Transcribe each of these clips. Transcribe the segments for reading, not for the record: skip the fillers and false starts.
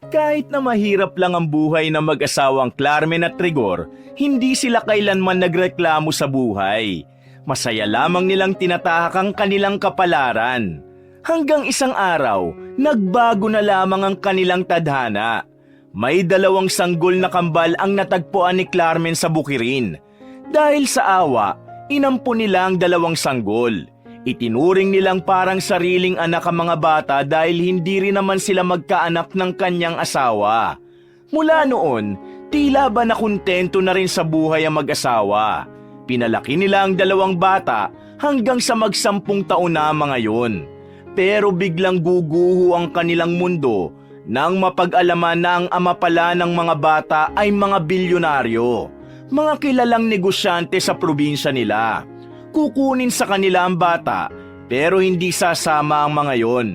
Kahit na mahirap lang ang buhay ng mag-asawang Clarmen at Rigor, hindi sila kailanman nagreklamo sa buhay. Masaya lamang nilang tinatahak ang kanilang kapalaran. Hanggang isang araw, nagbago na lamang ang kanilang tadhana. May 2 sanggol na kambal ang natagpuan ni Clarmen sa bukirin. Dahil sa awa, inampun nila ang 2 sanggol. Itinuring nilang parang sariling anak ang mga bata dahil hindi rin naman sila magkaanak ng kanyang asawa. Mula noon, tila ba nakontento na rin sa buhay ang mag-asawa. Pinalaki nila ang 2 bata hanggang sa mag-10 taon na mga yun. Pero biglang guguho ang kanilang mundo nang mapag-alaman na ang ama pala ng mga bata ay mga bilyonaryo, mga kilalang negosyante sa probinsya nila. Kukunin sa kanila ang bata pero hindi sasama ang mga yon.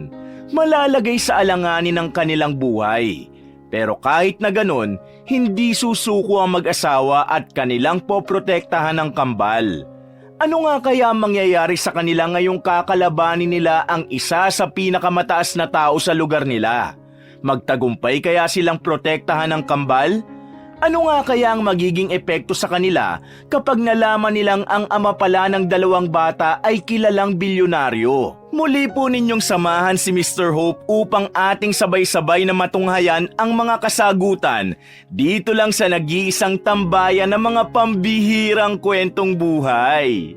Malalagay sa alanganin ang kanilang buhay. Pero kahit na ganon, hindi susuko ang mag-asawa at kanilang poprotektahan ng kambal. Ano nga kaya ang mangyayari sa kanila ngayong kakalabanin nila ang isa sa pinakamataas na tao sa lugar nila? Magtagumpay kaya silang protektahan ng kambal? Ano nga kaya ang magiging epekto sa kanila kapag nalaman nilang ang ama pala ng 2 bata ay kilalang bilyonaryo? Muli po ninyong samahan si Mr. Hope upang ating sabay-sabay na matunghayan ang mga kasagutan dito lang sa nag-iisang tambayan ng mga pambihirang kwentong buhay.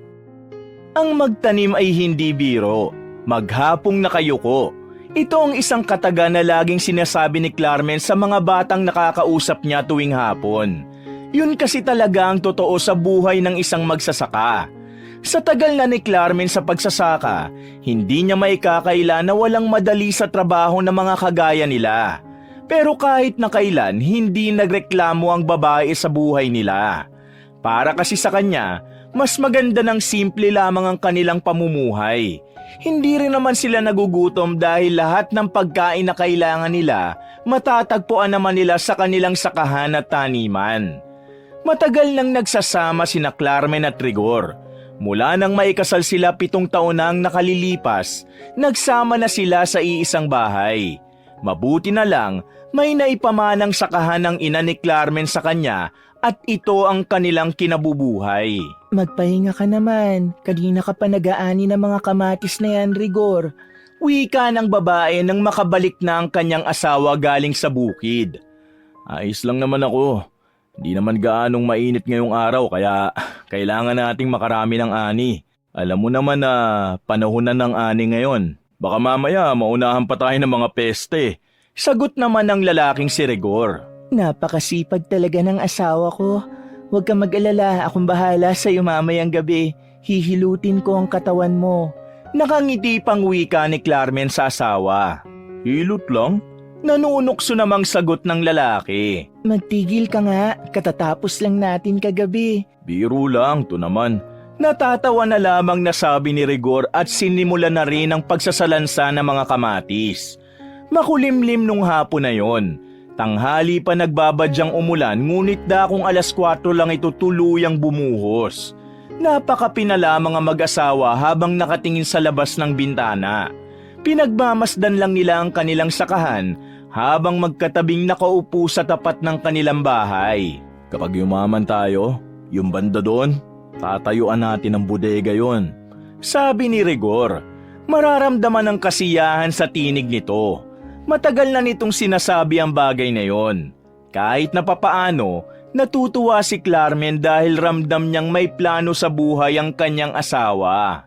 Ang magtanim ay hindi biro, maghapong nakayuko. Ito ang isang kataga na laging sinasabi ni Clarmen sa mga batang nakakausap niya tuwing hapon. Yun kasi talaga ang totoo sa buhay ng isang magsasaka. Sa tagal na ni Clarmen sa pagsasaka, hindi niya maikakaila na walang madali sa trabaho ng mga kagaya nila. Pero kahit na kailan, hindi nagreklamo ang babae sa buhay nila. Para kasi sa kanya, mas maganda ng simple lamang ang kanilang pamumuhay. Hindi rin naman sila nagugutom dahil lahat ng pagkain na kailangan nila matatagpuan naman nila sa kanilang sakahan at taniman. Matagal nang nagsasama sina Clarmen at Rigor. Mula nang maikasal sila 7 taon na ang nakalilipas, nagsama na sila sa iisang bahay. Mabuti na lang, may naipamanang sakahan ng ina ni Clarmen sa kanya at ito ang kanilang kinabubuhay. Magpahinga ka naman. Kanina ka pa nag-aani ng mga kamatis na yan, Rigor. Wika ng babae nang makabalik na ang kanyang asawa galing sa bukid. Ayos lang naman ako. Di naman gaanong mainit ngayong araw kaya kailangan nating makarami ng ani. Alam mo naman na panahon na ng ani ngayon. Baka mamaya maunahan pa tayo ng mga peste. Sagot naman ng lalaking si Rigor. Napakasipag talaga ng asawa ko. Huwag kang mag-alala, akong bahala sa'yo mamayang gabi. Hihilutin ko ang katawan mo. Nakangiti pang wika ni Clarmen sa asawa. Hilot lang? Nanunukso namang sagot ng lalaki. Magtigil ka nga, katatapos lang natin kagabi. Biro lang, to naman. Natatawa na lamang nasabi ni Rigor at sinimula na rin ang pagsasalansa ng mga kamatis. Makulimlim nung hapon na yon. Tanghali pa nagbabadyang umulan ngunit dakong 4:00 lang ito tuluyang bumuhos. Napakapina lamang ang mag-asawa habang nakatingin sa labas ng bintana. Pinagmamasdan lang nila ang kanilang sakahan habang magkatabing nakaupo sa tapat ng kanilang bahay. Kapag yumaman tayo, yung banda doon, tatayuan natin ang bodega yon. Sabi ni Rigor, mararamdaman ang kasiyahan sa tinig nito. Matagal na nitong sinasabi ang bagay na yon. Kahit na papaano, natutuwa si Clarmen dahil ramdam niyang may plano sa buhay ang kanyang asawa.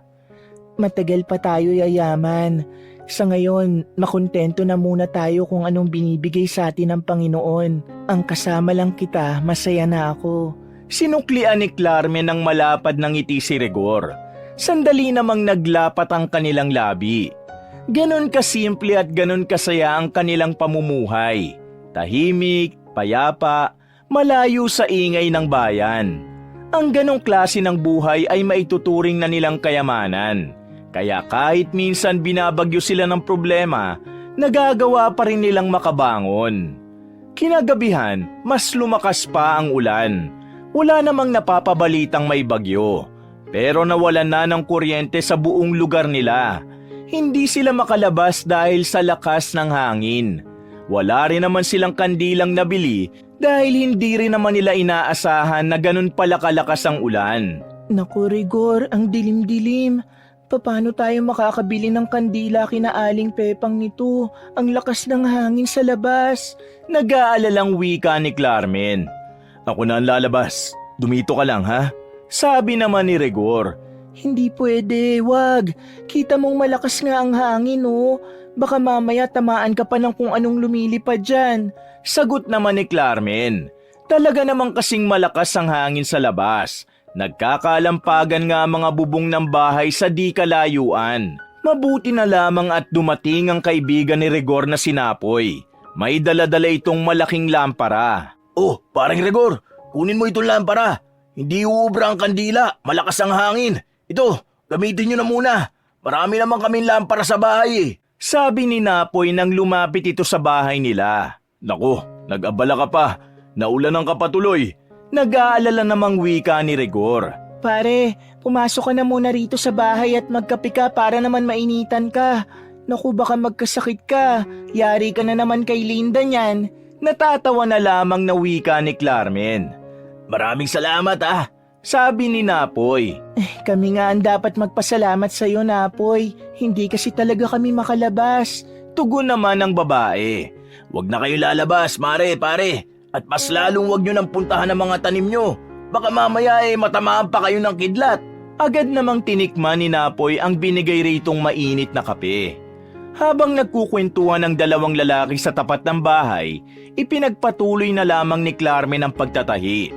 Matagal pa tayo yayaman. Sa ngayon, makontento na muna tayo kung anong binibigay sa atin ng Panginoon. Ang kasama lang kita, masaya na ako. Sinuklian ni Clarmen ng malapad ng ngiti si Rigor. Sandali namang naglapat ang kanilang labi. Ganon kasimple at ganon kasaya ang kanilang pamumuhay. Tahimik, payapa, malayo sa ingay ng bayan. Ang ganong klase ng buhay ay maituturing na nilang kayamanan. Kaya kahit minsan binabagyo sila ng problema, nagagawa pa rin nilang makabangon. Kinagabihan, mas lumakas pa ang ulan. Wala namang napapabalitang may bagyo. Pero nawalan na ng kuryente sa buong lugar nila. Hindi sila makalabas dahil sa lakas ng hangin. Wala rin naman silang kandilang nabili dahil hindi rin naman nila inaasahan na ganun pala kalakas ang ulan. Naku Rigor, ang dilim-dilim. Paano tayo makakabili ng kandila kina Aling Pepang nito? Ang lakas ng hangin sa labas. Nag-aalalang wika ni Carmen. Ako na ang lalabas. Dumito ka lang ha? Sabi naman ni Rigor. Hindi pwede, wag. Kita mong malakas nga ang hangin oh. Baka mamaya tamaan ka pa ng kung anong lumilipad dyan. Sagot naman ni Carmen. Talaga namang kasing malakas ang hangin sa labas. Nagkakalampagan nga ang mga bubong ng bahay sa di kalayuan. Mabuti na lamang at dumating ang kaibigan ni Rigor na si Napoy. May dala-dala itong malaking lampara. Oh, parang Rigor, kunin mo itong lampara. Hindi uubra ang kandila, malakas ang hangin. Ito, gamitin nyo na muna. Marami naman kaming lampara sa bahay eh. Sabi ni Napoy nang lumapit ito sa bahay nila. Naku, nag-abala ka pa. Naulanan ka pa tuloy. Nag-aalala namang wika ni Rigor. Pare, pumasok ka na muna rito sa bahay at magkape ka para naman mainitan ka. Naku, baka magkasakit ka. Yari ka na naman kay Linda niyan. Natatawa na lamang na wika ni Carmen. Maraming salamat ah, sabi ni Napoy. Kami nga ang dapat magpasalamat sa iyo, Napoy. Hindi kasi talaga kami makalabas. Tugon naman ng babae. Huwag na kayo lalabas, mare, pare. At mas lalong huwag nyo nang puntahan ang mga tanim nyo. Baka mamaya matamaan pa kayo ng kidlat. Agad namang tinikman ni Napoy ang binigay ritong mainit na kape. Habang nagkukwentuhan ang dalawang lalaki sa tapat ng bahay, ipinagpatuloy na lamang ni Carmen ang pagtatahi.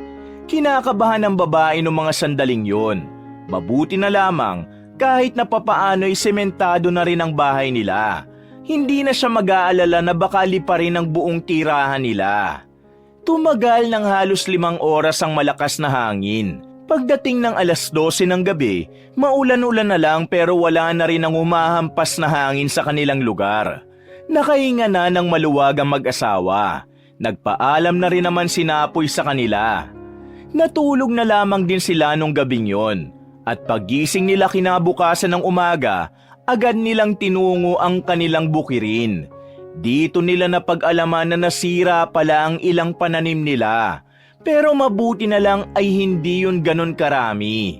Kinakabahan ng babae noong mga sandaling yon. Mabuti na lamang kahit na papaano'y sementado na rin ang bahay nila. Hindi na siya mag-aalala na baka liparin ang buong tirahan nila. Tumagal ng halos 5 oras ang malakas na hangin. Pagdating ng alas 12 ng gabi, maulan-ulan na lang pero wala na rin ang humahampas na hangin sa kanilang lugar. Nakahinga na ng maluwag ang mag-asawa. Nagpaalam na rin naman si Napoy sa kanila. Natulog na lamang din sila nung gabing yon. At paggising nila kinabukasan ng umaga, agad nilang tinungo ang kanilang bukirin. Dito nila napag-alaman na nasira pala ang ilang pananim nila. Pero mabuti na lang ay hindi yun ganun karami.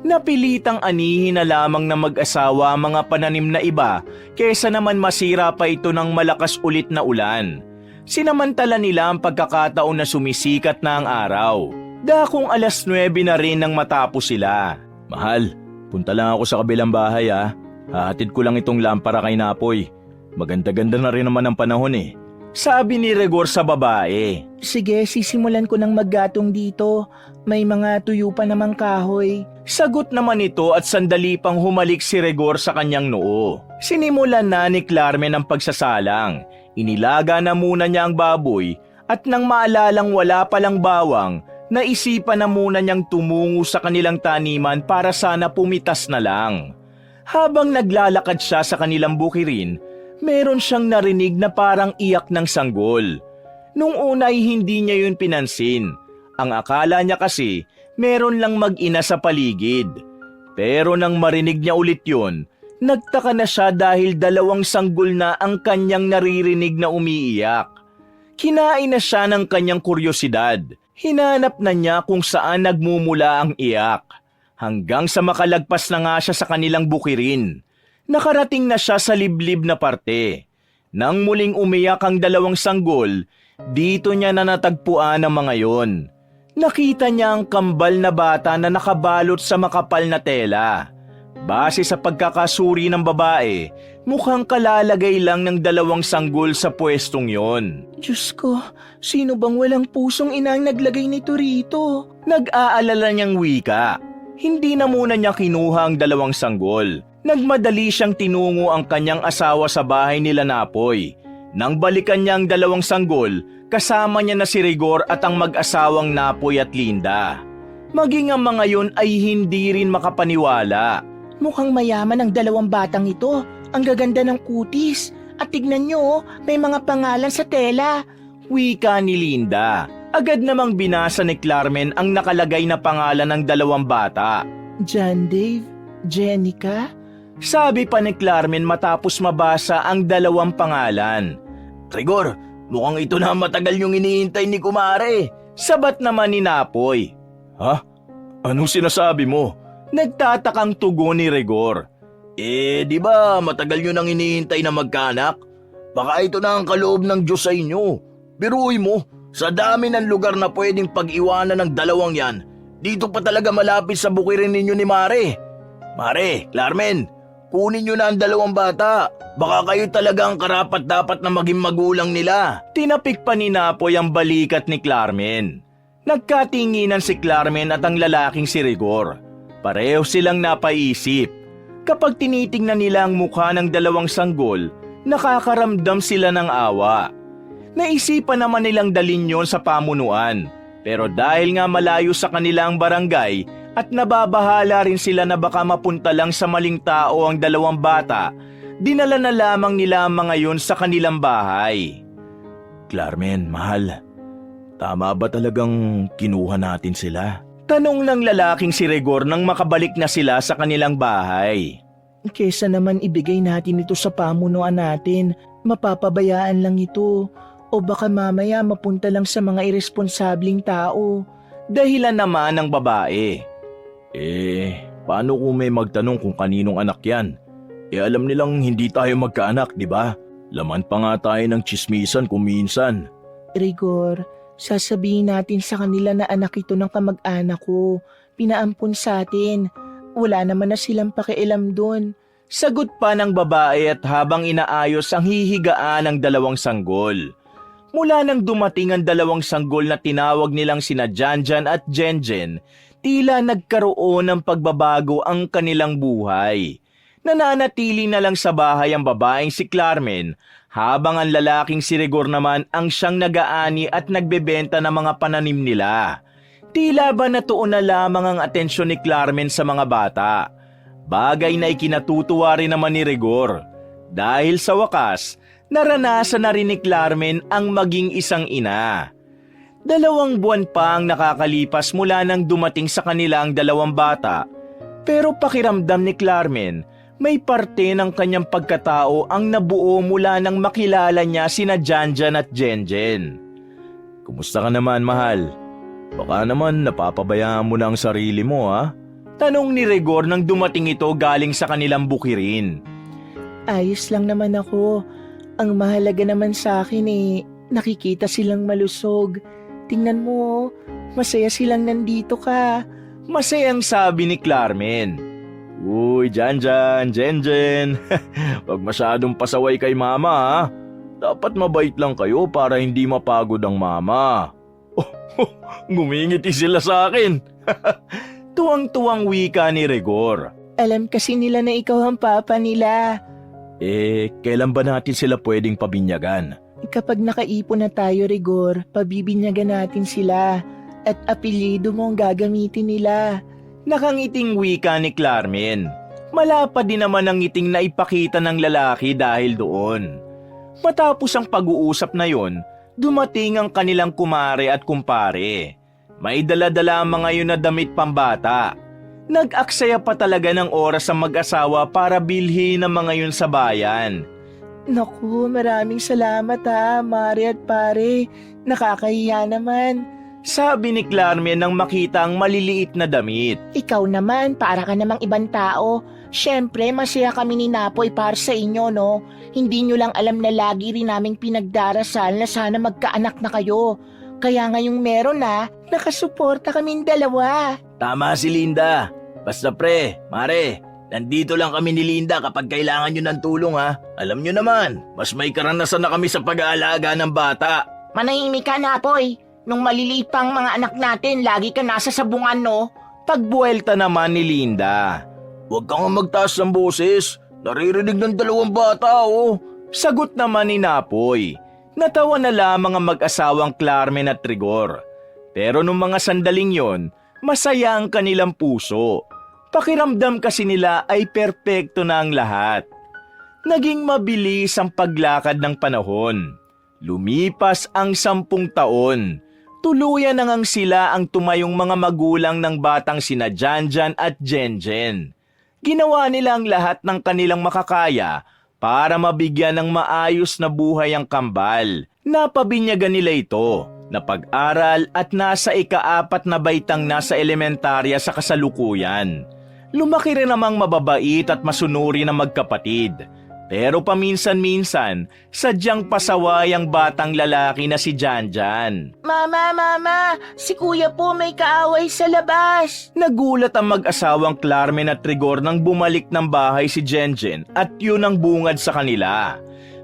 Napilitang anihin na lamang na mag-asawa ang mga pananim na iba kesa naman masira pa ito ng malakas ulit na ulan. Sinamantala nila ang pagkakataon na sumisikat na ang araw. Dakong alas 9 na rin nang matapos sila. Mahal, punta lang ako sa kabilang bahay ha. Hahatid ko lang itong lampara kay Napoy. Maganda-ganda na rin naman ang panahon eh. Sabi ni Rigor sa babae. Sige, sisimulan ko ng maggatong dito. May mga tuyo pa namang kahoy. Sagot naman ito at sandali pang humalik si Rigor sa kanyang noo. Sinimulan na ni Carmen ang pagsasalang. Inilaga na muna niya ang baboy at nang maalalang wala palang bawang, naisipan na muna niyang tumungo sa kanilang taniman para sana pumitas na lang. Habang naglalakad siya sa kanilang bukirin, meron siyang narinig na parang iyak ng sanggol. Nung una ay hindi niya yun pinansin. Ang akala niya kasi meron lang mag-ina sa paligid. Pero nang marinig niya ulit yun, nagtaka na siya dahil 2 sanggol na ang kanyang naririnig na umiiyak. Kinain na siya ng kanyang kuryosidad. Hinanap na niya kung saan nagmumula ang iyak. Hanggang sa makalagpas na nga siya sa kanilang bukirin. Nakarating na siya sa liblib na parte. Nang muling umiyak ang 2 sanggol, dito niya na natagpuan ang mga yon. Nakita niya ang kambal na bata na nakabalot sa makapal na tela. Base sa pagkakasuri ng babae, mukhang kalalagay lang ng 2 sanggol sa pwestong yon. Diyos ko, sino bang walang pusong inang naglagay nito rito? Nag-aalala niyang wika. Hindi na muna niya kinuha ang 2 sanggol. Nagmadali siyang tinungo ang kanyang asawa sa bahay nila Napoy. Nang balikan niya ang 2 sanggol, kasama niya na si Rigor at ang mag-asawang Napoy at Linda. Maging ang mga yon ay hindi rin makapaniwala. Mukhang mayaman ang 2 batang ito. Ang gaganda ng kutis. At tignan nyo, may mga pangalan sa tela. Wika ni Linda. Agad namang binasa ni Carmen ang nakalagay na pangalan ng 2 bata. John Dave, Jenica. Sabi pa ni Carmen matapos mabasa ang 2 pangalan. Rigor, mukhang ito na ang matagal yung iniintay ni Kumare. Sabat naman ni Napoy. Ha? Anong sinasabi mo? Nagtatakang tugon ni Rigor. Di ba matagal nyo nang iniintay na magkaanak? Baka ito na ang kaloob ng Diyos sa inyo. Biruin mo, sa dami ng lugar na pwedeng pag-iwanan ng dalawang yan, dito pa talaga malapit sa bukirin ninyo ni Mare. Mare, Clarmen, kunin nyo na ang dalawang bata. Baka kayo talaga ang karapat-dapat na maging magulang nila. Tinapik pa ni Napoy ang balikat ni Clarmen. Nagkatinginan si Clarmen at ang lalaking si Rigor. Pareho silang napaisip. Kapag tinitingnan nila ang mukha ng dalawang sanggol, nakakaramdam sila ng awa. Naisipan naman nilang dalhin yon sa pamunuan. Pero dahil nga malayo sa kanilang barangay at nababahala rin sila na baka mapunta lang sa maling tao ang dalawang bata, dinala na lamang nila ang mga yon sa kanilang bahay. Clarmen, mahal, tama ba talagang kinuha natin sila? Tanong ng lalaking si Rigor nang makabalik na sila sa kanilang bahay. Kesa naman ibigay natin ito sa pamunuan natin, mapapabayaan lang ito. O baka mamaya mapunta lang sa mga irresponsabling tao. Dahilan naman ng babae. Paano kung may magtanong kung kaninong anak yan? Alam nilang hindi tayo magkaanak, di ba? Laman pa nga tayo ng tsismisan kung minsan. Rigor, sasabihin natin sa kanila na anak ito ng kamag-anak ko. Pinaampun sa atin. Wala naman na silang pakialam doon. Sagot pa ng babae at habang inaayos ang hihigaan ng dalawang sanggol. Mula nang dumating ang dalawang sanggol na tinawag nilang sina Janjan at Jenjen, tila nagkaroon ng pagbabago ang kanilang buhay. Nananatili na lang sa bahay ang babaeng si Clarmen, habang ang lalaking si Rigor naman ang siyang nag-aani at nagbebenta ng mga pananim nila. Tila ba natuon na lamang ang atensyon ni Clarmen sa mga bata. Bagay na ikinatutuwa rin naman ni Rigor. Dahil sa wakas, naranasan na rin ni Clarmen ang maging isang ina. 2 buwan pa ang nakakalipas mula nang dumating sa kanila ang dalawang bata. Pero pakiramdam ni Clarmen, may parte ng kanyang pagkatao ang nabuo mula nang makilala niya sina Janjan at Jenjen. Kumusta ka naman, mahal? Baka naman napapabayaan mo na ang sarili mo, ha? Tanong ni Rigor nang dumating ito galing sa kanilang bukirin. Ayos lang naman ako. Ang mahalaga naman sa akin nakikita silang malusog. Tingnan mo, masaya silang nandito ka. Masayang sabi ni Clarmen. Uy, Janjan, Jenjen, wag masyadong pasaway kay mama, ha? Dapat mabait lang kayo para hindi mapagod ang mama. Ngumingiti sila sa akin. Tuwang-tuwang wika ni Rigor. Alam kasi nila na ikaw ang papa nila. Kailan ba natin sila pwedeng pabinyagan? Kapag nakaipon na tayo, Rigor, pabibinyagan natin sila. At apelyido mo ang gagamitin nila. Nakangiting wika ni Clarmen. Malapad din naman ang ngiting na ipakita ng lalaki dahil doon. Matapos ang pag-uusap na yon, dumating ang kanilang kumare at kumpare. May dala-dala ang mga yun na damit pambata. Nag-aksaya pa talaga ng oras ang mag-asawa para bilhin ang mga yun sa bayan. Naku, maraming salamat ha, Mare at Pare. Nakakahiya naman. Sabi ni Clarmen nang makita ang maliliit na damit. Ikaw naman, para ka namang ibang tao. Siyempre, masaya kami ni Napoy para sa inyo, no? Hindi nyo lang alam na lagi rin naming pinagdarasal na sana magkaanak na kayo. Kaya ngayong meron na, nakasuporta kaming dalawa. Tama si Linda. Basta pre, Mare, nandito lang kami ni Linda kapag kailangan nyo ng tulong, ha. Alam nyo naman, mas may karanasan na kami sa pag-aalaga ng bata. Manahimik ka, Napoy. Nung maliliit pang mga anak natin, lagi ka nasa sabungan, no? Pagbuelta naman ni Linda. Huwag kang magtaas ng boses. Naririnig ng dalawang bata, oh. Sagot naman ni Napoy. Natawa na lamang ang mag-asawang Clarmen at Rigor. Pero nung mga sandaling yon, masaya ang kanilang puso. Pakiramdam kasi nila ay perpekto na ang lahat. Naging mabilis ang paglakad ng panahon. Lumipas ang 10 taon. Tuluyan na ngang sila ang tumayong mga magulang ng batang sina Janjan at Jenjen. Ginawa nila ang lahat ng kanilang makakaya para mabigyan ng maayos na buhay ang kambal. Napabinyagan nila ito na pag-aral at nasa ika-4 na baitang nasa elementarya sa kasalukuyan. Lumaki rin namang mababait at masunuri na magkapatid. Pero paminsan-minsan, sadyang pasaway ang batang lalaki na si Janjan. Mama, si kuya po may kaaway sa labas. Nagulat ang mag-asawang Clarmen at Rigor nang bumalik ng bahay si Jenjen at yun ang bungad sa kanila.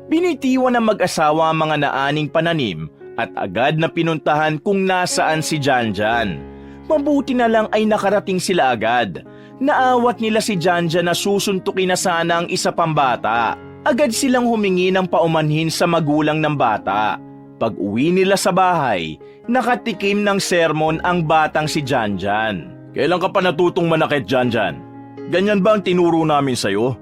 Binitiwan ng mag-asawa ang mga naaning pananim at agad na pinuntahan kung nasaan si Janjan. Mabuti na lang ay nakarating sila agad. Naawat nila si Janjan na susuntukin na sana ang isa pang bata. Agad silang humingi ng paumanhin sa magulang ng bata. Pag-uwi nila sa bahay, nakatikim ng sermon ang batang si Janjan. Kailan ka pa natutong manakit, Janjan? Ganyan ba ang tinuro namin sa'yo?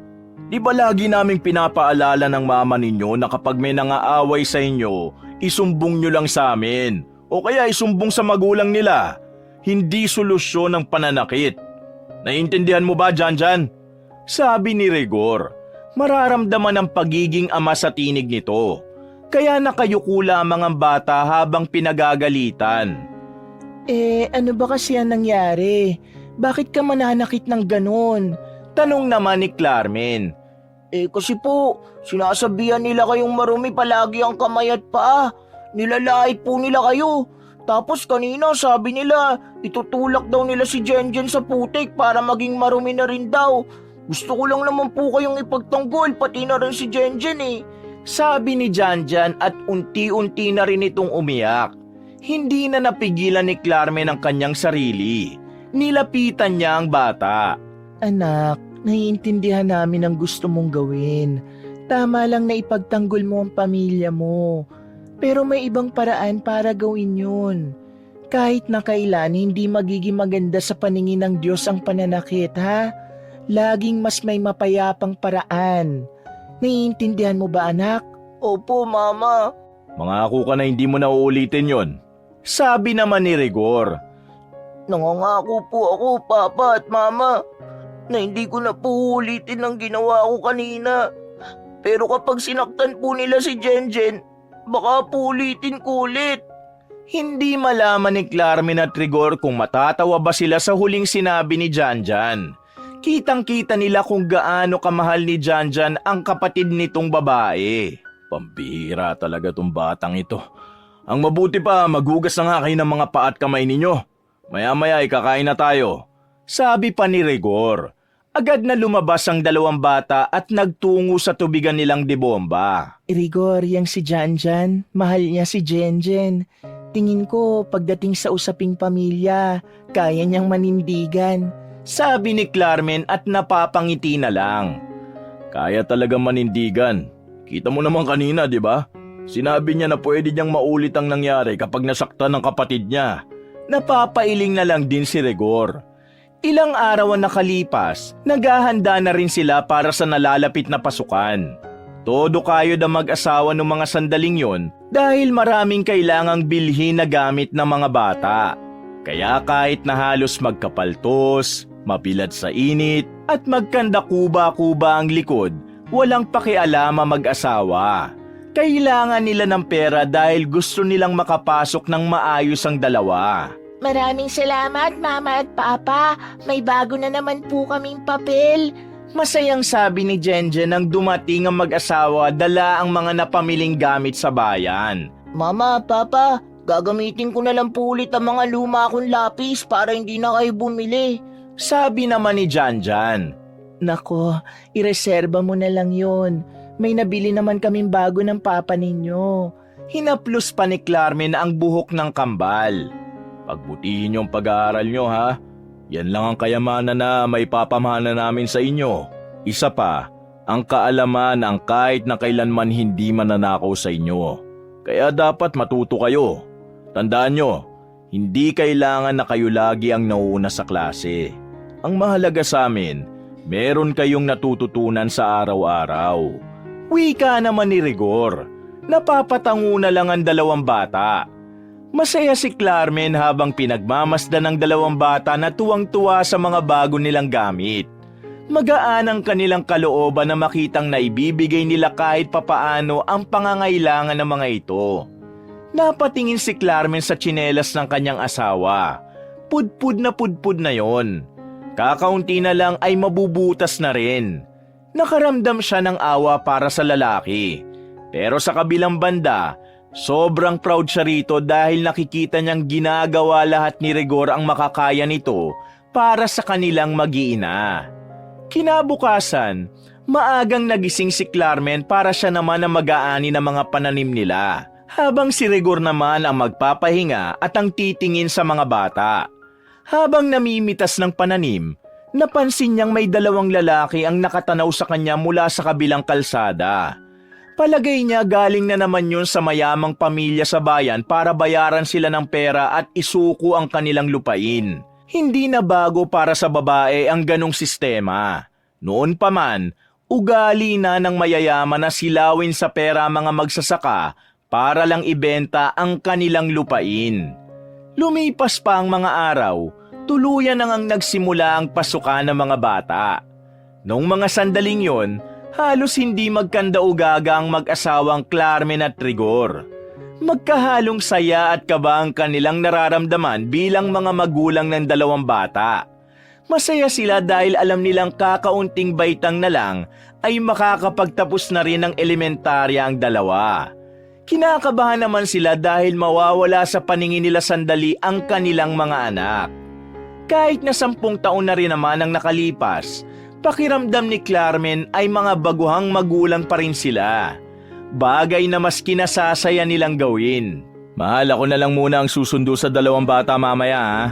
Di ba lagi naming pinapaalala ng mama ninyo na kapag may nangaaway sa inyo, isumbong nyo lang sa amin o kaya isumbong sa magulang nila. Hindi solusyon ang pananakit. Naiintindihan mo ba, Janjan? Sabi ni Rigor. Mararamdaman ang pagiging ama sa tinig nito. Kaya nakayuko lamang ang bata habang pinagagalitan. Ano ba kasi ang nangyari? Bakit ka mananakit ng ganon? Tanong naman ni Clarmen. Kasi po, sinasabihan nila kayong marumi palagi ang kamay at paa. Nilalait po nila kayo. Tapos kanina sabi nila, itutulak daw nila si Jenjen sa putik para maging marumi na rin daw. Gusto ko lang naman po kayong ipagtanggol, pati na rin si Jenjen eh. Sabi ni Janjan at unti-unti na rin itong umiyak. Hindi na napigilan ni Clarmen ang kanyang sarili. Nilapitan niya ang bata. Anak, naiintindihan namin ang gusto mong gawin. Tama lang na ipagtanggol mo ang pamilya mo. Pero may ibang paraan para gawin yun. Kahit na kailan hindi magiging maganda sa paningin ng Diyos ang pananakit, ha? Laging mas may mapayapang paraan. Naiintindihan mo ba, anak? Opo, Mama. Mangako ka na hindi mo na uulitin yon. Sabi naman ni Rigor. Nangangako po ako, Papa at Mama, na hindi ko na po ulitin ang ginawa ko kanina. Pero kapag sinaktan po nila si Jenjen, baka po ulitin ko ulit. Hindi malaman ni Clarmen at Rigor kung matatawa ba sila sa huling sinabi ni Janjan. Kitang-kita nila kung gaano kamahal ni Janjan ang kapatid nitong babae. Pambihira talaga tong batang ito. Ang mabuti pa, maghugas na nga kayo ng mga paa at kamay ninyo. Maya-maya ikakain na tayo. Sabi pa ni Rigor. Agad na lumabas ang dalawang bata at nagtungo sa tubigan nilang debomba. Rigor, yang si Janjan, mahal niya si Jenjen. Tingin ko, pagdating sa usaping pamilya, kaya niyang manindigan. Sabi ni Clarmen at napapangiti na lang. Kaya talaga manindigan. Kita mo naman kanina, di ba? Sinabi niya na pwede niyang maulit ang nangyari kapag nasaktan ng kapatid niya. Napapailing na lang din si Rigor. Ilang araw ang nakalipas, naghahanda na rin sila para sa nalalapit na pasukan. Todo kayod ang mag-asawa ng mga sandaling yon dahil maraming kailangang bilhin na gamit ng mga bata. Kaya kahit na halos magkapaltos, mabilad sa init at magkanda kuba-kuba ang likod, walang pakialam ang mag-asawa. Kailangan nila ng pera dahil gusto nilang makapasok ng maayos ang dalawa. Maraming salamat, Mama at Papa. May bago na naman po kaming papel. Masayang sabi ni Jenjen nang dumating ang mag-asawa dala ang mga napamiling gamit sa bayan. Mama, Papa, gagamitin ko na lang po ulit ang mga luma kong lapis para hindi na kayo bumili. Sabi naman ni Janjan. Nako, ireserba mo na lang yon. May nabili naman kaming bago ng papa ninyo. Hinaplos pa ni Clarmen ang buhok ng kambal. Pagbutihin yung pag-aaral nyo, ha? Yan lang ang kayamanan na may papamana namin sa inyo. Isa pa, ang kaalaman ang kahit na kailanman hindi mananakaw sa inyo. Kaya dapat matuto kayo. Tandaan nyo, hindi kailangan na kayo lagi ang nauuna sa klase. Ang mahalaga sa amin, meron kayong natututunan sa araw-araw. Wika naman ni Rigor. Napapatango na lang ang dalawang bata. Masaya si Clarmen habang pinagmamasdan ng dalawang bata na tuwang-tuwa sa mga bago nilang gamit. Magaan ang kanilang kalooban na makitang naibibigay nila kahit papaano ang pangangailangan ng mga ito. Napatingin si Carmen sa tsinelas ng kanyang asawa. Pudpud na yon. Kakaunti na lang ay mabubutas na rin. Nakaramdam siya ng awa para sa lalaki. Pero sa kabilang banda, sobrang proud siya rito dahil nakikita niyang ginagawa lahat ni Rigor ang makakaya nito para sa kanilang mag-iina. Kinabukasan, maagang nagising si Carmen para siya naman ang mag-aani ng mga pananim nila, habang si Rigor naman ang magpapahinga at ang titingin sa mga bata. Habang namimitas ng pananim, napansin niyang may dalawang lalaki ang nakatanaw sa kanya mula sa kabilang kalsada. Palagay niya galing na naman yun sa mayamang pamilya sa bayan para bayaran sila ng pera at isuko ang kanilang lupain. Hindi na bago para sa babae ang ganong sistema. Noon pa man, ugali na ng mayayaman na silawin sa pera mga magsasaka para lang ibenta ang kanilang lupain. Lumipas pa ang mga araw, tuluyan nang nagsimula ang pasukan ng mga bata. Noong mga sandaling yon, halos hindi magkanda-ugaga ang mag-asawang Carmen at Rigor. Magkahalong saya at kaba ang kanilang nararamdaman bilang mga magulang ng dalawang bata. Masaya sila dahil alam nilang kakaunting baitang na lang ay makakapagtapos na rin ng elementarya ang dalawa. Kinakabahan naman sila dahil mawawala sa paningin nila sandali ang kanilang mga anak. Kahit na 10 taon na rin naman ang nakalipas, pakiramdam ni Carmen ay mga baguhang magulang pa rin sila. Bagay na mas kinasasaya nilang gawin. Mahal, ako na lang muna ang susundo sa dalawang bata mamaya ha.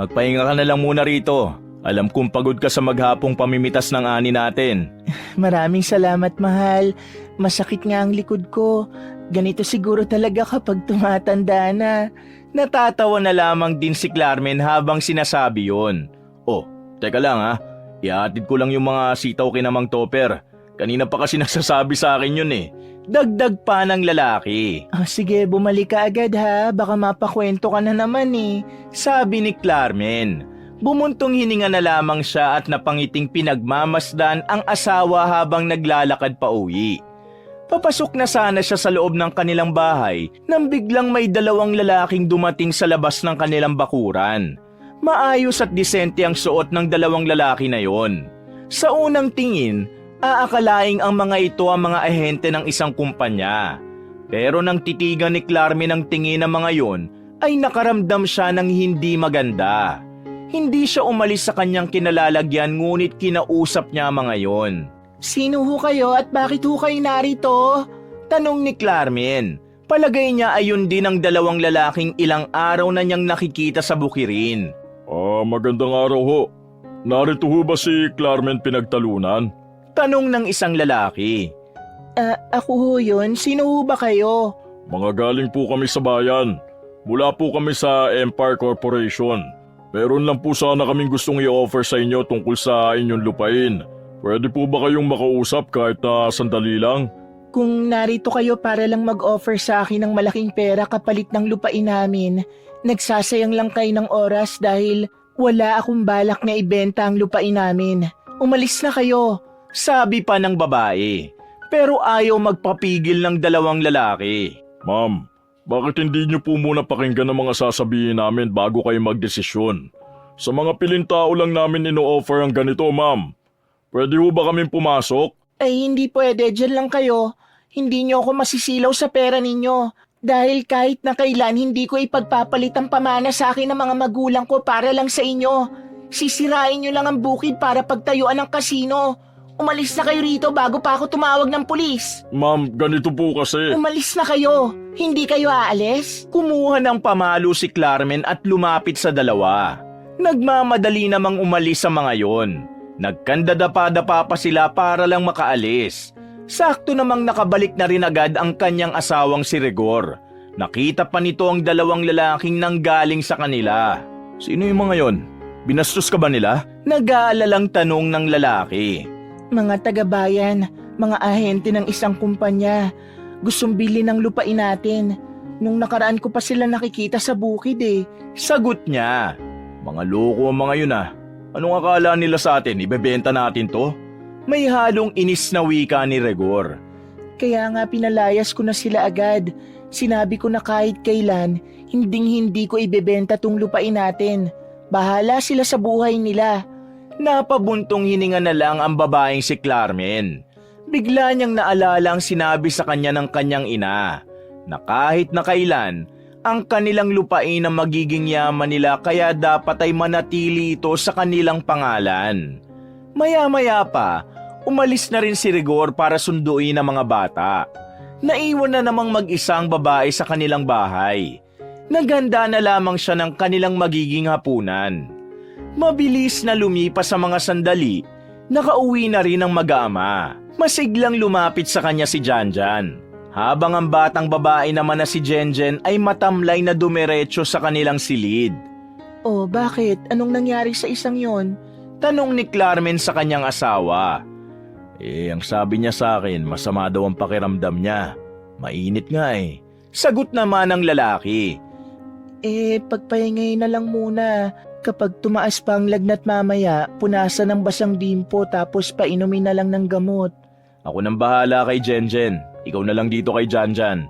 Magpahinga ka na lang muna rito. Alam kong pagod ka sa maghapong pamimitas ng ani natin. Maraming salamat, mahal. Masakit nga ang likod ko. Ganito siguro talaga kapag tumatanda na. Natatawa na lamang din si Carmen habang sinasabi yon. Oh, teka lang ha. Ihatid ko lang yung mga sitaw kina Mang Topper. Kanina pa kasi nagsasabi sa akin yun eh. Dagdag pa ng lalaki. Sige, bumalik ka agad ha. Baka mapakwento ka na naman eh. Sabi ni Carmen. Bumuntong hininga na lamang siya at napangiting pinagmamasdan ang asawa habang naglalakad pa uwi. Papasok na sana siya sa loob ng kanilang bahay nang biglang may dalawang lalaking dumating sa labas ng kanilang bakuran. Maayos at disente ang suot ng dalawang lalaki na yon. Sa unang tingin, aakalaing ang mga ito ang mga ahente ng isang kumpanya. Pero nang titigan ni Carmen ang tingin ng mga yon, ay nakaramdam siya ng hindi maganda. Hindi siya umalis sa kanyang kinalalagyan ngunit kinausap niya mga yon. Sino ho kayo at bakit ho kayo narito? Tanong ni Carmen. Palagay niya ayun din ang dalawang lalaking ilang araw na niyang nakikita sa bukirin. Magandang araw ho. Narito ho ba si Carmen Pinagtalunan? Tanong ng isang lalaki. Ako ho yun. Sino ho ba kayo? Mga galing po kami sa bayan. Mula po kami sa Empire Corporation. Meron lang po sana kaming gustong i-offer sa inyo tungkol sa inyong lupain. Pwede po ba kayong makausap kahit na sandali lang? Kung narito kayo para lang mag-offer sa akin ng malaking pera kapalit ng lupain namin, nagsasayang lang kayo ng oras dahil wala akong balak na ibenta ang lupain namin. Umalis na kayo. Sabi pa ng babae. Pero ayaw magpapigil ng dalawang lalaki. Ma'am, bakit hindi niyo po muna pakinggan ang mga sasabihin namin bago kayo magdesisyon? Sa mga piling tao lang namin ino-offer ang ganito, ma'am. Pwede ho ba kaming pumasok? Ay hindi pwede, dyan lang kayo. Hindi niyo ako masisilaw sa pera ninyo. Dahil kahit na kailan hindi ko ipagpapalit ang pamana sa akin ng mga magulang ko para lang sa inyo. Sisirain niyo lang ang bukid para pagtayuan ng kasino. Umalis na kayo rito bago pa ako tumawag ng pulis. Ma'am, ganito po kasi. Umalis na kayo. Hindi kayo aalis? Kumuha ng pamalo si Carmen at lumapit sa dalawa. Nagmamadali namang umalis sa mga yon. Nagkandadapa-dapa pa sila para lang makaalis. Sakto namang nakabalik na rin agad ang kanyang asawang si Rigor. Nakita pa nito ang dalawang lalaking nanggaling sa kanila. Sino yung mga yon? Binastos ka ba nila? Nag-aalalang tanong ng lalaki. Mga taga-bayan, mga ahente ng isang kumpanya. Gustong bilhin ng lupain natin. Nung nakaraan ko pa sila nakikita sa bukid eh. Sagot niya. Mga loko ang mga yun ah. Anong akala nila sa atin? Ibebenta natin to? May halong inis na wika ni Rigor. Kaya nga pinalayas ko na sila agad. Sinabi ko na kahit kailan, hinding-hindi ko ibebenta tong lupain natin. Bahala sila sa buhay nila. Napabuntong hininga na lang ang babaeng si Carmen. Bigla niyang naalala ang sinabi sa kanya ng kanyang ina na kahit na kailan, ang kanilang lupain ang magiging yaman nila kaya dapat ay manatili ito sa kanilang pangalan. Maya-maya pa, umalis na rin si Rigor para sunduin ang mga bata. Naiwan na namang mag-isa ang babae sa kanilang bahay. Naghanda na lamang siya ng kanilang magiging hapunan. Mabilis na lumipas sa mga sandali, nakauwi na rin ang mag-aama. Masiglang lumapit sa kanya si Janjan. Habang ang batang babae naman na si Jenjen ay matamlay na dumiretso sa kanilang silid. Oh, bakit? Anong nangyari sa isang yon? Tanong ni Carmen sa kanyang asawa. Ang sabi niya sa akin, masama daw ang pakiramdam niya. Mainit nga eh. Sagot naman ng lalaki. Pagpahingay na lang muna. Kapag tumaas pa ang lagnat mamaya, punasan ng basang dimpo tapos painumin na lang ng gamot. Ako nang bahala kay Jenjen. Ikaw na lang dito kay Janjan.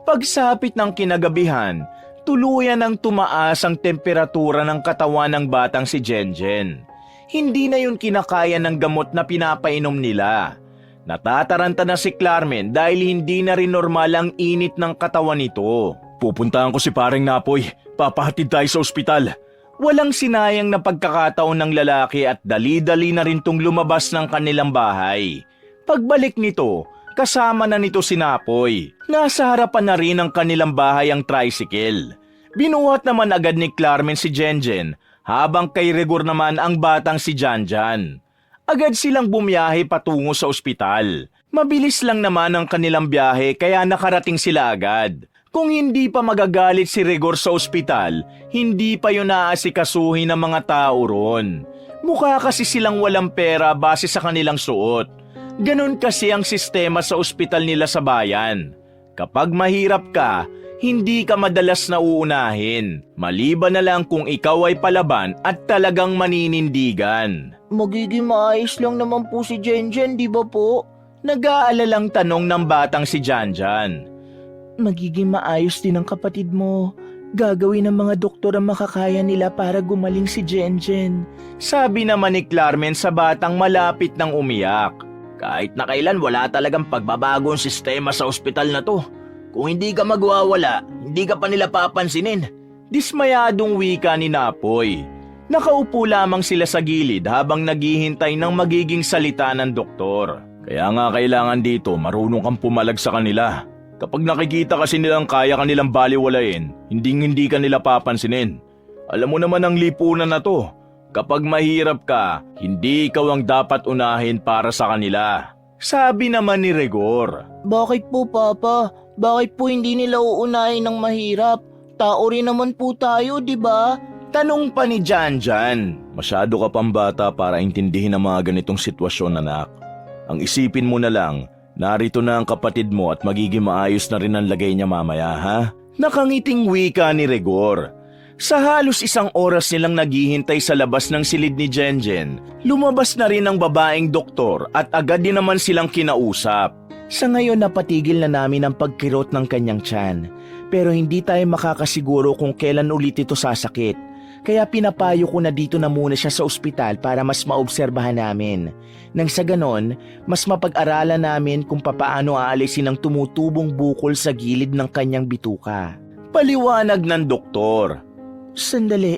Pagsapit ng kinagabihan, tuluyan ang tumaas ang temperatura ng katawan ng batang si Jenjen. Hindi na yun kinakaya ng gamot na pinapainom nila. Natataranta na si Carmen dahil hindi na rin normal ang init ng katawan nito. Pupuntahan ko si Paring Napoy. Papahatid tayo sa ospital. Walang sinayang na pagkakataon ng lalaki at dali-dali na rin tong lumabas ng kanilang bahay. Pagbalik nito, kasama na nito si Napoy. Nasa harapan na rin ng kanilang bahay ang tricycle. Binuhat naman agad ni Carmen si Jenjen, habang kay Rigor naman ang batang si Janjan. Agad silang bumiyahe patungo sa ospital. Mabilis lang naman ang kanilang biyahe kaya nakarating sila agad. Kung hindi pa magagalit si Rigor sa ospital, hindi pa yun aasikasuhin ng mga tao ron. Mukha kasi silang walang pera base sa kanilang suot. Ganon kasi ang sistema sa ospital nila sa bayan. Kapag mahirap ka, hindi ka madalas na uunahin. Maliban na lang kung ikaw ay palaban at talagang maninindigan. Magiging maayos lang naman po si Jenjen, di ba po? Nag-aalalang tanong ng batang si Janjan. Magiging maayos din ang kapatid mo. Gagawin ng mga doktor ang makakaya nila para gumaling si Jenjen. Sabi naman ni Carmen sa batang malapit ng umiyak. Kahit na kailan wala talagang pagbabago ang sistema sa ospital na to. Kung hindi ka magwawala, hindi ka pa nila papansinin. Dismayadong wika ni Napoy. Nakaupo lamang sila sa gilid habang naghihintay ng magiging salita ng doktor. Kaya nga kailangan dito marunong kang pumalag sa kanila. Kapag nakikita kasi nilang kaya kanilang baliwalain, hindi ka nila papansinin. Alam mo naman ang lipunan na to. Kapag mahirap ka, hindi ikaw ang dapat unahin para sa kanila. Sabi naman ni Rigor. Bakit po, Papa? Bakit po hindi nila uunahin ng mahirap? Tao rin naman po tayo, di ba? Tanong pa ni Janjan. Masyado ka pang bata para intindihin ang mga ganitong sitwasyon, anak. Ang isipin mo na lang, narito na ang kapatid mo at magiging maayos na rin ang lagay niya mamaya, ha? Nakangiting wika ni Rigor. Sa halos 1 oras nilang naghihintay sa labas ng silid ni Jenjen, lumabas na rin ang babaeng doktor at agad din naman silang kinausap. Sa ngayon napatigil na namin ang pagkirot ng kanyang tiyan, pero hindi tayo makakasiguro kung kailan ulit ito sasakit. Kaya pinapayo ko na dito na muna siya sa ospital para mas maobserbahan namin. Nang sa ganon, mas mapag-aralan namin kung papaano aalisin ang tumutubong bukol sa gilid ng kanyang bituka. Paliwanag ng doktor. Sandali,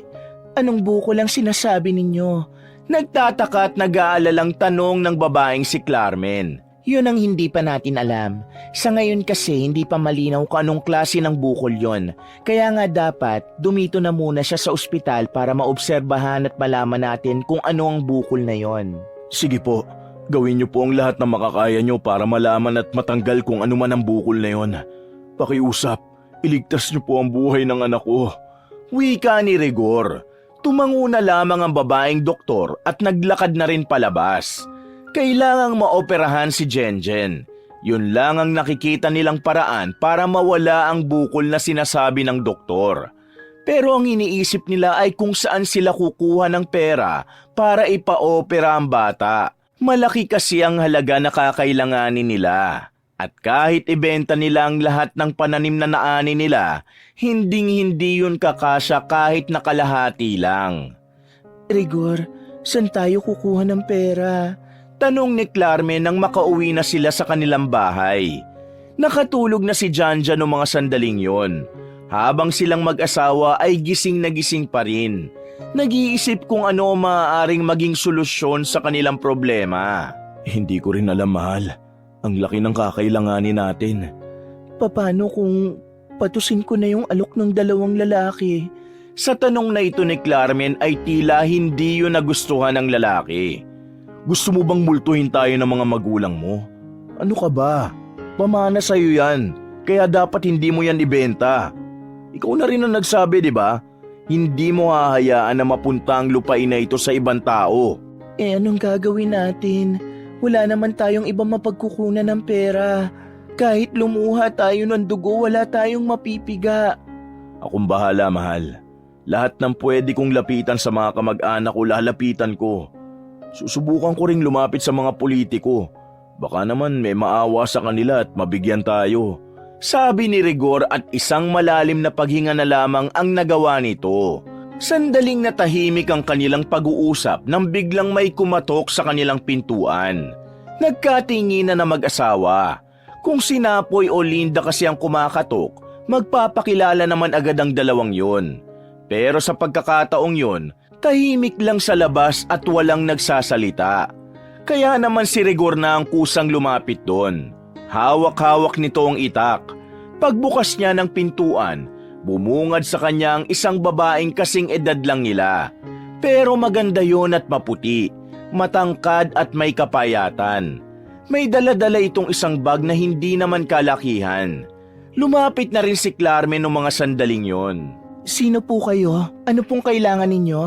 anong bukol ang sinasabi ninyo? Nagtataka at nag-aalalang tanong ng babaeng si Carmen. Yun ang hindi pa natin alam. Sa ngayon kasi hindi pa malinaw kung anong klase ng bukol yon. Kaya nga dapat dumito na muna siya sa ospital para maobserbahan at malaman natin kung ano ang bukol na yon. Sige po, gawin niyo po ang lahat na makakaya niyo para malaman at matanggal kung ano man ang bukol na yon. Pakiusap, iligtas niyo po ang buhay ng anak ko. Wika ni Rigor. Tumango na lamang ang babaeng doktor at naglakad na rin palabas. Kailangang maoperahan si Jenjen. Yun lang ang nakikita nilang paraan para mawala ang bukol na sinasabi ng doktor. Pero ang iniisip nila ay kung saan sila kukuha ng pera para ipa-opera ang bata. Malaki kasi ang halaga na kakailanganin nila. At kahit ibenta nila ang lahat ng pananim na naani nila, hinding-hindi yun kakasya kahit nakalahati lang. Rigor, saan tayo kukuha ng pera? Tanong ni Clarme nang makauwi na sila sa kanilang bahay. Nakatulog na si Janja noong mga sandaling yon. Habang silang mag-asawa ay gising na gising pa rin. Nag-iisip kung ano maaaring maging solusyon sa kanilang problema. Hindi ko rin alam, mahal. Ang laki ng kakailanganin natin. Paano kung patusin ko na yung alok ng dalawang lalaki? Sa tanong na ito ni Clarmen ay tila hindi yun nagustuhan ng lalaki. Gusto mo bang multuhin tayo ng mga magulang mo? Ano ka ba? Pamana sa'yo yan, kaya dapat hindi mo yan ibenta. Ikaw na rin ang nagsabi, di ba? Hindi mo hahayaan na mapunta ang lupain na ito sa ibang tao. Anong gagawin natin? Wala naman tayong ibang mapagkukunan ng pera. Kahit lumuha tayo ng dugo, wala tayong mapipiga. Akong bahala, mahal. Lahat ng pwede kong lapitan sa mga kamag-anak ko, lalapitan ko. Susubukan ko ring lumapit sa mga politiko. Baka naman may maawa sa kanila at mabigyan tayo. Sabi ni Rigor at isang malalim na paghinga na lamang ang nagawa nito. Sandaling natahimik ang kanilang pag-uusap nang biglang may kumatok sa kanilang pintuan. Nagkatinginan na mag-asawa. Kung si Napoy o Linda kasi ang kumakatok, magpapakilala naman agad ang dalawang yon. Pero sa pagkakataong yon, tahimik lang sa labas at walang nagsasalita. Kaya naman si Rigor na ang kusang lumapit doon. Hawak-hawak nito ang itak. Pagbukas niya ng pintuan, bumungad sa kanya ang isang babaeng kasing edad lang nila. Pero maganda yon at maputi, matangkad at may kapayatan. May dala-dala itong isang bag na hindi naman kalakihan. Lumapit na rin si Clarmen noong mga sandaling yon. Sino po kayo? Ano pong kailangan ninyo?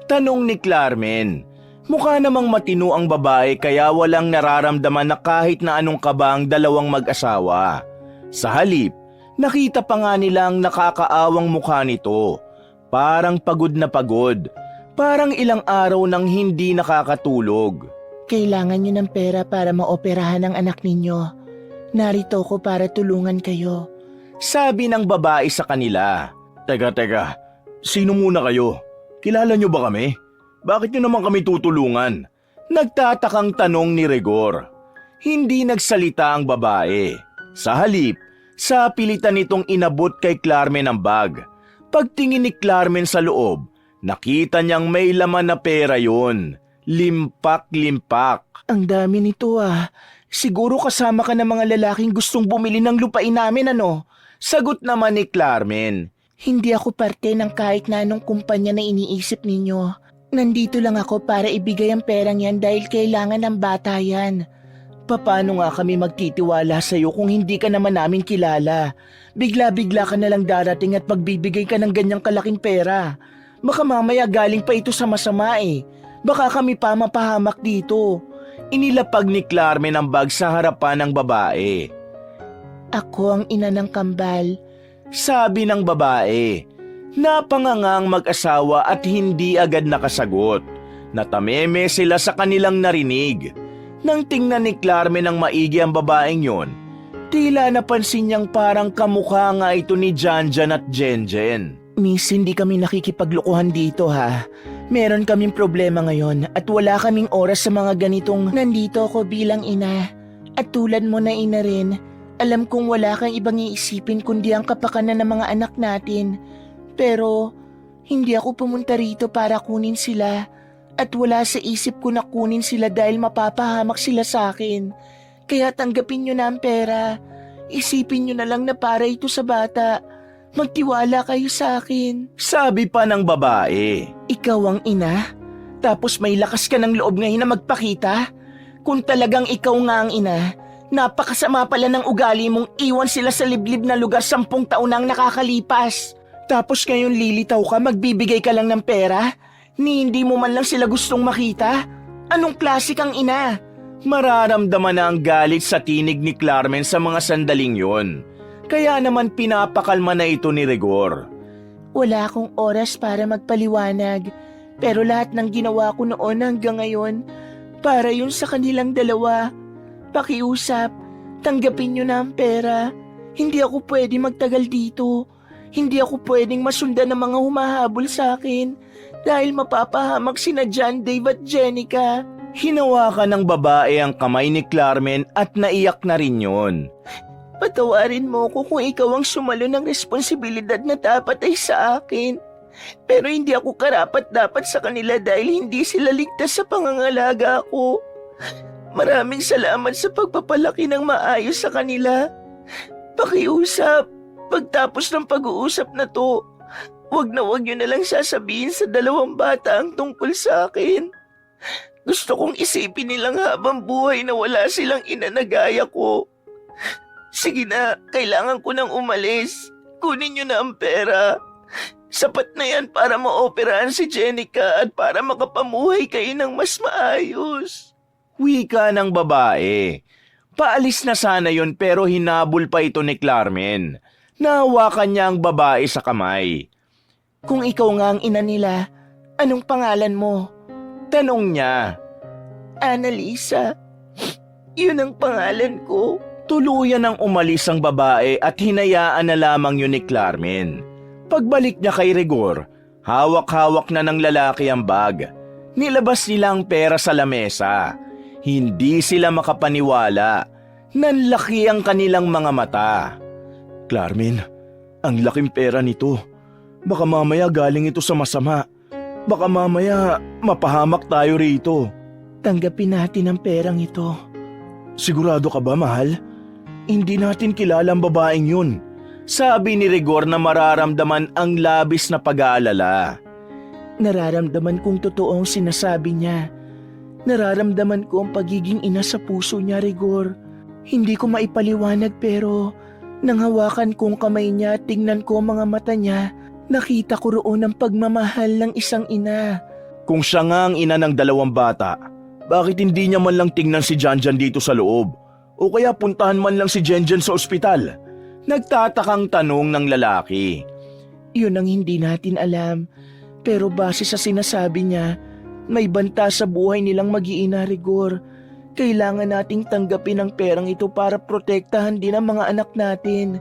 Tanong ni Clarmen. Mukha namang matino ang babae kaya walang nararamdaman na kahit na anong kaba ang dalawang mag-asawa. Sa halip, nakita pa nga nilang nakakaawang mukha nito. Parang pagod na pagod. Parang ilang araw nang hindi nakakatulog. Kailangan nyo ng pera para maoperahan ang anak ninyo. Narito ko para tulungan kayo. Sabi ng babae sa kanila. Teka, sino muna kayo? Kilala nyo ba kami? Bakit nyo naman kami tutulungan? Nagtatakang tanong ni Rigor. Hindi nagsalita ang babae. Sa halip, sa pilitan nitong inabot kay Clarmen ang bag. Pagtingin ni Clarmen sa loob, nakita niyang may laman na pera yon. Limpak-limpak. Ang dami nito ah. Siguro kasama ka ng mga lalaking gustong bumili ng lupain namin ano? Sagot naman ni Clarmen. Hindi ako parte ng kahit na anong kumpanya na iniisip ninyo. Nandito lang ako para ibigay ang perang yan dahil kailangan ng bata yan. Paano nga kami magtitiwala sa'yo kung hindi ka naman namin kilala? Bigla-bigla ka nalang darating at magbibigay ka ng ganyang kalaking pera. Baka mamaya galing pa ito sa masama eh. Baka kami pa mapahamak dito. Inilapag ni Clarmen ang bag sa harapan ng babae. Ako ang ina ng kambal. Sabi ng babae. Napanganga ang mag-asawa at hindi agad nakasagot. Natameme sila sa kanilang narinig. Nang tingnan ni Clarmen ng maigi ang babaeng yon, tila napansin niyang parang kamukha nga ito ni Janjan at Jenjen. Miss, hindi kami nakikipaglokohan dito ha. Meron kaming problema ngayon at wala kaming oras sa mga ganitong nandito ako bilang ina. At tulad mo na ina rin, alam kong wala kang ibang iisipin kundi ang kapakanan ng mga anak natin. Pero hindi ako pumunta rito para kunin sila at wala sa isip ko na kunin sila dahil mapapahamak sila sa akin. Kaya tanggapin nyo na ang pera. Isipin nyo na lang na para ito sa bata. Magtiwala kayo sa akin. Sabi pa ng babae. Ikaw ang ina? Tapos may lakas ka ng loob ngayon na magpakita? Kung talagang ikaw nga ang ina, napakasama pala ng ugali mong iwan sila sa liblib na lugar 10 taon nang nakakalipas. Tapos ngayon lilitaw ka, magbibigay ka lang ng pera? Ni hindi mo man lang sila gustong makita? Anong klase kang ina? Mararamdaman na ang galit sa tinig ni Clarmen sa mga sandaling yon. Kaya naman pinapakalma na ito ni Rigor. Wala akong oras para magpaliwanag, pero lahat ng ginawa ko noon hanggang ngayon, para yun sa kanilang dalawa. Pakiusap, tanggapin nyo na ang pera. Hindi ako pwede magtagal dito. Hindi ako pwedeng masundan ng mga humahabol sa akin dahil mapapahamak sina John, Dave at Jenica. Hinawakan ng babae ang kamay ni Carmen at naiyak na rin yun. Patawarin mo ko kung ikaw ang sumalo ng responsibilidad na dapat ay sa akin. Pero hindi ako karapat-dapat sa kanila dahil hindi sila ligtas sa pangangalaga ko. Maraming salamat sa pagpapalaki ng maayos sa kanila. Pakiusap, pagtapos ng pag-uusap na to, wag nyo na lang sasabihin sa dalawang bata ang tungkol sa akin. Gusto kong isipin nilang habang buhay na wala silang ina na gaya ko. Sige na, kailangan ko nang umalis. Kunin nyo na ang pera. Sapat na yan para maoperahan si Jenica at para makapamuhay kayo ng mas maayos. Wika ng babae. Paalis na sana yon pero hinabol pa ito ni Carmen. Nahawakan niya ang babae sa kamay. Kung ikaw nga ang ina nila, anong pangalan mo? Tanong niya. Annalisa. Yun ang pangalan ko. Tuluyan ang umalis ang babae at hinayaan na lamang yun ni Carmen. Pagbalik niya kay Rigor, hawak-hawak na ng lalaki ang bag. Nilabas nila ang pera sa lamesa. Hindi sila makapaniwala. Nanlaki ang kanilang mga mata. Carmen, ang laking pera nito. Baka mamaya galing ito sa masama. Baka mamaya mapahamak tayo rito. Tanggapin natin ang perang ito. Sigurado ka ba, mahal? Hindi natin kilala ang babaeng yun. Sabi ni Rigor na mararamdaman ang labis na pag-aalala. Nararamdaman kong totoo ang sinasabi niya. Nararamdaman ko ang pagiging ina sa puso niya, Rigor. Hindi ko maipaliwanag pero nang hawakan kong kamay niya at tingnan ko ang mga mata niya, nakita ko roon ang pagmamahal ng isang ina. Kung siya nga ang ina ng dalawang bata, bakit hindi niya man lang tingnan si Janjan dito sa loob? O kaya puntahan man lang si Jenjen sa ospital? Nagtatakang tanong ng lalaki. Yun ang hindi natin alam. Pero base sa sinasabi niya, may banta sa buhay nilang mag-iina, Rigor. Kailangan nating tanggapin ang perang ito para protektahan din ang mga anak natin.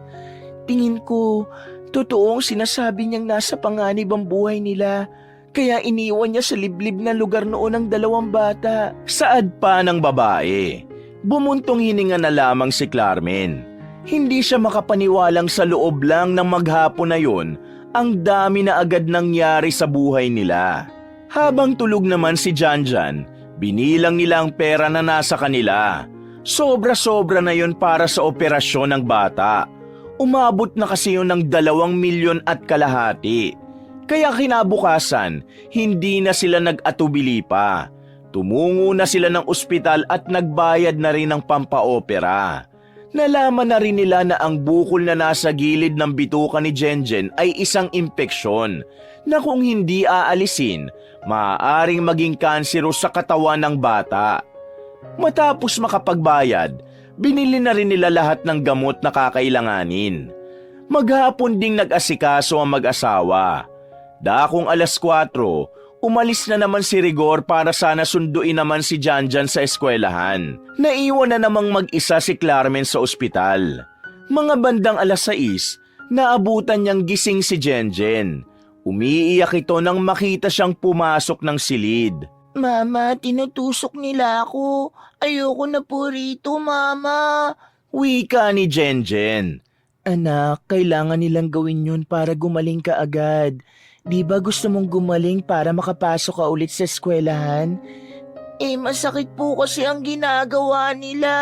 Tingin ko, totoo ang sinasabi niyang nasa panganib ang buhay nila. Kaya iniwan niya sa liblib na lugar noon ang dalawang bata. Saad pa ng babae. Bumuntong hininga na lamang si Carmen. Hindi siya makapaniwalang sa loob lang ng maghapon na yun, ang dami na agad nangyari sa buhay nila. Habang tulog naman si Janjan, binilang nila ang pera na nasa kanila. Sobra-sobra na yun para sa operasyon ng bata. Umabot na kasi yun ng 2,000,000 at kalahati. Kaya kinabukasan, hindi na sila nag-atubili pa. Tumungo na sila ng ospital at nagbayad na rin ng pampaopera. Nalaman na rin nila na ang bukol na nasa gilid ng bituka ni Jenjen ay isang impeksyon na kung hindi aalisin, maaaring maging kansero sa katawan ng bata. Matapos makapagbayad, binili na rin nila lahat ng gamot na kakailanganin. Maghapon ding nag-asikaso ang mag-asawa. Dakong 4:00, umalis na naman si Rigor para sana sunduin naman si Janjan sa eskwelahan. Naiwan na namang mag-isa si Carmen sa ospital. Mga bandang 6:00, naabutan niyang gising si Jenjen. Umiiyak ito nang makita siyang pumasok ng silid. Mama, tinutusok nila ako. Ayoko na po rito, Mama. Wika ni Jenjen. Anak, kailangan nilang gawin yun para gumaling ka agad. Di ba gusto mong gumaling para makapasok ka ulit sa eskwelahan? Masakit po kasi ang ginagawa nila.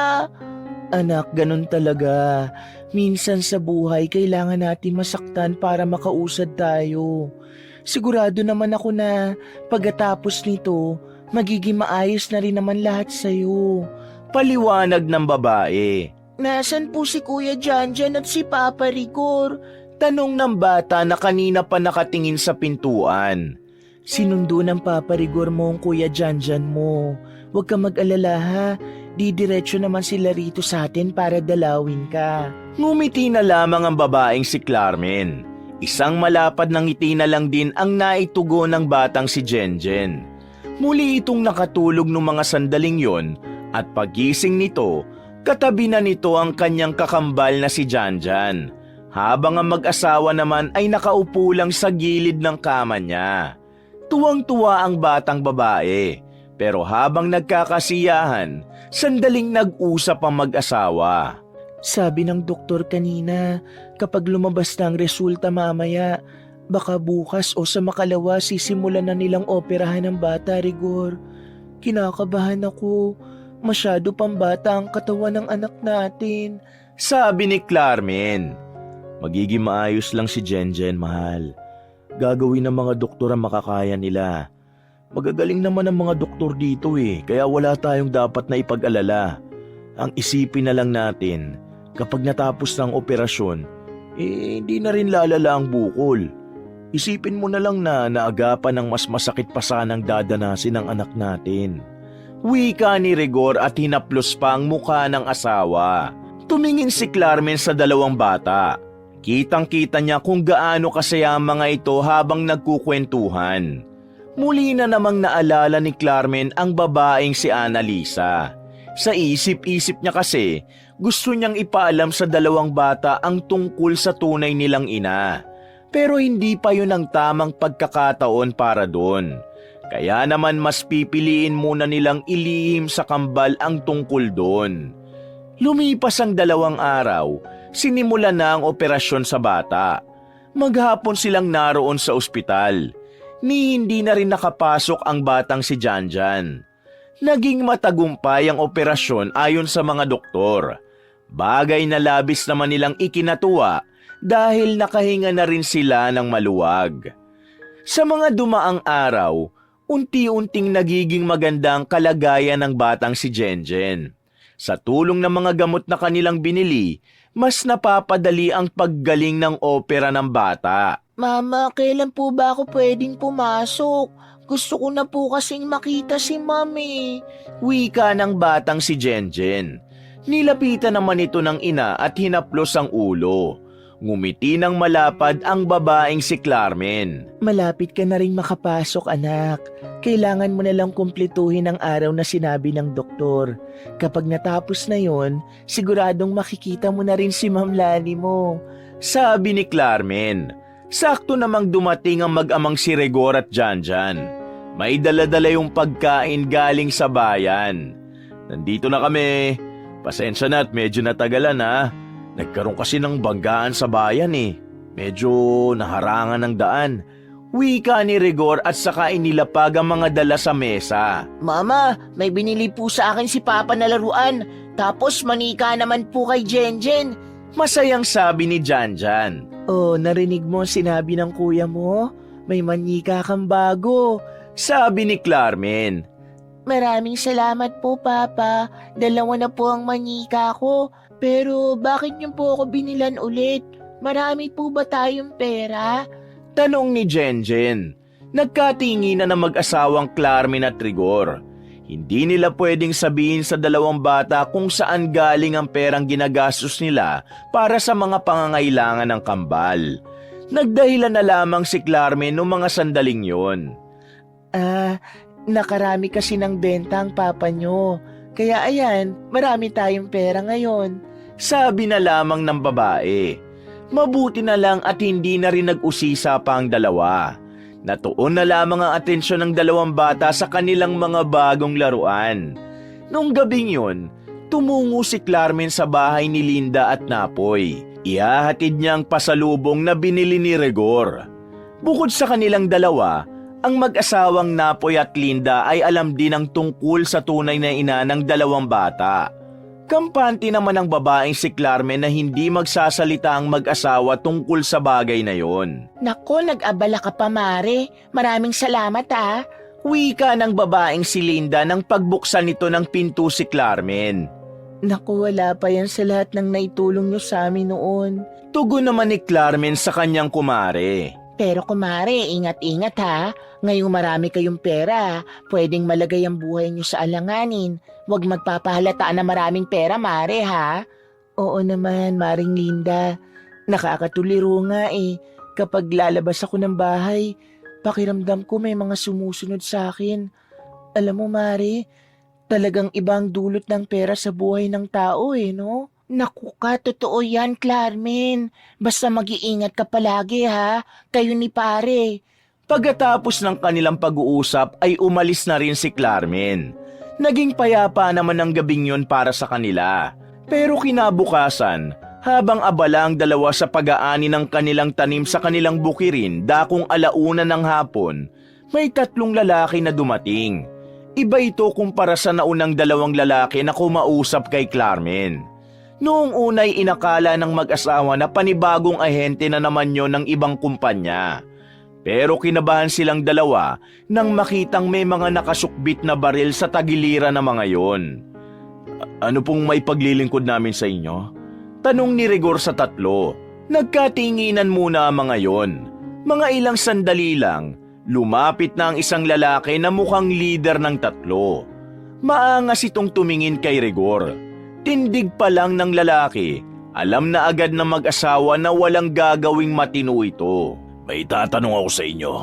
Anak, ganun talaga. Minsan sa buhay, kailangan natin masaktan para makausad tayo. Sigurado naman ako na pagkatapos nito, magiging maayos na rin naman lahat sa'yo. Paliwanag ng babae. Nasaan po si Kuya Janjan at si Papa Rigor? Tanong ng bata na kanina pa nakatingin sa pintuan. Sinundo ng Papa Rigor mo ang Kuya Janjan mo. Huwag ka mag-alala ha. Didiretso naman sila rito sa atin para dalawin ka. Ngumiti na lamang ang babaeng si Carmen. Isang malapad na ngiti na lang din ang naitugo ng batang si Jenjen. Muli itong nakatulog nung mga sandaling yon at pagising nito, katabi na nito ang kanyang kakambal na si Janjan. Habang ang mag-asawa naman ay nakaupo lang sa gilid ng kama niya. Tuwang-tuwa ang batang babae, pero habang nagkakasiyahan, sandaling nag-usap ang mag-asawa. Sabi ng doktor kanina, kapag lumabas na ang resulta mamaya, baka bukas o sa makalawa sisimulan na nilang operahan ng bata, Rigor. Kinakabahan ako. Masyado pang bata ang katawan ng anak natin. Sabi ni Clarmen. Magiging maayos lang si Jenjen, mahal. Gagawin ng mga doktor ang makakaya nila. Magagaling naman ang mga doktor dito kaya wala tayong dapat na ipag-alala. Ang isipin na lang natin, kapag natapos ng operasyon, hindi na rin lalala ang bukol. Isipin mo na lang na naagapan ng mas masakit pa sanang dadanasin ng anak natin. Wika ni Rigor at hinaplos pa ang mukha ng asawa. Tumingin si Clarmen sa dalawang bata. Kitang-kita niya kung gaano kasaya ang mga ito habang nagkukwentuhan. Muli na namang naalala ni Clarmen ang babaeng si Annalisa. Sa isip-isip niya kasi, gusto niyang ipaalam sa dalawang bata ang tungkol sa tunay nilang ina. Pero hindi pa yun ang tamang pagkakataon para doon. Kaya naman mas pipiliin muna nilang ilihim sa kambal ang tungkol doon. Lumipas ang 2 araw, sinimulan na ang operasyon sa bata. Maghapon silang naroon sa ospital. Ni hindi na rin nakapasok ang batang si Janjan. Naging matagumpay ang operasyon ayon sa mga doktor. Bagay na labis naman nilang ikinatuwa dahil nakahinga na rin sila ng maluwag. Sa mga dumaang araw, unti-unting nagiging maganda ang kalagayan ng batang si Jenjen. Sa tulong ng mga gamot na kanilang binili, mas napapadali ang paggaling ng opera ng bata. Mama, kailan po ba ako pwedeng pumasok? Gusto ko na po kasing makita si Mami. Wika ng batang si Jenjen. Nilapitan naman ito ng ina at hinaplos ang ulo. Ngumiti ng malapad ang babaeng si Clarmen. Malapit ka na rin makapasok, anak. Kailangan mo na lang kumpletuhin ang araw na sinabi ng doktor. Kapag natapos na yon, siguradong makikita mo na rin si Ma'am Lani mo. Sabi ni Clarmen. Sakto namang dumating ang mag-amang si Rigor at Janjan. May dala-dala yung pagkain galing sa bayan. Nandito na kami. Pasensya na at medyo natagalan ha. Nagkaroon kasi ng banggaan sa bayan Medyo naharangan ng daan. Wika ni Rigor at saka inilapag ang mga dala sa mesa. Mama, may binili po sa akin si Papa na laruan. Tapos manika naman po kay Jenjen. Masayang sabi ni Janjan. Oh, narinig mo ang sinabi ng kuya mo? May manika kang bago. Sabi ni Clarmen. Maraming salamat po, Papa. 2 na po ang manika ko. Pero bakit niyo po ako binilan ulit? Marami po ba tayong pera? Tanong ni Jenjen. Nagkatinginan na mag-asawang Clarmen at Rigor. Hindi nila pwedeng sabihin sa 2 bata kung saan galing ang perang ginagastos nila para sa mga pangangailangan ng kambal. Nagdahilan na lamang si Clarmen noong mga sandaling yon. Nakarami kasi ng benta ang papa nyo. Kaya ayan, marami tayong pera ngayon. Sabi na lamang ng babae. Mabuti na lang at hindi na rin nag-usisa pa ang 2. Natuon na lamang ang atensyon ng 2 bata sa kanilang mga bagong laruan. Noong gabing yun, tumungo si Clarmen sa bahay ni Linda at Napoy. Ihahatid niya ang pasalubong na binili ni Rigor. Bukod sa kanilang 2, ang mag-asawang Napoy at Linda ay alam din ang tungkol sa tunay na ina ng 2 bata. Kampante naman ang babaeng si Clarmen na hindi magsasalita ang mag-asawa tungkol sa bagay na yon. Nako, nag-abala ka pa, Mare. Maraming salamat Wika ng babaeng si Linda nang pagbuksan nito ng pinto si Clarmen. Naku, wala pa yan sa lahat ng naitulong nyo sa amin noon. Tugon naman ni Clarmen sa kanyang kumare. Pero kumare, ingat-ingat Ngayong marami kayong pera, pwedeng malagay ang buhay nyo sa alanganin. Huwag magpapahalataan na maraming pera, Mare Oo naman, Maring Linda. Nakakatuliro nga Kapag lalabas ako ng bahay, pakiramdam ko may mga sumusunod sa akin. Alam mo, Mare, talagang ibang dulot ng pera sa buhay ng tao no? Naku ka, totoo yan, Clarmin. Basta mag-iingat ka palagi ha, kayo ni pare. Pagkatapos ng kanilang pag-uusap ay umalis na rin si Clarmin. Naging payapa naman ang gabing yon para sa kanila. Pero kinabukasan, habang abala ang dalawa sa pag-aani ng kanilang tanim sa kanilang bukirin dakong 1:00 ng hapon, may 3 lalaki na dumating. Iba ito kumpara sa naunang 2 lalaki na kumausap kay Clarmin. Noong unay inakala ng mag-asawa na panibagong ahente na naman yon ng ibang kumpanya. Pero kinabahan silang dalawa nang makitang may mga nakasukbit na baril sa tagiliran ng mga yon. Ano pong may paglilingkod namin sa inyo? Tanong ni Rigor sa 3. Nagkatinginan muna ang mga yon. Mga ilang sandali lang, lumapit na ang isang lalaki na mukhang leader ng 3. Maangas itong tumingin kay Rigor. Tindig pa lang ng lalaki, alam na agad ng mag-asawa na walang gagawing matino ito. May tatanong ako sa inyo.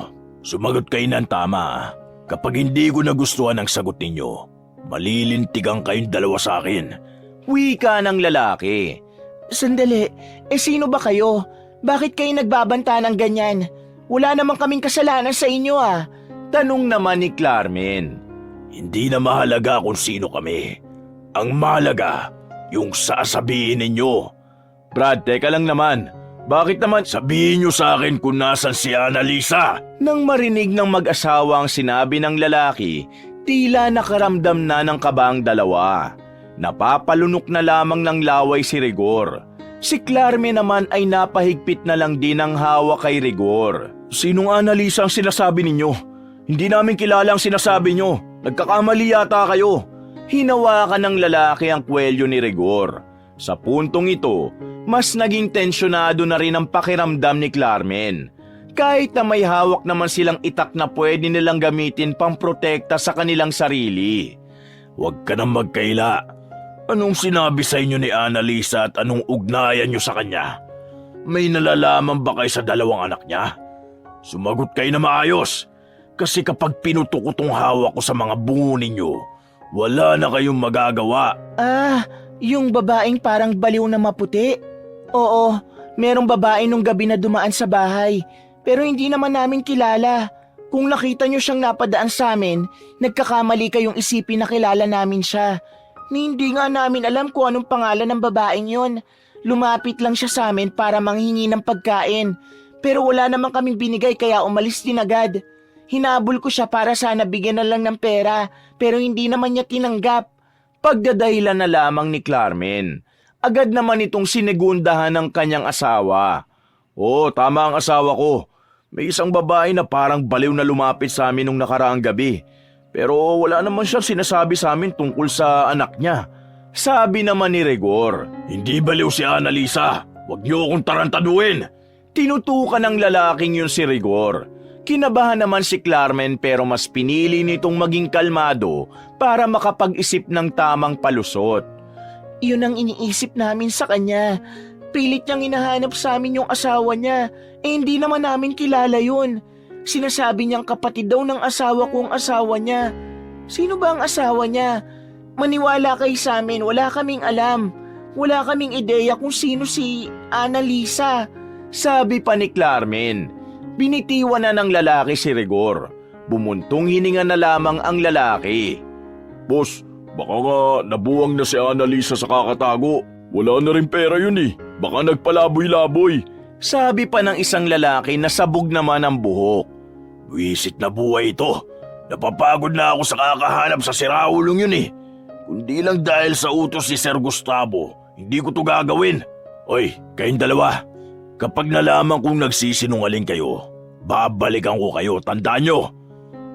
Sumagot kayo ng tama. Kapag hindi ko nagustuhan ang sagot ninyo, malilintigan kayong dalawa sa akin. Wika ng lalaki. Sandali, sino ba kayo? Bakit kayo nagbabanta ng ganyan? Wala namang kaming kasalanan sa inyo Tanong naman ni Clarmin. Hindi na mahalaga kung sino kami. Ang mahalaga, yung sasabihin ninyo. Brad, teka lang naman. Bakit naman sabihin niyo sa akin kung nasan si Annalisa? Nang marinig ng mag-asawa ang sinabi ng lalaki, tila nakaramdam na ng kaba ang dalawa. Napapalunok na lamang ng laway si Rigor. Si Clarme naman ay napahigpit na lang din ang hawak kay Rigor. Sinong Annalisa ang sinasabi ninyo? Hindi namin kilala ang sinasabi nyo. Nagkakamali yata kayo. Hinawakan ng lalaki ang kwelyo ni Rigor. Sa puntong ito, mas naging tensyonado na rin ang pakiramdam ni Clarmen. Kahit na may hawak naman silang itak na pwede nilang gamitin pamprotekta sa kanilang sarili. Huwag ka nang magkaila. Anong sinabi sa inyo ni Annalisa at anong ugnayan nyo sa kanya? May nalalaman ba kayo sa 2 anak niya? Sumagot kayo na maayos. Kasi kapag pinutok ko tong hawak ko sa mga bungo ninyo, wala na kayong magagawa. Yung babaeng parang baliw na maputi? Oo, merong babae nung gabi na dumaan sa bahay. Pero hindi naman namin kilala. Kung nakita nyo siyang napadaan sa amin, nagkakamali kayong isipin na kilala namin siya. Hindi nga namin alam kung anong pangalan ng babaeng yon. Lumapit lang siya sa amin para manghingi ng pagkain. Pero wala naman kaming binigay kaya umalis din agad. Hinabol ko siya para sana bigyan na lang ng pera, pero hindi naman niya tinanggap. Pagdadahilan na lamang ni Clarmen. Agad naman itong sinegundahan ng kanyang asawa. Tama ang asawa ko. May isang babae na parang baliw na lumapit sa amin nung nakaraang gabi. Pero wala naman siyang sinasabi sa amin tungkol sa anak niya. Sabi naman ni Rigor, hindi baliw si Annalisa. Huwag niyo akong tarantaduhin. Tinutukan ng lalaking yun si Rigor. Kinabahan naman si Clarmen pero mas pinili nitong maging kalmado para makapag-isip ng tamang palusot. Yun ang iniisip namin sa kanya. Pilit niyang hinahanap sa amin yung asawa niya. Hindi naman namin kilala yun. Sinasabi niyang kapatid daw ng asawa ko ang asawa niya. Sino ba ang asawa niya? Maniwala kayo sa amin, wala kaming alam. Wala kaming ideya kung sino si Annalisa. Sabi pa ni Clarmen. Binitiwan na ng lalaki si Rigor. Bumuntong hininga na lamang ang lalaki. Boss, baka nga nabuwang na si Annalisa sa kakatago. Wala na rin pera yun eh. Baka nagpalaboy-laboy. Sabi pa ng isang lalaki na sabog naman ang buhok. Wisit na buhay ito. Napapagod na ako sa kakahanap sa siraulong yun eh. Kundi lang dahil sa utos ni Sir Gustavo, hindi ko to gagawin. Oy, kayong dalawa. Kapag nalaman kong nagsisinungaling kayo, babalikan ko kayo, tandaan nyo.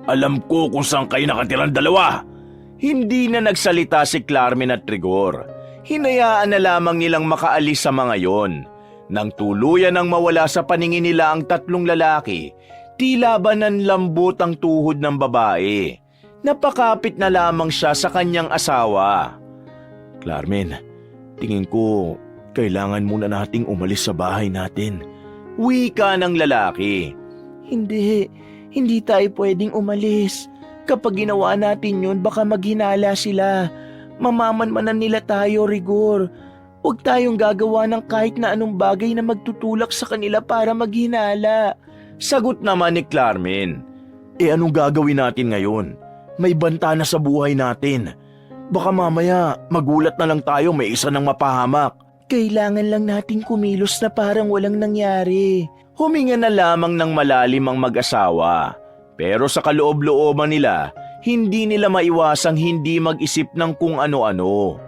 Alam ko kung saan kayo nakatirang dalawa. Hindi na nagsalita si Clarmen at Rigor. Hinayaan na lamang nilang makaalis sa mga yon. Nang tuluyan ang mawala sa paningin nila ang 3 lalaki, tila ba nanlambot ang tuhod ng babae. Napakapit na lamang siya sa kanyang asawa. Clarmen, tingin ko kailangan muna nating umalis sa bahay natin. Wika ng lalaki. Hindi tayo pwedeng umalis. Kapag ginawa natin yun, baka maghinala sila. Mamamanmanan nila tayo, Rigor. Huwag tayong gagawa ng kahit na anong bagay na magtutulak sa kanila para maghinala. Sagot naman ni Clarmin. Anong gagawin natin ngayon? May banta na sa buhay natin. Baka mamaya magulat na lang tayo, may isa nang mapahamak. Kailangan lang nating kumilos na parang walang nangyari. Huminga na lamang ng malalim ang mag-asawa. Pero sa kaloob-looban nila, hindi nila maiwasang hindi mag-isip ng kung ano-ano.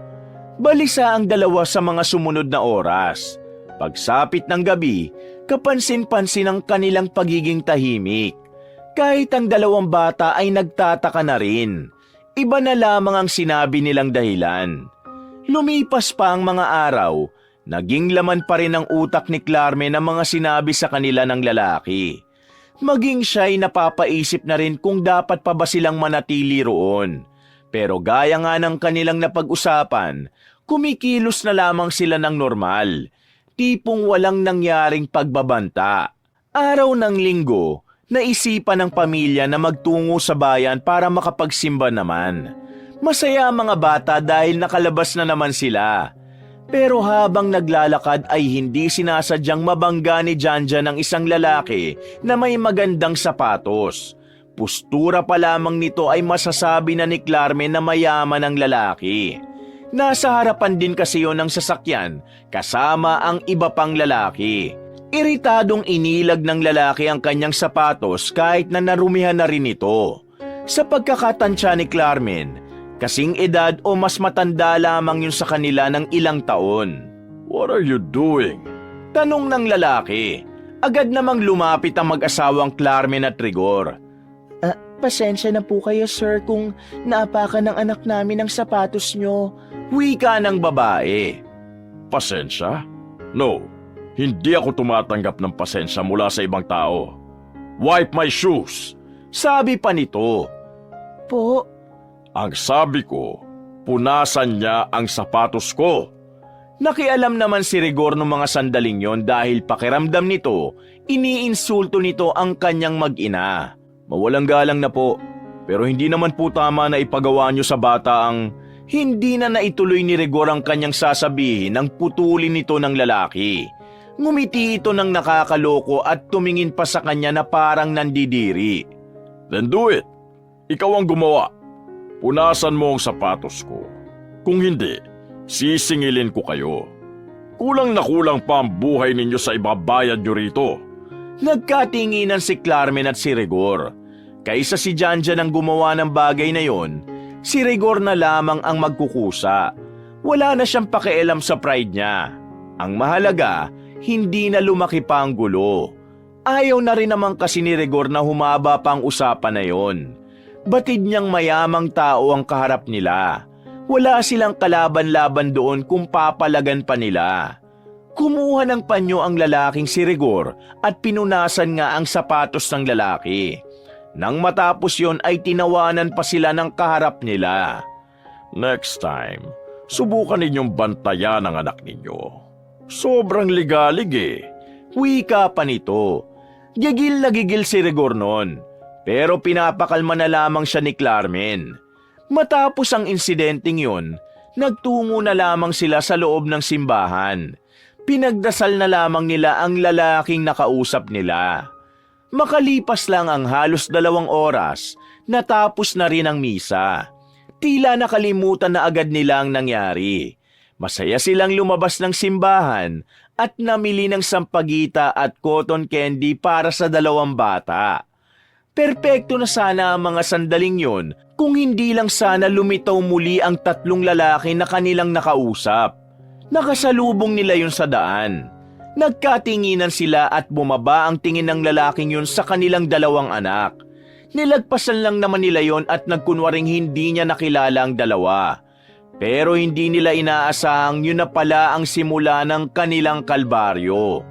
Balisa ang dalawa sa mga sumunod na oras. Pagsapit ng gabi, kapansin-pansin ang kanilang pagiging tahimik. Kahit ang dalawang bata ay nagtataka na rin. Iba na lamang ang sinabi nilang dahilan. Lumipas pa ang mga araw, naging laman pa rin ang utak ni Clarmen ang mga sinabi sa kanila ng lalaki. Maging siya'y napapaisip na rin kung dapat pa ba silang manatili roon. Pero gaya nga ng kanilang napag-usapan, kumikilos na lamang sila ng normal. Tipong walang nangyaring pagbabanta. Araw ng linggo, naisipan ng pamilya na magtungo sa bayan para makapagsimba naman. Masaya ang mga bata dahil nakalabas na naman sila. Pero habang naglalakad ay hindi sinasadyang mabangga ni Janja ng isang lalaki na may magandang sapatos. Pustura pa lamang nito ay masasabi na ni Clarmen na mayaman ang lalaki. Nasa harapan din kasi yon ng sasakyan kasama ang iba pang lalaki. Iritadong inilag ng lalaki ang kanyang sapatos kahit na narumihan na rin ito. Sa pagkakatansya ni Clarmen, kasing edad o mas matanda lamang yun sa kanila ng ilang taon. What are you doing? Tanong ng lalaki. Agad namang lumapit ang mag-asawang Clarmen at Rigor. Pasensya na po kayo, sir, kung naapakan ng anak namin ang sapatos nyo. Wika ng babae. Pasensya? No, hindi ako tumatanggap ng pasensya mula sa ibang tao. Wipe my shoes! Sabi pa nito. Po? Ang sabi ko, punasan niya ang sapatos ko. Nakialam naman si Rigor ng mga sandaling yon dahil pakiramdam nito, iniinsulto nito ang kanyang mag-ina. Mawalang galang na po, pero hindi naman po tama na ipagawa niyo sa bata ang... Hindi na naituloy ni Rigor ang kanyang sasabihin nang putulin nito ng lalaki. Ngumiti ito ng nakakaloko at tumingin pa sa kanya na parang nandidiri. Then do it. Ikaw ang gumawa. Punasan mo ang sapatos ko. Kung hindi, sisingilin ko kayo. Kulang na kulang pa ang buhay ninyo sa ibabayad nyo rito. Nagkatinginan si Clarmen at si Rigor. Kaysa si Janja nang gumawa ng bagay na yon, si Rigor na lamang ang magkukusa. Wala na siyang pakialam sa pride niya. Ang mahalaga, hindi na lumaki pa ang gulo. Ayaw na rin naman kasi ni Rigor na humaba pa ang usapan na yon. Batid niyang mayamang tao ang kaharap nila. Wala silang kalaban-laban doon kung papalagan pa nila. Kumuha ng panyo ang lalaking si Rigor at pinunasan nga ang sapatos ng lalaki. Nang matapos yon ay tinawanan pa sila ng kaharap nila. Next time, subukan ninyong bantayan ang anak ninyo. Sobrang ligalig eh. Wika pa nito. Gigil na gigil si Rigor noon, pero pinapakalma na lamang siya ni Clarmen. Matapos ang insidenteng yon, nagtungo na lamang sila sa loob ng simbahan. Pinagdasal na lamang nila ang lalaking nakausap nila. Makalipas lang ang halos 2 oras, natapos na rin ang misa. Tila nakalimutan na agad nila ang nangyari. Masaya silang lumabas ng simbahan at namili ng sampagita at cotton candy para sa 2 bata. Perpekto na sana ang mga sandaling yon kung hindi lang sana lumitaw muli ang 3 lalaki na kanilang nakausap. Nakasalubong nila yun sa daan. Nagkatinginan sila at bumaba ang tingin ng lalaking yun sa kanilang 2 anak. Nilagpasan lang naman nila yon at nagkunwaring hindi niya nakilala ang 2. Pero hindi nila inaasahang yun na pala ang simula ng kanilang kalbaryo.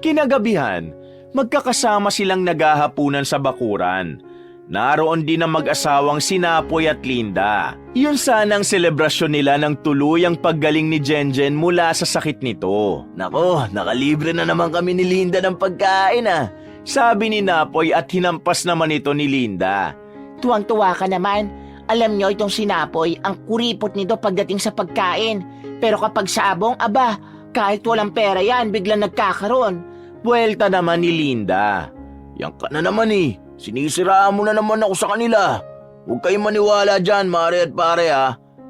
Kinagabihan, magkakasama silang naghahapunan sa bakuran. naroon din ang mag-asawang si Napoy at Linda. Yun sana ang selebrasyon nila ng tuluyang paggaling ni Jenjen mula sa sakit nito. Nako, nakalibre na naman kami ni Linda ng pagkain sabi ni Napoy at hinampas naman ito ni Linda. Tuwang-tuwa ka naman. Alam nyo itong sinapoy, ang kuripot nito pagdating sa pagkain. Pero kapag sa abong, aba, kahit walang pera yan, biglang nagkakaroon. Buwelta naman ni Linda. Yan ka na naman sinisiraan mo na naman ako sa kanila. Huwag kayong maniwala dyan, Mare at Pare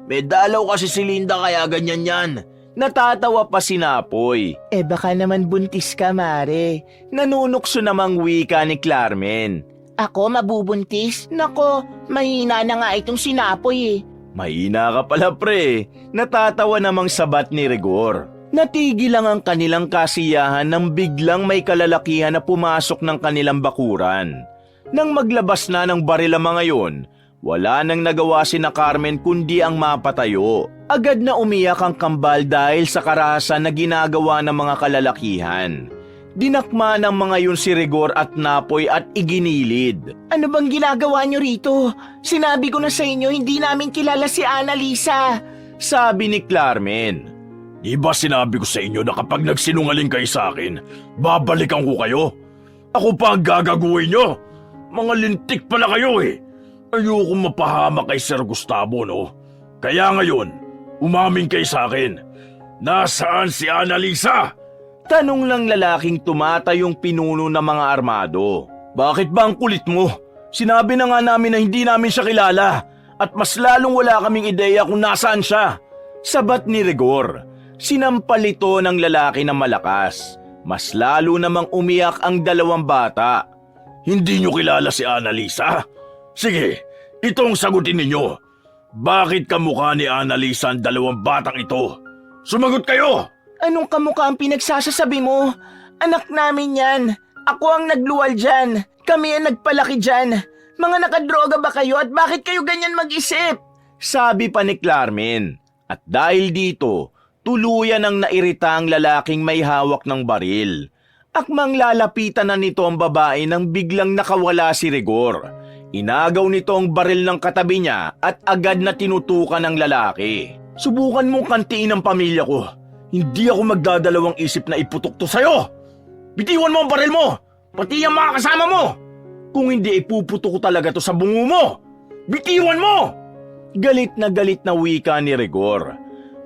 May dalaw kasi si Linda kaya ganyan yan. Natatawa pa si Napoy. Baka naman buntis ka, Mare. Nanunukso namang wika ni Carmen. Ako mabubuntis? Nako, mahina na nga itong sinapoy Mahina ka pala pre. Natatawa namang sabat ni Rigor. Natigil lang ang kanilang kasiyahan nang biglang may kalalakihan na pumasok ng kanilang bakuran. Nang maglabas na ng baril ang mga yon, wala nang nagawa si na Carmen kundi ang mapatayo. Agad na umiyak ang kambal dahil sa karahasan na ginagawa ng mga kalalakihan. Dinakma ng mga yun si Rigor at Napoy at iginilid. Ano bang ginagawa nyo rito? Sinabi ko na sa inyo, hindi namin kilala si Annalisa. Sabi ni Carmen. Di ba sinabi ko sa inyo na kapag nagsinungaling kayo sa akin, babalikan ko kayo? Ako pa ang gagaguhin nyo? Mga lintik pala kayo Ayoko mapahamak kay Sir Gustavo, no? Kaya ngayon, umamin kayo sa akin. Nasaan si Annalisa? Tanong lang lalaking tumatayong pinuno ng mga armado. Bakit ba ang kulit mo? Sinabi na nga namin na hindi namin siya kilala at mas lalong wala kaming ideya kung nasaan siya. Sabat ni Rigor. Sinampal ito ng lalaki na malakas. Mas lalo namang umiyak ang dalawang bata. Hindi nyo kilala si Annalisa? Sige, itong sagutin ninyo. Bakit kamukha ni Annalisa ang dalawang batang ito? Sumagot kayo! Anong kamukha ang pinagsasasabi mo? Anak namin yan. Ako ang nagluwal dyan. Kami ang nagpalaki dyan. Mga nakadroga ba kayo at bakit kayo ganyan mag-isip? Sabi pa ni Carmen. At dahil dito, tuluyan ang nairita ang lalaking may hawak ng baril. Akmang lalapitan na nito ang babae nang biglang nakawala si Rigor. Inagaw nito ang baril ng katabi niya at agad na tinutukan ng lalaki. Subukan mong kantiin ang pamilya ko. Hindi ako magdadalawang isip na iputok to sa'yo. Bitiwan mo ang baril mo, pati ang mga kasama mo. Kung hindi ipuputok ko talaga to sa bungo mo. Bitiwan mo! Galit na wika ni Rigor.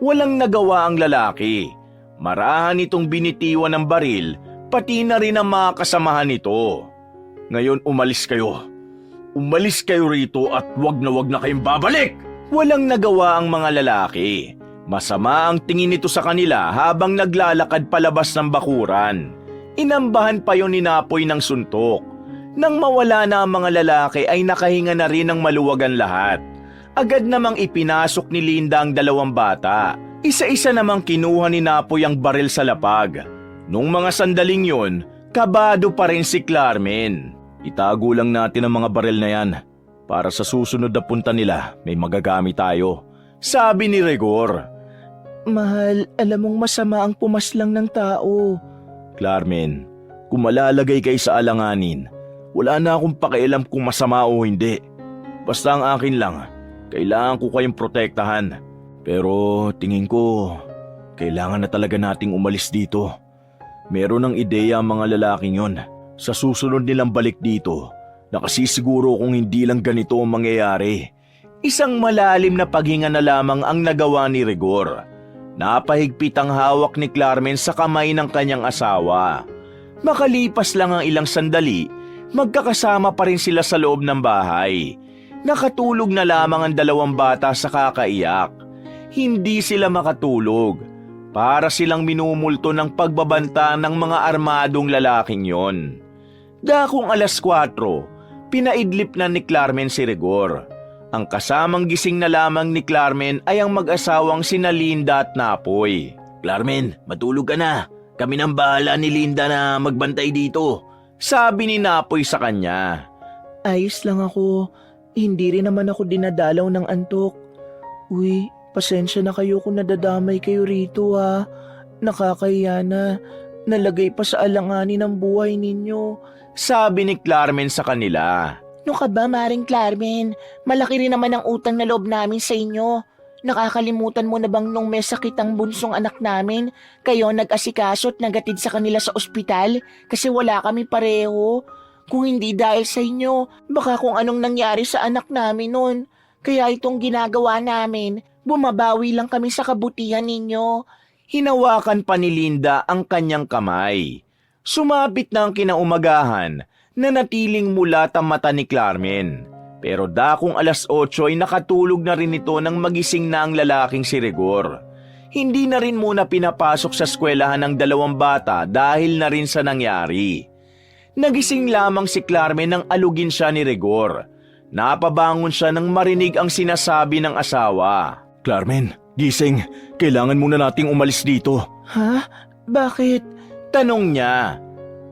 Walang nagawa ang lalaki. Marahan itong binitiwan ng baril, pati na rin ang mga kasamahan nito. Ngayon umalis kayo. Umalis kayo rito at wag na kayong babalik. Walang nagawa ang mga lalaki. Masama ang tingin nito sa kanila habang naglalakad palabas ng bakuran. Inambahan pa yon ni Napoy ng suntok. Nang mawala na ang mga lalaki ay nakahinga na rin ng maluwagan lahat. Agad namang ipinasok ni Linda ang dalawang bata. Isa-isa namang kinuha ni Napoy ang baril sa lapag. Nung mga sandaling yon, kabado pa rin si Carmen. Itago lang natin ang mga baril na yan. Para sa susunod na punta nila, may magagamit tayo. Sabi ni Rigor. Mahal, alam mong masama ang pumaslang ng tao. Carmen, kung malalagay kayo sa alanganin, wala na akong pakialam kung masama o hindi. Basta ang akin lang, kailangan ko kayong protektahan. Pero tingin ko, kailangan na talaga nating umalis dito. Meron ng ideya ang mga lalaking yon. Sa susunod nilang balik dito, nakasisiguro kung hindi lang ganito ang mangyayari. Isang malalim na paghinga na lamang ang nagawa ni Rigor. Napahigpit ang hawak ni Carmen sa kamay ng kanyang asawa. Makalipas lang ang ilang sandali, magkakasama pa rin sila sa loob ng bahay. Nakatulog na lamang ang dalawang bata sa kakaiyak. Hindi sila makatulog. Para silang minumulto ng pagbabanta ng mga armadong lalaking yon. Dakong 4:00, pinaidlip na ni Carmen si Rigor. Ang kasamang gising na lamang ni Carmen ay ang mag-asawang sina Linda at Napoy. Carmen, matulog ka na. Kami nang bahala ni Linda na magbantay dito. Sabi ni Napoy sa kanya. Ayos lang ako. Hindi rin naman ako dinadalaw ng antok. Uy, pasensya na kayo kung nadadamay kayo rito ha. Nakakahiya na. Nalagay pa sa alanganin ang buhay ninyo. Sabi ni Carmen sa kanila. No ka ba, Maring Carmen? Malaki rin naman ang utang na loob namin sa inyo. Nakakalimutan mo na bang nung may sakit ang bunsong anak namin, kayo nag-asikaso at nagatid sa kanila sa ospital kasi wala kami pareho? Kung hindi dahil sa inyo, baka kung anong nangyari sa anak namin noon. Kaya itong ginagawa namin, bumabawi lang kami sa kabutihan ninyo. Hinawakan pa ni Linda ang kanyang kamay. Sumapit na ang kinaumagahan na natiling mulat ang mata ni Carmen. Pero dakong 8:00 ay nakatulog na rin ito nang magising na ang lalaking si Rigor. Hindi na rin muna pinapasok sa eskwelahan ng 2 bata dahil na rin sa nangyari. Nagising lamang si Carmen nang alugin siya ni Rigor. Napabangon siya nang marinig ang sinasabi ng asawa. Carmen, gising. Kailangan muna nating umalis dito. Ha? Bakit? Tanong niya.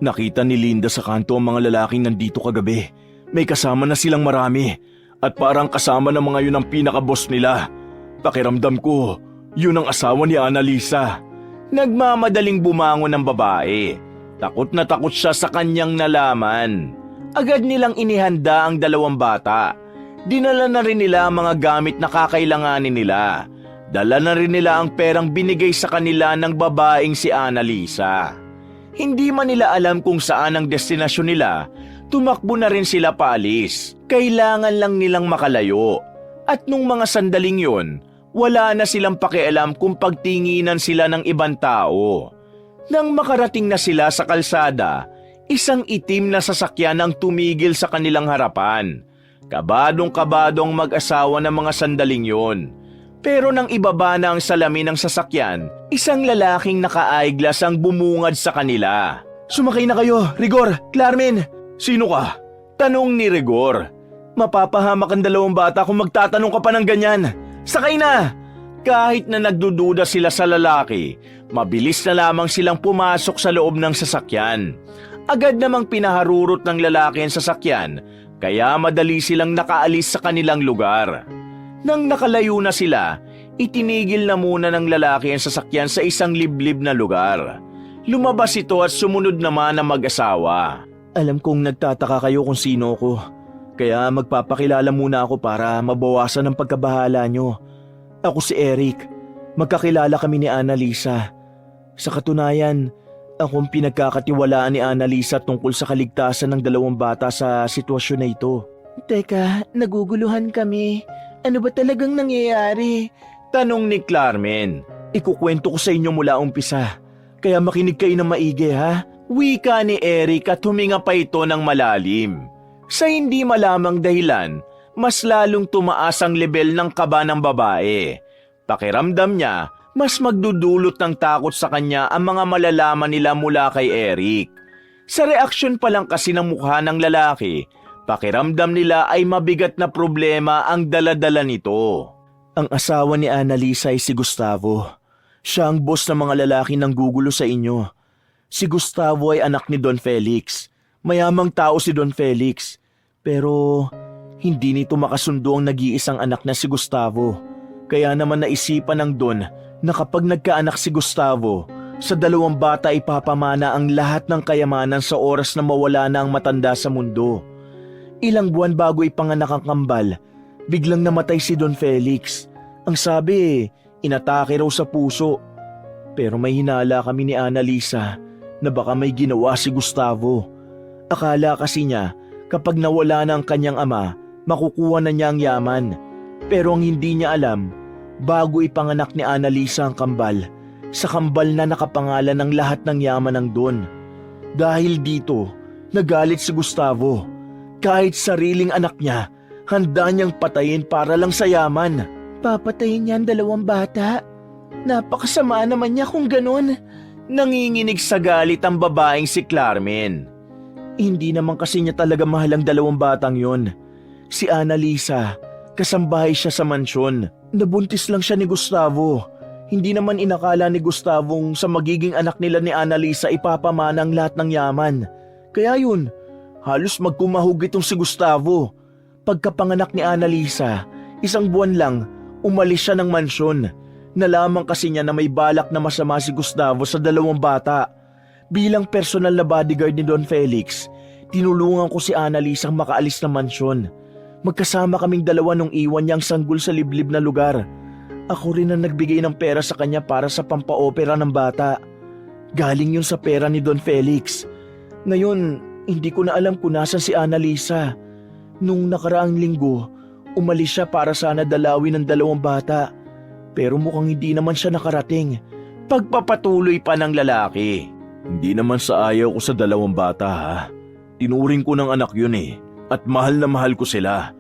Nakita ni Linda sa kanto ang mga lalaking nandito kagabi. May kasama na silang marami. At parang kasama ng mga yun ang pinaka-boss nila. Pakiramdam ko, yun ang asawa ni Annalisa. Nagmamadaling bumangon ang babae. Takot na takot siya sa kanyang nalaman. Agad nilang inihanda ang 2 bata. Dinala na rin nila ang mga gamit na kakailanganin nila. Dala na rin nila ang perang binigay sa kanila ng babaeng si Annalisa. Hindi man nila alam kung saan ang destinasyon nila, tumakbo na rin sila paalis. Kailangan lang nilang makalayo. At nung mga sandaling yon, wala na silang pakialam kung pagtinginan sila ng ibang tao. Nang makarating na sila sa kalsada, isang itim na sasakyan ang tumigil sa kanilang harapan. Kabadong-kabado ang mag-asawa ng mga sandaling yon. Pero nang ibaba na ang salamin ng sasakyan, isang lalaking naka-eyeglass ang bumungad sa kanila. Sumakay na kayo, Rigor, Carmen. Sino ka? Tanong ni Rigor. Mapapahamak ang 2 bata kung magtatanong ka pa ng ganyan. Sakay na! Kahit na nagdududa sila sa lalaki, mabilis na lamang silang pumasok sa loob ng sasakyan. Agad namang pinaharurot ng lalaki ang sasakyan, kaya madali silang nakaalis sa kanilang lugar. Nang nakalayo na sila, itinigil na muna ng lalaki ang sasakyan sa isang liblib na lugar. Lumabas ito at sumunod naman ang mag-asawa. Alam kong nagtataka kayo kung sino ko. Kaya magpapakilala muna ako para mabawasan ang pagkabahala nyo. Ako si Eric. Magkakilala kami ni Annalisa. Sa katunayan, akong pinagkakatiwalaan ni Annalisa tungkol sa kaligtasan ng 2 bata sa sitwasyon na ito. Teka, naguguluhan kami. Ano ba talagang nangyayari? Tanong ni Carmen. Ikukwento ko sa inyo mula umpisa. Kaya makinig kayo ng maigi, ha? Wika ni Eric at huminga pa ito ng malalim. Sa hindi malamang dahilan, mas lalong tumaas ang level ng kaba ng babae. Pakiramdam niya, mas magdudulot ng takot sa kanya ang mga malalaman nila mula kay Eric. Sa reaksyon pa lang kasi ng mukha ng lalaki, pakiramdam nila ay mabigat na problema ang daladala nito. Ang asawa ni Annalisa ay si Gustavo. Siya ang boss ng mga lalaki nang gugulo sa inyo. Si Gustavo ay anak ni Don Felix. Mayamang tao si Don Felix. Pero hindi nito makasundo ang nag-iisang anak na si Gustavo. Kaya naman naisipan ng Don na kapag nagkaanak si Gustavo, sa 2 bata ipapamana ang lahat ng kayamanan sa oras na mawala na ang matanda sa mundo. Ilang buwan bago ipanganak ang kambal, biglang namatay si Don Felix. Ang sabi, inatake raw sa puso. Pero may hinala kami ni Annalisa na baka may ginawa si Gustavo. Akala kasi niya kapag nawala na ang kanyang ama, makukuha na niya ang yaman. Pero ang hindi niya alam, bago ipanganak ni Annalisa ang kambal, sa kambal na nakapangalan ng lahat ng yaman ng Don. Dahil dito, nagalit si Gustavo. Kahit sariling anak niya, handa niyang patayin para lang sa yaman. Papatayin niya ang 2 bata? Napakasama naman niya kung ganun. Nanginginig sa galit ang babaeng si Carmen. Hindi naman kasi niya talaga mahal ang 2 batang yon. Si Annalisa, kasambahay siya sa mansyon. Nabuntis lang siya ni Gustavo. Hindi naman inakala ni Gustavong sa magiging anak nila ni Annalisa ipapamana ang lahat ng yaman. Kaya yun, halos magkumahog itong si Gustavo. Pagkapanganak ni Annalisa, 1 buwan lang, umalis siya ng mansyon. Nalaman kasi niya na may balak na masama si Gustavo sa 2 bata. Bilang personal na bodyguard ni Don Felix, Tinulungan ko si Annalisa makaalis ng mansyon. Magkasama kaming dalawa nung iwan niyang sanggol sa liblib na lugar. Ako rin ang nagbigay ng pera sa kanya para sa pampaopera ng bata. Galing yun sa pera ni Don Felix. Ngayon, hindi ko na alam kung nasan si Annalisa. Nung nakaraang linggo, umalis siya para sana dalawin ng 2 bata. Pero mukhang hindi naman siya nakarating. Pagpapatuloy pa ng lalaki. Hindi naman sa ayaw ko sa 2 bata ha. Tinuring ko ng anak yun at mahal na mahal ko sila.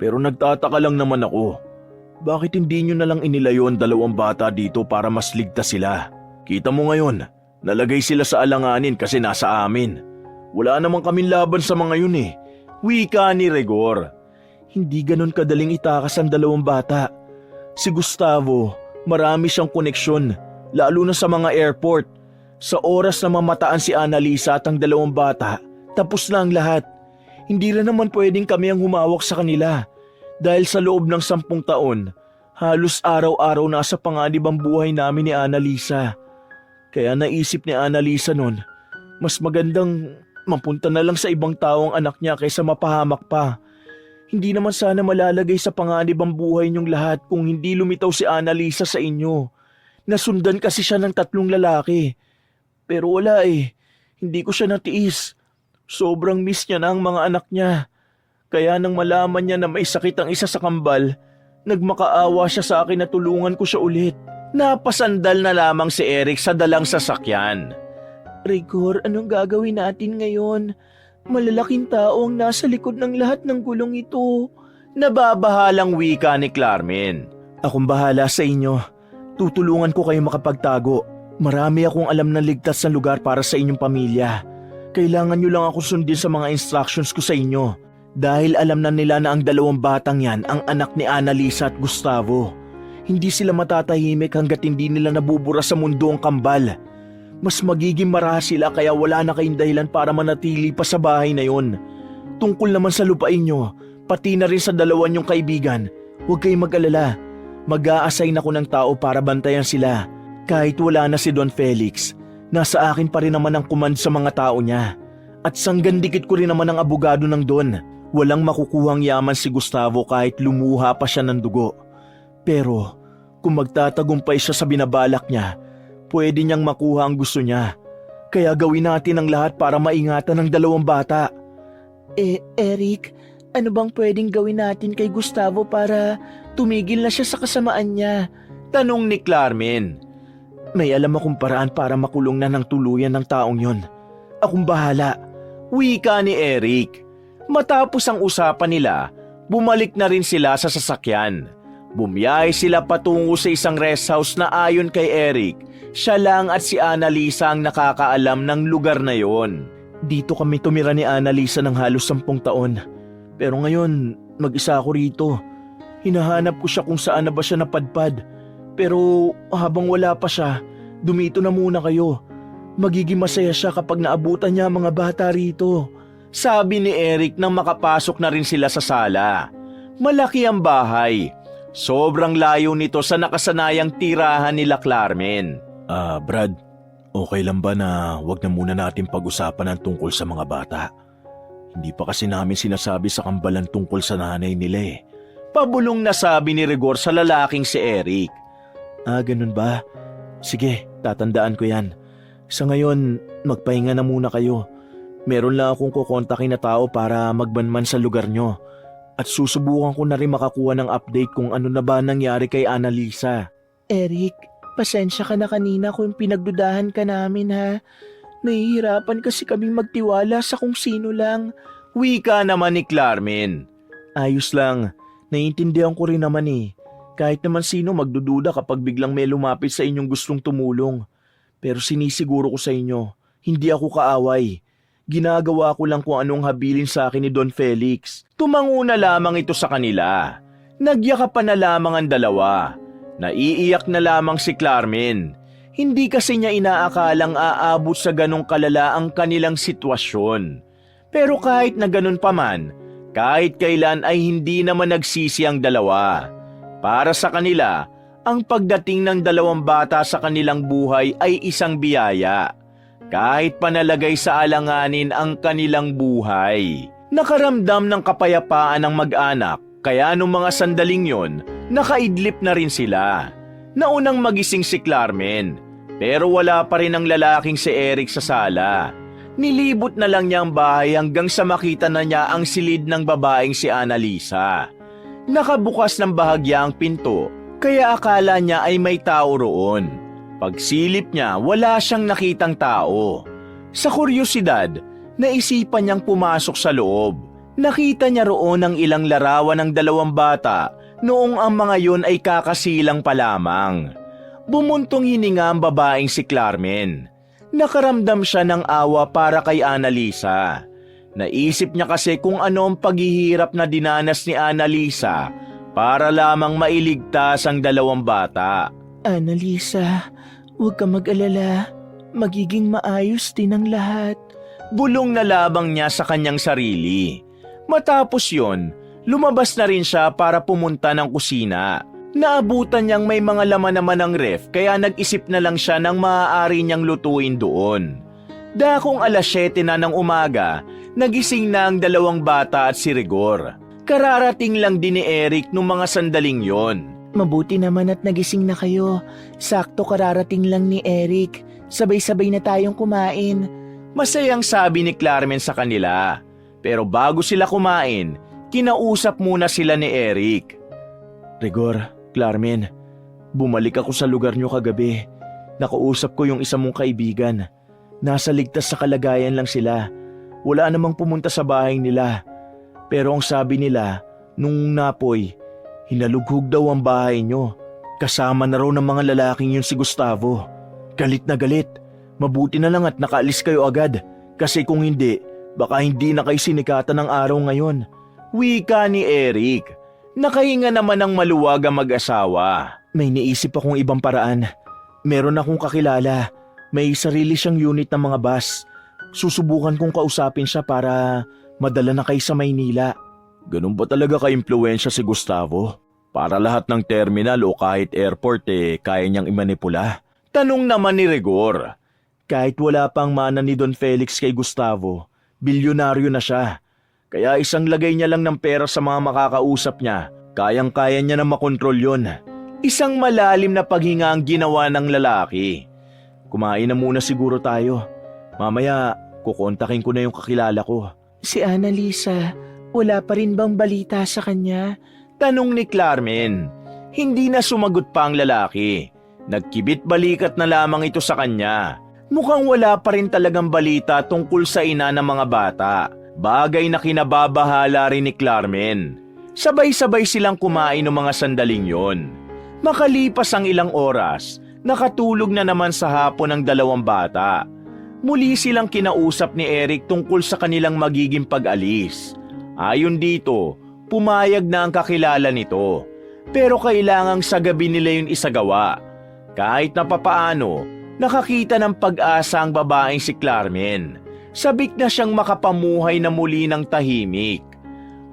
Pero nagtataka lang naman ako. Bakit hindi nyo na lang inilayo ang 2 bata dito para mas ligtas sila? Kita mo ngayon, nalagay sila sa alanganin kasi nasa amin. Wala naman kaming laban sa mga yun Wika ni Rigor. Hindi ganon kadaling itakas ang 2 bata. Si Gustavo, marami siyang koneksyon, lalo na sa mga airport. Sa oras na mamataan si Annalisa at ang 2 bata, tapos na ang lahat. Hindi rin naman pwedeng kami ang humawak sa kanila. Dahil sa loob ng 10 taon, halos araw-araw nasa panganib ang buhay namin ni Annalisa. Kaya naisip ni Annalisa noon, mas magandang mapunta na lang sa ibang tao ang anak niya kaysa mapahamak pa. Hindi naman sana malalagay sa panganib ang buhay niyong lahat kung hindi lumitaw si Annalisa sa inyo. Nasundan kasi siya ng 3 lalaki. Pero wala hindi ko siya natiis. Sobrang miss niya na ang mga anak niya. Kaya nang malaman niya na may sakit ang isa sa kambal, nagmakaawa siya sa akin na tulungan ko siya ulit. Napasandal na lamang si Eric sa dalang sasakyan. Rigor, anong gagawin natin ngayon? Malalaking tao ang nasa likod ng lahat ng gulong ito. Nababahalang wika ni Clarmin. Akong bahala sa inyo. Tutulungan ko kayo makapagtago. Marami akong alam na ligtas na lugar para sa inyong pamilya. Kailangan nyo lang ako sundin sa mga instructions ko sa inyo. Dahil alam na nila na ang 2 batang yan ang anak ni Annalisa at Gustavo. Hindi sila matatahimik hanggat hindi nila nabubura sa mundo ang kambal. Mas magiging marahas sila kaya wala na kayong dahilan para manatili pa sa bahay na yon. Tungkol naman sa lupain nyo, pati na rin sa 2 nyong kaibigan, huwag kayong mag-alala. Mag-a-assign ako ng tao para bantayan sila. Kahit wala na si Don Felix, nasa akin pa rin naman ang command sa mga tao niya. At sanggandikit ko rin naman ang abogado ng Don. Walang makukuhang yaman si Gustavo kahit lumuha pa siya ng dugo. Pero kung magtatagumpay siya sa binabalak niya, pwede niyang makuha ang gusto niya. Kaya gawin natin ang lahat para maingatan ng 2 bata. Eric, ano bang pwedeng gawin natin kay Gustavo para tumigil na siya sa kasamaan niya? Tanong ni Clarmin. May alam akong paraan para makulong na ng tuluyan ng taong yon. Akong bahala. Wika ni Eric. Matapos ang usapan nila, bumalik na rin sila sa sasakyan. Bumiyahe sila patungo sa isang rest house na ayon kay Eric, siya lang at si Annalisa ang nakakaalam ng lugar na yon. Dito kami tumira ni Annalisa ng halos 10 taon. Pero ngayon, mag-isa ako rito. Hinahanap ko siya kung saan na ba siya napadpad. Pero habang wala pa siya, dumito na muna kayo. Magiging masaya siya kapag naabutan niya ang mga bata rito. Sabi ni Eric nang makapasok na rin sila sa sala. Malaki ang bahay. Sobrang layo nito sa nakasanayang tirahan nila Clarmin. Brad, okay lang ba na wag na muna natin pag-usapan ang tungkol sa mga bata? Hindi pa kasi namin sinasabi sa kambalan tungkol sa nanay nila Pabulong na sabi ni Rigor sa lalaking si Eric. Ganun ba? Sige, tatandaan ko yan. Sa ngayon, magpahinga na muna kayo. Meron lang akong kukontakin na tao para magbanman sa lugar nyo. At susubukan ko na rin makakuha ng update kung ano na ba nangyari kay Annalisa. Eric, pasensya ka na kanina kung pinagdudahan ka namin ha. Nahihirapan kasi kaming magtiwala sa kung sino lang. Wika naman ni Clarmin. Ayos lang, naiintindihan ko rin naman Kahit naman sino magdududa kapag biglang may lumapit sa inyong gustong tumulong. Pero sinisiguro ko sa inyo, hindi ako kaaway. Ginagawa ko lang kung anong habilin sa akin ni Don Felix. Tumango na lamang ito sa kanila. Nagyakapan na lamang ang dalawa. Naiiyak na lamang si Clarmin. Hindi kasi niya inaakalang aabot sa ganong kalala ang kanilang sitwasyon. Pero kahit na ganon pa man, kahit kailan ay hindi naman nagsisi ang dalawa. Para sa kanila, ang pagdating ng 2 bata sa kanilang buhay ay isang biyaya. kahit panalagay sa alanganin ang kanilang buhay. Nakaramdam ng kapayapaan ang mag-anak, kaya nung mga sandaling yon, nakaidlip na rin sila. Naunang magising si Carmen, pero wala pa rin ang lalaking si Eric sa sala. Nilibot na lang niya ang bahay hanggang sa makita na niya ang silid ng babaeng si Annalisa. Nakabukas ng bahagya ang pinto, kaya akala niya ay may tao roon. Pagsilip niya, wala siyang nakitang tao. Sa kuryosidad, naisipan niyang pumasok sa loob. Nakita niya roon ang ilang larawan ng 2 bata noong ang mga yon ay kakasilang pa lamang. Bumuntong hininga ang babaeng si Carmen. Nakaramdam siya ng awa para kay Annalisa. Naisip niya kasi kung ano ang paghihirap na dinanas ni Annalisa para lamang mailigtas ang 2 bata. Annalisa, huwag ka mag-alala. Magiging maayos din ang lahat. Bulong na labang niya sa kanyang sarili. Matapos yon, lumabas na rin siya para pumunta ng kusina. Naabutan niyang may mga laman naman ng ref kaya nag-isip na lang siya ng maaari niyang lutuin doon. Dakong 7:00 na ng umaga, nagising na ang 2 bata at si Rigor. Kararating lang din ni Eric nung mga sandaling yon. Mabuti naman at nagising na kayo. Sakto kararating lang ni Eric. Sabay-sabay na tayong kumain. Masayang sabi ni Carmen sa kanila. Pero bago sila kumain, kinausap muna sila ni Eric. Rigor, Carmen, bumalik ako sa lugar niyo kagabi. Nakausap ko yung isa mong kaibigan. Nasa ligtas sa kalagayan lang sila. Wala namang pumunta sa bahay nila. Pero ang sabi nila, nung napoy, hinalughog daw ang bahay niyo. Kasama na raw ng mga lalaking yun si Gustavo. Galit na galit. Mabuti na lang at nakaalis kayo agad. Kasi kung hindi, baka hindi na kayo sinikatan ng araw ngayon. Wika ni Eric. Nakahinga naman ng maluwag ang mag-asawa. May naisip akong ibang paraan. Meron akong kakilala. May sarili siyang unit ng mga bus. Susubukan kong kausapin siya para madala na kayo sa Maynila. Ganun ba talaga ka-impluwensya si Gustavo? Para lahat ng terminal o kahit airport kaya niyang imanipula? Tanong naman ni Rigor. Kahit wala pang mana ni Don Felix kay Gustavo, bilyonaryo na siya. Kaya isang lagay niya lang ng pera sa mga makakausap niya, kayang-kaya niya na makontrol yon. Isang malalim na paghinga ang ginawa ng lalaki. Kumain na muna siguro tayo. Mamaya, kukontakin ko na yung kakilala ko. Si Annalisa, wala pa rin bang balita sa kanya? Tanong ni Carmen. Hindi na sumagot pa ang lalaki. Nagkibit balikat na lamang ito sa kanya. Mukhang wala pa rin talagang balita tungkol sa ina ng mga bata. Bagay na kinababahala rin ni Carmen. Sabay-sabay silang kumain ng mga sandaling yon. Makalipas ang ilang oras, nakatulog na naman sa hapon ang 2 bata. Muli silang kinausap ni Eric tungkol sa kanilang magiging pag-alis. Ayon dito, pumayag na ang kakilala nito. Pero kailangang sa gabi nila yun isagawa. Kahit na papaano, nakakita ng pag-asa ang babaeng si Carmen. Sabik na siyang makapamuhay na muli ng tahimik.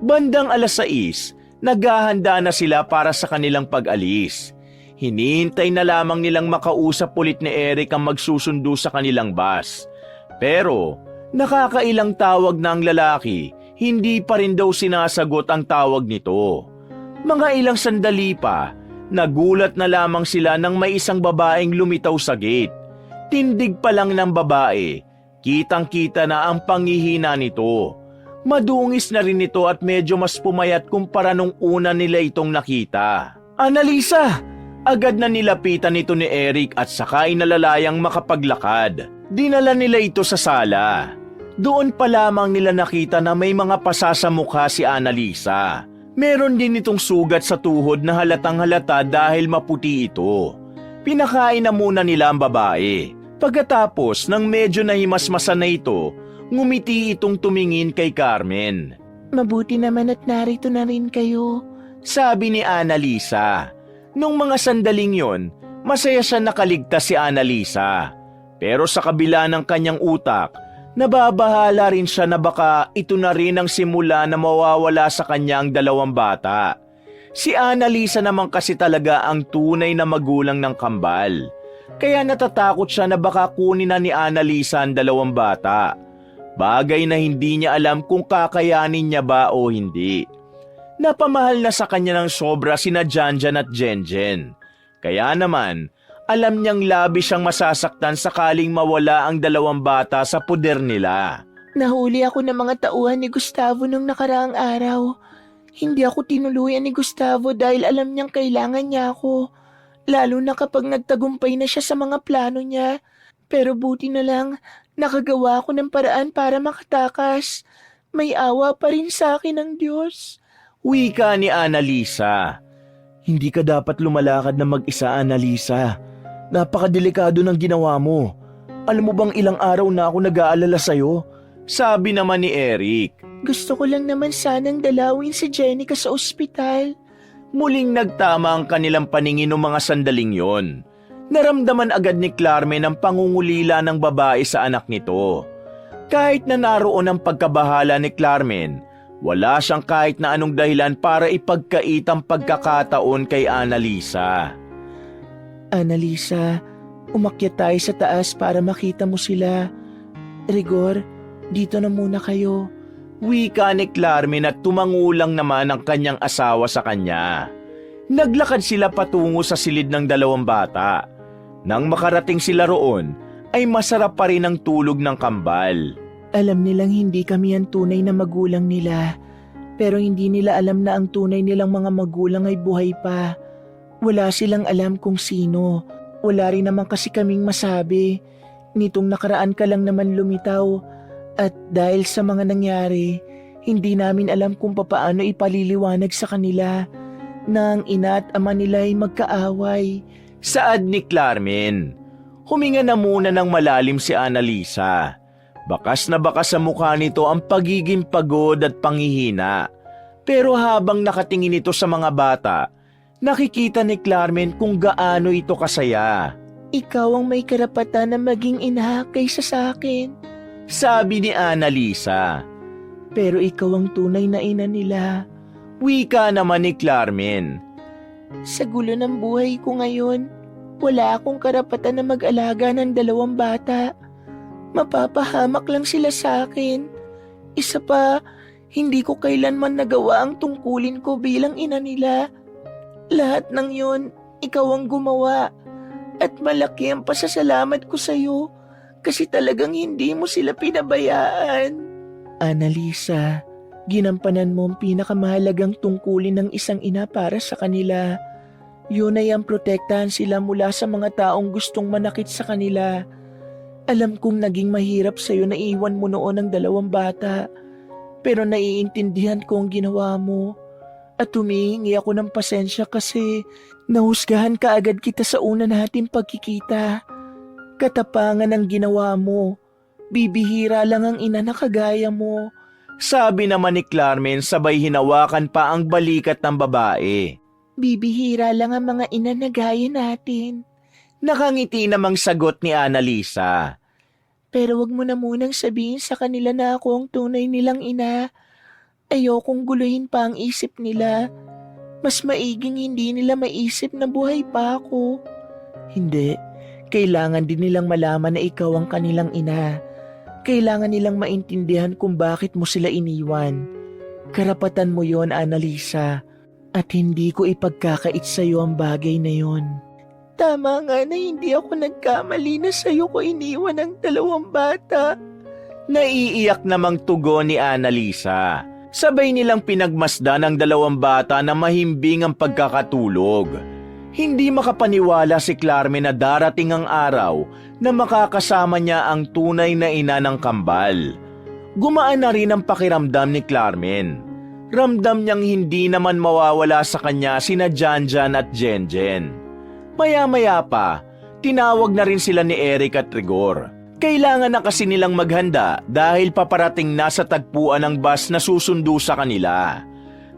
Bandang 6:00, naghahanda na sila para sa kanilang pag-alis. Hinihintay na lamang nilang makausap ulit ni Eric ang magsusundo sa kanilang bus. Pero, nakakailang tawag na ang lalaki, hindi pa rin daw sinasagot ang tawag nito. Mga ilang sandali pa, nagulat na lamang sila nang may isang babaeng lumitaw sa gate. Tindig pa lang ng babae, kitang-kita na ang panghihina nito. Madungis na rin ito at medyo mas pumayat kumpara nung una nila itong nakita. Annalisa! Agad na nilapitan nito ni Eric at saka inalalayang makapaglakad. Dinala nila ito sa sala. Doon pa lamang nila nakita na may mga pasa sa mukha si Annalisa. Meron din itong sugat sa tuhod na halatang halata dahil maputi ito. Pinakain na muna nila ang babae. Pagkatapos nang medyo nahimasmasan na ito, ngumiti itong tumingin kay Carmen. Mabuti naman at narito na rin kayo, sabi ni Annalisa. Nung mga sandaling yon, masaya siya nakaligtas si Annalisa. Pero sa kabila ng kanyang utak, nababahala rin siya na baka ito na rin ang simula na mawawala sa kanya ang 2 bata. Si Annalisa naman kasi talaga ang tunay na magulang ng kambal. Kaya natatakot siya na baka kunin na ni Annalisa ang dalawang bata. Bagay na hindi niya alam kung kakayanin niya ba o hindi. Napamahal na sa kanya ng sobra sina Janjan at Jenjen. Kaya naman, alam niyang labis siyang masasaktan sakaling mawala ang dalawang bata sa puder nila. Nahuli ako ng mga tauhan ni Gustavo nung nakaraang araw. Hindi ako tinuluyan ni Gustavo dahil alam niyang kailangan niya ako. Lalo na kapag nagtagumpay na siya sa mga plano niya. Pero buti na lang, nakagawa ako ng paraan para makatakas. May awa pa rin sa akin ng Diyos. Wika ni Annalisa. Hindi ka dapat lumalakad na mag-isa, Annalisa. Napakadelikado ng ginawa mo. Alam mo bang ilang araw na ako nag-aalala sa'yo? Sabi naman ni Eric. Gusto ko lang naman sanang dalawin si Jenica sa ospital. Muling nagtama ang kanilang paningin ng mga sandaling yon. Naramdaman agad ni Carmen ang pangungulila ng babae sa anak nito. Kahit na naroon ang pagkabahala ni Carmen, wala siyang kahit na anong dahilan para ipagkait ang pagkakataon kay Annalisa. Annalisa, umakyat tayo sa taas para makita mo sila. Rigor, dito na muna kayo. Wika ni Carmen at tumangulang naman ang kanyang asawa sa kanya. Naglakad sila patungo sa silid ng dalawang bata. Nang makarating sila roon, ay masarap pa rin ang tulog ng kambal. Alam nilang hindi kami ang tunay na magulang nila, pero hindi nila alam na ang tunay nilang mga magulang ay buhay pa. Wala silang alam kung sino. Wala rin naman kasi kaming masabi. Nitong nakaraan ka lang naman lumitaw. At dahil sa mga nangyari, hindi namin alam kung papaano ipaliliwanag sa kanila na ang ina at ama nila ay magkaaway. Saad ni Carmen. Huminga na muna ng malalim si Annalisa. Bakas na bakas sa mukha nito ang pagiging pagod at panghihina. Pero habang nakatingin ito sa mga bata, nakikita ni Carmen kung gaano ito kasaya. Ikaw ang may karapatan na maging ina kaysa sa akin. Sabi ni Annalisa. Pero ikaw ang tunay na ina nila. Wika naman ni Carmen. Sa gulo ng buhay ko ngayon, wala akong karapatan na mag-alaga ng dalawang bata. Mapapahamak lang sila sa akin. Isa pa, hindi ko kailanman nagawa ang tungkulin ko bilang ina nila. Lahat ng yun, ikaw ang gumawa. At malaki ang pasasalamat ko sa'yo kasi talagang hindi mo sila pinabayaan. Annalisa, ginampanan mo ang pinakamahalagang tungkulin ng isang ina para sa kanila. Yun ay ang protektahan sila mula sa mga taong gustong manakit sa kanila. Alam kong naging mahirap sa'yo na iwan mo noon ang dalawang bata, pero naiintindihan ko ang ginawa mo. At humihingi ako ng pasensya kasi nahusgahan ka agad kita sa una nating pagkikita. Katapangan ang ginawa mo. Bibihira lang ang ina na kagaya mo. Sabi naman ni Carmen sabay hinawakan pa ang balikat ng babae. Bibihira lang ang mga ina na gaya natin. Nakangiti namang sagot ni Annalisa. Pero wag mo na munang sabihin sa kanila na ako ang tunay nilang ina. Ayokong guluhin pa ang isip nila. Mas maiging hindi nila maisip na buhay pa ako. Hindi. Kailangan din nilang malaman na ikaw ang kanilang ina. Kailangan nilang maintindihan kung bakit mo sila iniwan. Karapatan mo yon, Annalisa. At hindi ko ipagkakait sa iyo ang bagay na yon. Tama nga na hindi ako nagkamali na sa'yo ko iniwan ang dalawang bata. Naiiyak namang tugon ni Annalisa. Sabay nilang pinagmasdan ang dalawang bata na mahimbing ang pagkakatulog. Hindi makapaniwala si Carmen na darating ang araw na makakasama niya ang tunay na ina ng kambal. Gumaan na rin ang pakiramdam ni Carmen. Ramdam niyang hindi naman mawawala sa kanya sina Janjan at Jenjen. Maya-maya pa, tinawag na rin sila ni Eric at Rigor. Kailangan na kasi nilang maghanda dahil paparating na sa tagpuan ang bus na susundo sa kanila.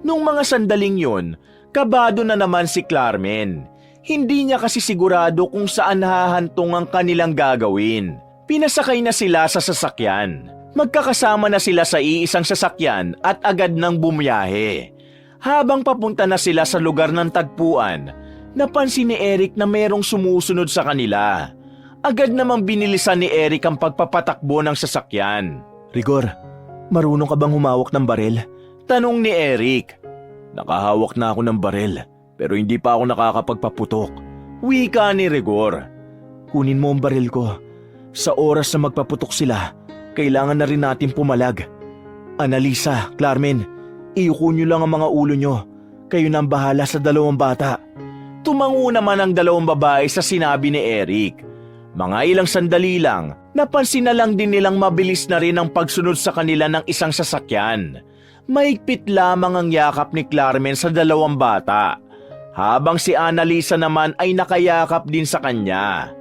Nung mga sandaling yun, kabado na naman si Carmen. Hindi niya kasi sigurado kung saan hahantong ang kanilang gagawin. Pinasakay na sila sa sasakyan. Magkakasama na sila sa iisang sasakyan at agad nang bumiyahe. Habang papunta na sila sa lugar ng tagpuan, napansin ni Eric na merong sumusunod sa kanila. Agad namang binilisan ni Eric ang pagpapatakbo ng sasakyan. Rigor, marunong ka bang humawak ng baril? Tanong ni Eric. Nakahawak na ako ng baril, pero hindi pa ako nakakapagpaputok. Wika ni Rigor. Kunin mo ang baril ko. Sa oras na magpaputok sila, kailangan na rin natin pumalag. Annalisa, Clarmen, iyuko nyo lang ang mga ulo nyo. Kayo na ang bahala sa 2 bata. Tumango naman ang 2 babae sa sinabi ni Eric. Mga ilang sandali lang, napansin na lang din nilang mabilis na rin ang pagsunod sa kanila ng isang sasakyan. Mahigpit lamang ang yakap ni Clarmen sa 2 bata, habang si Annalisa naman ay nakayakap din sa kanya.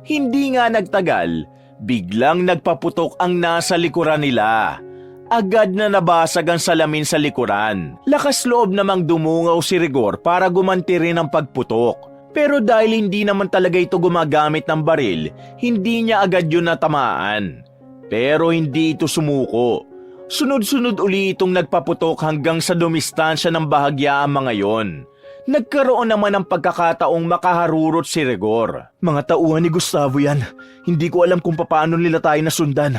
Hindi nga nagtagal, biglang nagpaputok ang nasa likuran nila. Agad na nabasag ang salamin sa likuran. Lakas loob namang dumungaw si Rigor para gumanti rin ang pagputok. Pero dahil hindi naman talaga ito gumagamit ng baril, hindi niya agad yun natamaan. Pero hindi ito sumuko. Sunod-sunod uli itong nagpaputok hanggang sa dumistansya ng bahagya ang mga yon. Nagkaroon naman ng pagkakataong makaharurot si Rigor. Mga tauhan ni Gustavo yan. Hindi ko alam kung paano nila tayo nasundan.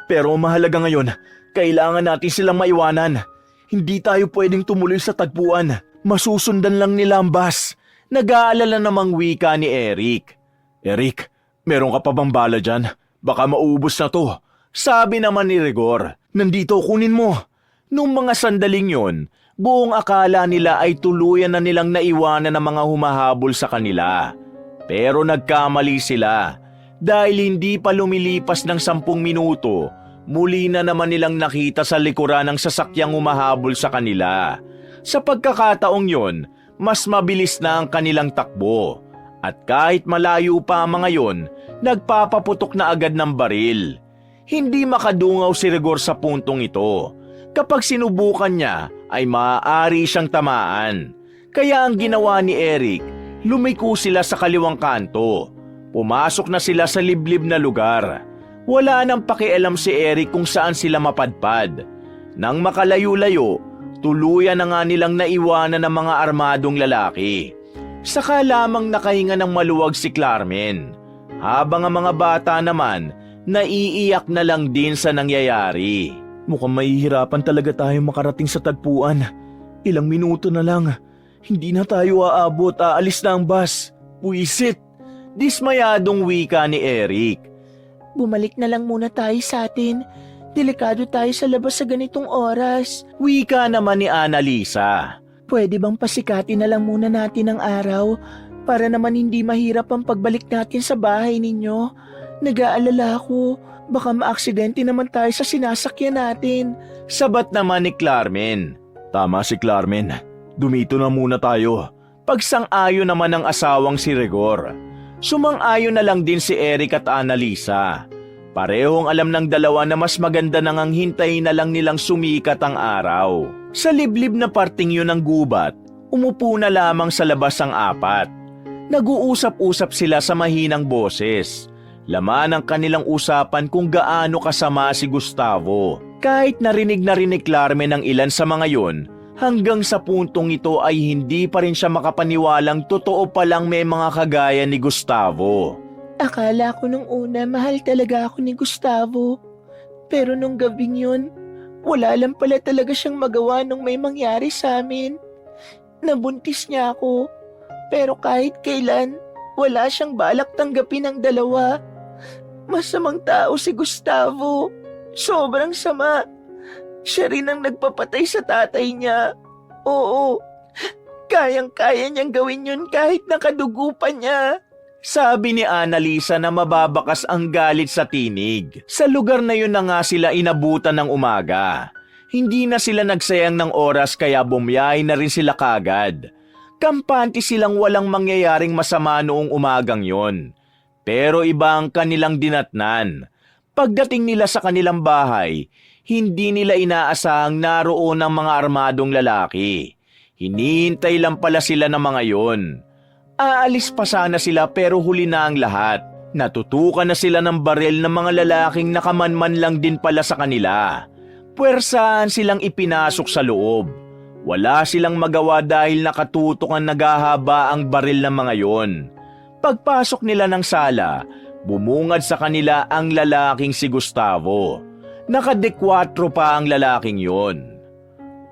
Pero mahalaga ngayon, kailangan natin silang maiwanan. Hindi tayo pwedeng tumuloy sa tagpuan. Masusundan lang nila ang bus. Nag-aalala namang wika ni Eric. Eric, meron ka pa bang bala dyan? Baka maubos na to. Sabi naman ni Rigor. Nandito, kunin mo. Nung mga sandaling yon, buong akala nila ay tuluyan na nilang naiwanan ng mga humahabol sa kanila. Pero nagkamali sila. Dahil hindi pa lumilipas ng 10 minuto, muli na naman nilang nakita sa likuran ng sasakyang humahabol sa kanila. Sa pagkakataong yon, mas mabilis na ang kanilang takbo. At kahit malayo pa ang mga yon, nagpapaputok na agad ng baril. Hindi makadungaw si Rigor sa puntong ito. Kapag sinubukan niya, ay maaari siyang tamaan. Kaya ang ginawa ni Eric, lumiko sila sa kaliwang kanto. Pumasok na sila sa liblib na lugar. Wala nang pakialam si Eric kung saan sila mapadpad. Nang makalayo-layo, tuluyan na nga nilang naiwanan ng mga armadong lalaki. Saka lamang nakahinga ng maluwag si Clarmen. Habang ang mga bata naman, naiiyak na lang din sa nangyayari. Mukhang mahihirapan talaga tayong makarating sa tagpuan. Ilang minuto na lang. Hindi na tayo aabot, aalis na ang bus. Puisit! Dismayadong wika ni Eric. Bumalik na lang muna tayo sa atin. Delikado tayo sa labas sa ganitong oras. Wika naman ni Annalisa. Pwede bang pasikatin na lang muna natin ang araw para naman hindi mahirap ang pagbalik natin sa bahay ninyo? Nag-aalala ako, baka maaksidente naman tayo sa sinasakyan natin. Sabat naman ni Clarmen. Tama si Clarmen. Dumito na muna tayo. Pagsang-ayon naman ng asawang si Rigor. Sumang-ayon na lang din si Eric at Annalisa. Parehong alam ng dalawa na mas maganda nang ang hintayin na lang nilang sumikat ang araw. Sa liblib na parting yun ng gubat, umupo na lamang sa labas ang 4. Nag-uusap-usap sila sa mahinang boses. Laman ang kanilang usapan kung gaano kasama si Gustavo. Kahit narinig na rin ni Clarmen ang ilan sa mga yon, hanggang sa puntong ito ay hindi pa rin siya makapaniwalang totoo palang may mga kagaya ni Gustavo. Akala ko nung una mahal talaga ako ni Gustavo. Pero nung gabing yun, wala lang pala talaga siyang magawa nung may mangyari sa amin. Nabuntis niya ako, pero kahit kailan, wala siyang balak tanggapin ang dalawa. Masamang tao si Gustavo. Sobrang sama. Siya rin ang nagpapatay sa tatay niya. Oo, kayang-kaya niyang gawin yun kahit nakadugo pa niya. Sabi ni Annalisa na mababakas ang galit sa tinig. Sa lugar na yun na nga sila inabutan ng umaga. Hindi na sila nagsayang ng oras kaya bumiyahe na rin sila kagad. Kampante silang walang mangyayaring masama noong umagang yon. Pero iba ang kanilang dinatnan. Pagdating nila sa kanilang bahay, hindi nila inaasahang naroon ang mga armadong lalaki. Hinihintay lang pala sila ng mga yon. Aalis pa sana sila pero huli na ang lahat. Natutukan na sila ng baril ng mga lalaking nakamanman lang din pala sa kanila. Puwersahan silang ipinasok sa loob. Wala silang magawa dahil nakatutok ang naghahaba ang baril ng mga yon. Pagpasok nila ng sala, bumungad sa kanila ang lalaking si Gustavo. Nakadekwatro pa ang lalaking yon.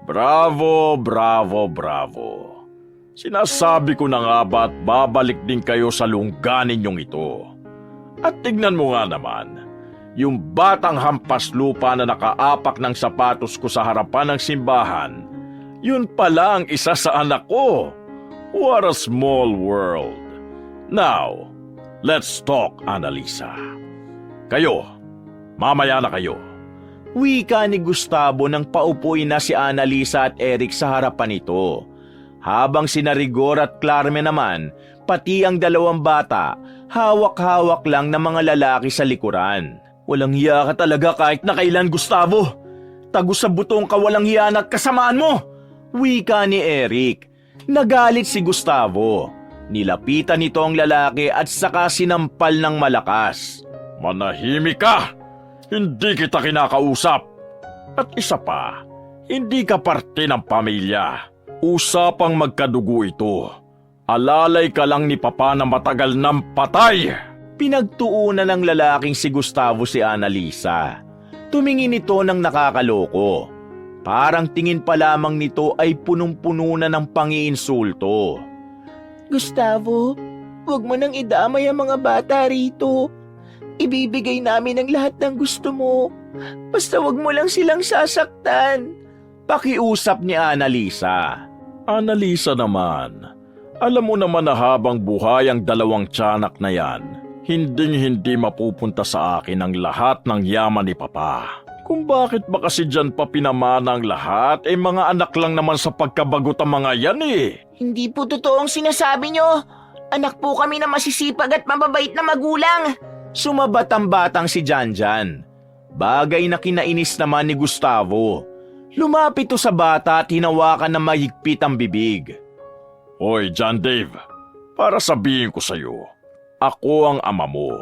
Bravo, bravo, bravo. Sinasabi ko na nga ba't babalik din kayo sa lungga ninyong ito. At tignan mo nga naman, yung batang hampas lupa na nakaapak ng sapatos ko sa harapan ng simbahan, yun pala ang isa sa anak ko. What a small world. Now, let's talk, Annalisa. Kayo, mamaya na kayo. Wika ni Gustavo nang paupuin na si Annalisa at Eric sa harapan nito. Habang sina Rigor at Carmen naman, pati ang dalawang bata, hawak-hawak lang ng mga lalaki sa likuran. Walang hiya ka talaga kahit na kailan, Gustavo. Tagos sa butong ka walang hiya at kasamaan mo. Wika ni Eric. Nagalit si Gustavo. Nilapitan nito ang lalaki at saka sinampal ng malakas. Manahimik ka! Hindi kita kinakausap. At isa pa, hindi ka parte ng pamilya. Usapang magkadugo ito. Alalay ka lang ni Papa na matagal ng patay. Pinagtuunan ng lalaking si Gustavo si Annalisa. Tumingin ito ng nakakaloko. Parang tingin pa lamang nito ay punong-puno na ng pangiinsulto. Gustavo, huwag mo nang idamay ang mga bata rito. Ibibigay namin ang lahat ng gusto mo. Basta huwag mo lang silang sasaktan. Pakiusap ni Annalisa. Annalisa naman, alam mo naman na habang buhay ang dalawang tiyanak na yan, hinding-hindi mapupunta sa akin ang lahat ng yaman ni Papa. Kung bakit ba kasi dyan pa pinamana ang lahat, mga anak lang naman sa pagkabagot ang mga yan eh. Hindi po totoo ang sinasabi nyo. Anak po kami na masisipag at mababait na magulang. Sumabat ang batang si Janjan. Bagay na kinainis naman ni Gustavo. Lumapit to sa bata at hinawakan na mahigpit ang bibig. Hoy, John Dave, para sabihin ko sa'yo, ako ang ama mo.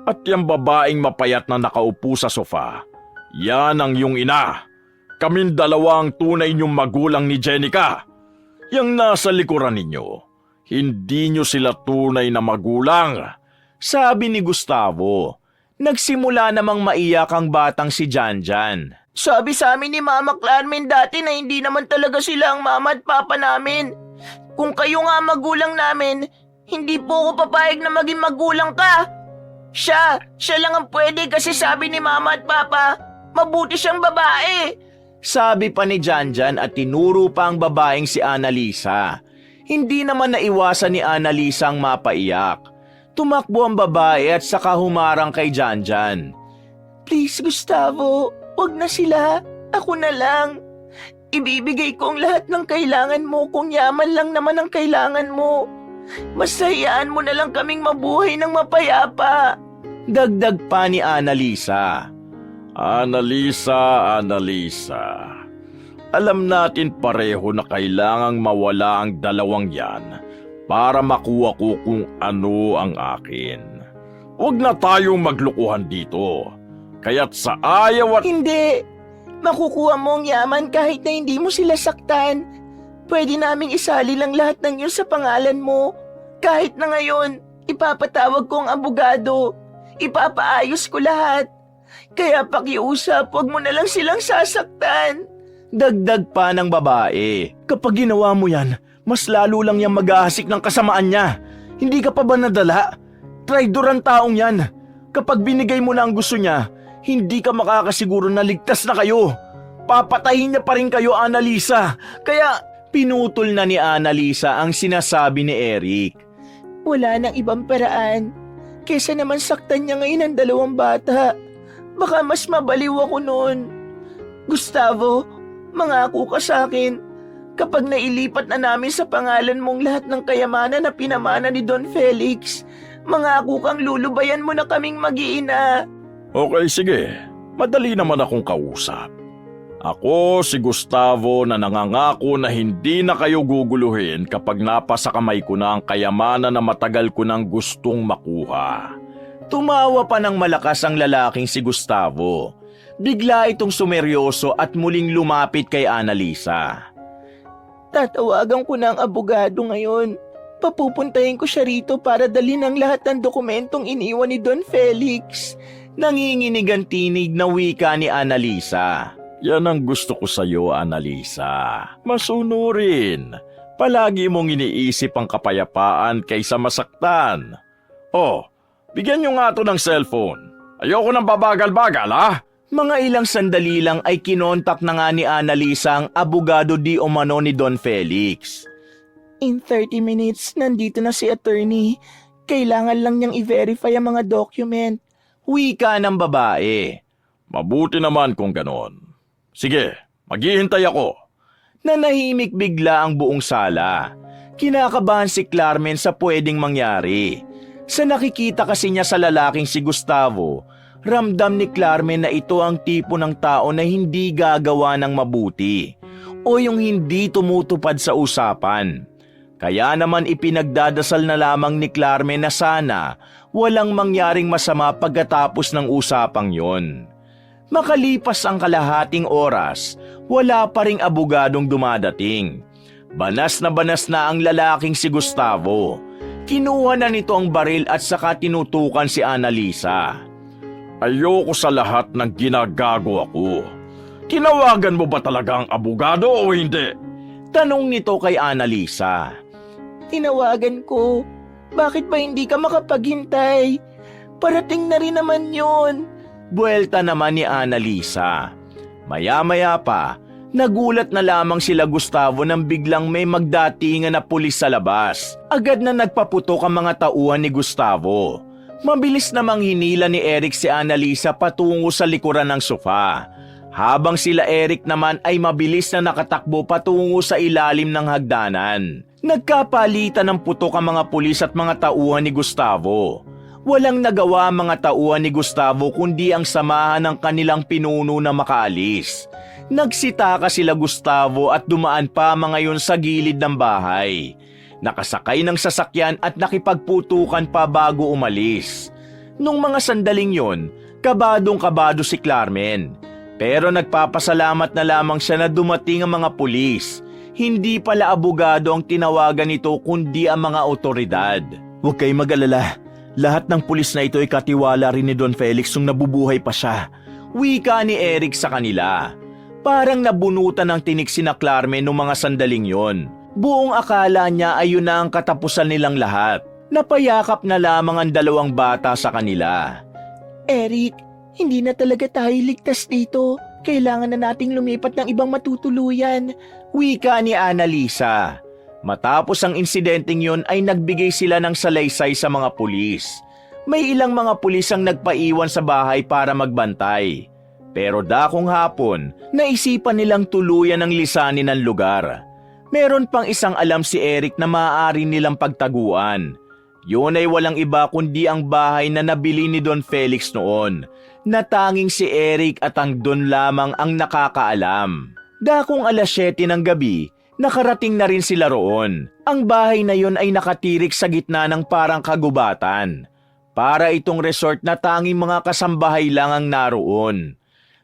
At yung babaeng mapayat na nakaupo sa sofa, yan ang iyong ina. Kaming dalawa ang tunay niyong magulang ni Jenica. Yang nasa likuran ninyo, hindi niyo sila tunay na magulang. Sabi ni Gustavo. Nagsimula namang maiyak ang batang si Janjan. Sabi sa amin ni Mama Carmen dati na hindi naman talaga sila ang mama at papa namin. Kung kayo nga magulang namin, hindi po ako papayag na maging magulang ka. Siya lang ang pwede kasi sabi ni Mama at Papa, mabuti siyang babae. Sabi pa ni Janjan at tinuro pa ang babaeng si Annalisa. Hindi naman naiwasan ni Annalisa ang mapaiyak. Tumakbo ang babae at saka humarang kay Janjan. Please Gustavo, wag na sila. Ako na lang. Ibibigay ko ang lahat ng kailangan mo kung yaman lang naman ang kailangan mo. Masayaan mo na lang kaming mabuhay ng mapayapa. Dagdag pa ni Annalisa. Annalisa. Alam natin pareho na kailangang mawala ang dalawang yan para makuha ko kung ano ang akin. Huwag na tayong maglukuhan dito. Kaya't sa ayaw at... Hindi. Makukuha mo ang yaman kahit na hindi mo sila saktan. Pwede naming isali lang lahat ng yun sa pangalan mo. Kahit na ngayon, ipapatawag ko ang abogado. Ipapaayos ko lahat. Kaya pakiusap, huwag mo na lang silang sasaktan. Dagdag pa ng babae. Kapag ginawa mo yan, mas lalo lang yung mag-aasik ng kasamaan niya. Hindi ka pa ba nadala? Traidor ang taong yan. Kapag binigay mo na ang gusto niya, hindi ka makakasiguro na ligtas na kayo. Papatayin niya pa rin kayo, Annalisa. Kaya pinutol na ni Annalisa ang sinasabi ni Eric. Wala nang ibang paraan. Kesa naman saktan niya ngayon ang dalawang bata. Baka mas mabaliw ako noon. Gustavo, mangako ka sa akin. Kapag nailipat na namin sa pangalan mong lahat ng kayamanan na pinamana ni Don Felix, mangako kang lulubayan mo na kaming mag-iina. Okay, sige. Madali naman akong kausap. Ako si Gustavo na nangangako na hindi na kayo guguluhin kapag napasa kamay ko na ang kayamanan na matagal ko nang gustong makuha. Tumawa pa ng malakas ang lalaking si Gustavo. Bigla itong sumeryoso at muling lumapit kay Annalisa. Tatawagan ko na ang abogado ngayon. Papupuntahin ko siya rito para dalhin ang lahat ng dokumentong iniwan ni Don Felix. Nanginginig ang tinig na wika ni Annalisa. Yan ang gusto ko sa'yo, Annalisa. Masunurin. Palagi mong iniisip ang kapayapaan kaysa masaktan. Oh, bigyan niyo nga to ng cellphone. Ayoko nang babagal-bagal, ha? Mga ilang sandali lang ay kinontak na nga ni Annalisa ang abogado di umano ni Don Felix. In 30 minutes, nandito na si attorney. Kailangan lang niyang i-verify ang mga document. Wika ng babae. Mabuti naman kung ganon. Sige, maghihintay ako. Nanahimik bigla ang buong sala. Kinakabahan si Carmen sa pwedeng mangyari. Sa nakikita kasi niya sa lalaking si Gustavo, ramdam ni Carmen na ito ang tipo ng tao na hindi gagawa ng mabuti o yung hindi tumutupad sa usapan. Kaya naman ipinagdadasal na lamang ni Carmen na sana walang mangyaring masama pagkatapos ng usapang yon. Makalipas ang kalahating oras, wala pa ring abogadong dumadating. Banas na ang lalaking si Gustavo. Kinuha na nito ang baril at saka tinutukan si Annalisa. Ayoko sa lahat ng ginagago ako. Tinawagan mo ba talaga ang abogado o hindi? Tanong nito kay Annalisa. Tinawagan ko. Bakit ba hindi ka makapaghintay? Parating na rin naman yun. Buwelta naman ni Annalisa. Maya-maya pa, nagulat na lamang sila Gustavo nang biglang may magdatingan na pulis sa labas. Agad na nagpaputok ang mga tauhan ni Gustavo. Mabilis namang hinila ni Eric si Annalisa patungo sa likuran ng sofa. Habang sila Eric naman ay mabilis na nakatakbo patungo sa ilalim ng hagdanan. Nagkapalitan ng putok ang mga pulis at mga tauhan ni Gustavo. Walang nagawa ang mga tauhan ni Gustavo kundi ang samahan ng kanilang pinuno na makaalis. Nagsitaka sila Gustavo at dumaan pa mga yon sa gilid ng bahay. Nakasakay ng sasakyan at nakipagputukan pa bago umalis. Nung mga sandaling yon, kabadong-kabado si Carmen. Pero nagpapasalamat na lamang siya na dumating ang mga pulis. Hindi pala abogado ang tinawagan nito kundi ang mga otoridad. Huwag kayong mag-alala. Lahat ng pulis na ito ay katiwala rin ni Don Felix nung nabubuhay pa siya. Wika ni Eric sa kanila. Parang nabunutan ng tinik sina Carmen nung mga sandaling yon. Buong akala niya ay yun na ang katapusan nilang lahat. Napayakap na lamang ang dalawang bata sa kanila. Eric, hindi na talaga tayo ligtas dito. Kailangan na nating lumipat ng ibang matutuluyan. Wika ni Annalisa. Matapos ang insidenteng yun ay nagbigay sila ng salaysay sa mga pulis. May ilang mga pulis ang nagpaiwan sa bahay para magbantay. Pero dakong hapon, naisipan nilang tuluyan ang lisanin ng lugar. Meron pang isang alam si Eric na maaari nilang pagtaguan. Yun ay walang iba kundi ang bahay na nabili ni Don Felix noon, na tanging si Eric at ang Don lamang ang nakakaalam. Dakong 7:00 ng gabi, nakarating na rin sila roon. Ang bahay na yon ay nakatirik sa gitna ng parang kagubatan. Para itong resort na tanging mga kasambahay lang ang naroon.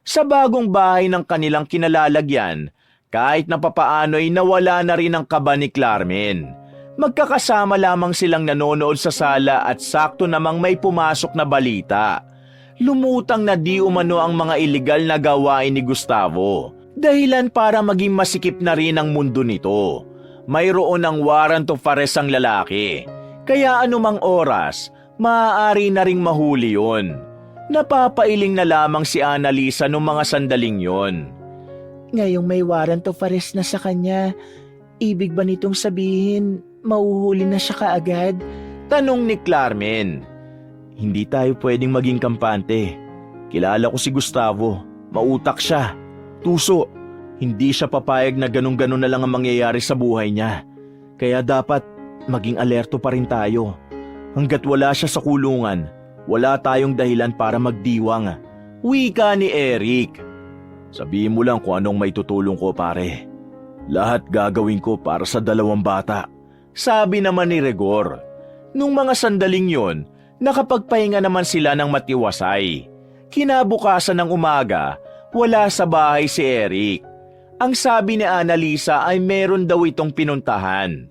Sa bagong bahay ng kanilang kinalalagyan, kahit na papaano'y nawala na rin ang kaba ni Carmen. Magkakasama lamang silang nanonood sa sala at sakto namang may pumasok na balita. Lumutang na di umano ang mga iligal na gawain ni Gustavo. Dahilan para maging masikip na rin ang mundo nito. Mayroon ng warrant of arrest ang lalaki. Kaya anumang oras, maaari na ring mahuli yun. Napapailing na lamang si Annalisa noong mga sandaling yon. Ngayong may warrant of arrest na sa kanya, ibig ba nitong sabihin, mauhuli na siya kaagad? Tanong ni Carmen. Hindi tayo pwedeng maging kampante. Kilala ko si Gustavo. Mautak siya. Tuso. Hindi siya papayag na ganun-ganun na lang ang mangyayari sa buhay niya. Kaya dapat maging alerto pa rin tayo. Hanggat wala siya sa kulungan, wala tayong dahilan para magdiwang. Wika ni Eric. Sabihin mo lang kung anong may tutulong ko, pare. Lahat gagawin ko para sa dalawang bata. Sabi naman ni Rigor. Nung mga sandaling yon, nakapagpahinga naman sila ng matiwasay. Kinabukasan ng umaga, wala sa bahay si Eric. Ang sabi ni Annalisa ay meron daw itong pinuntahan.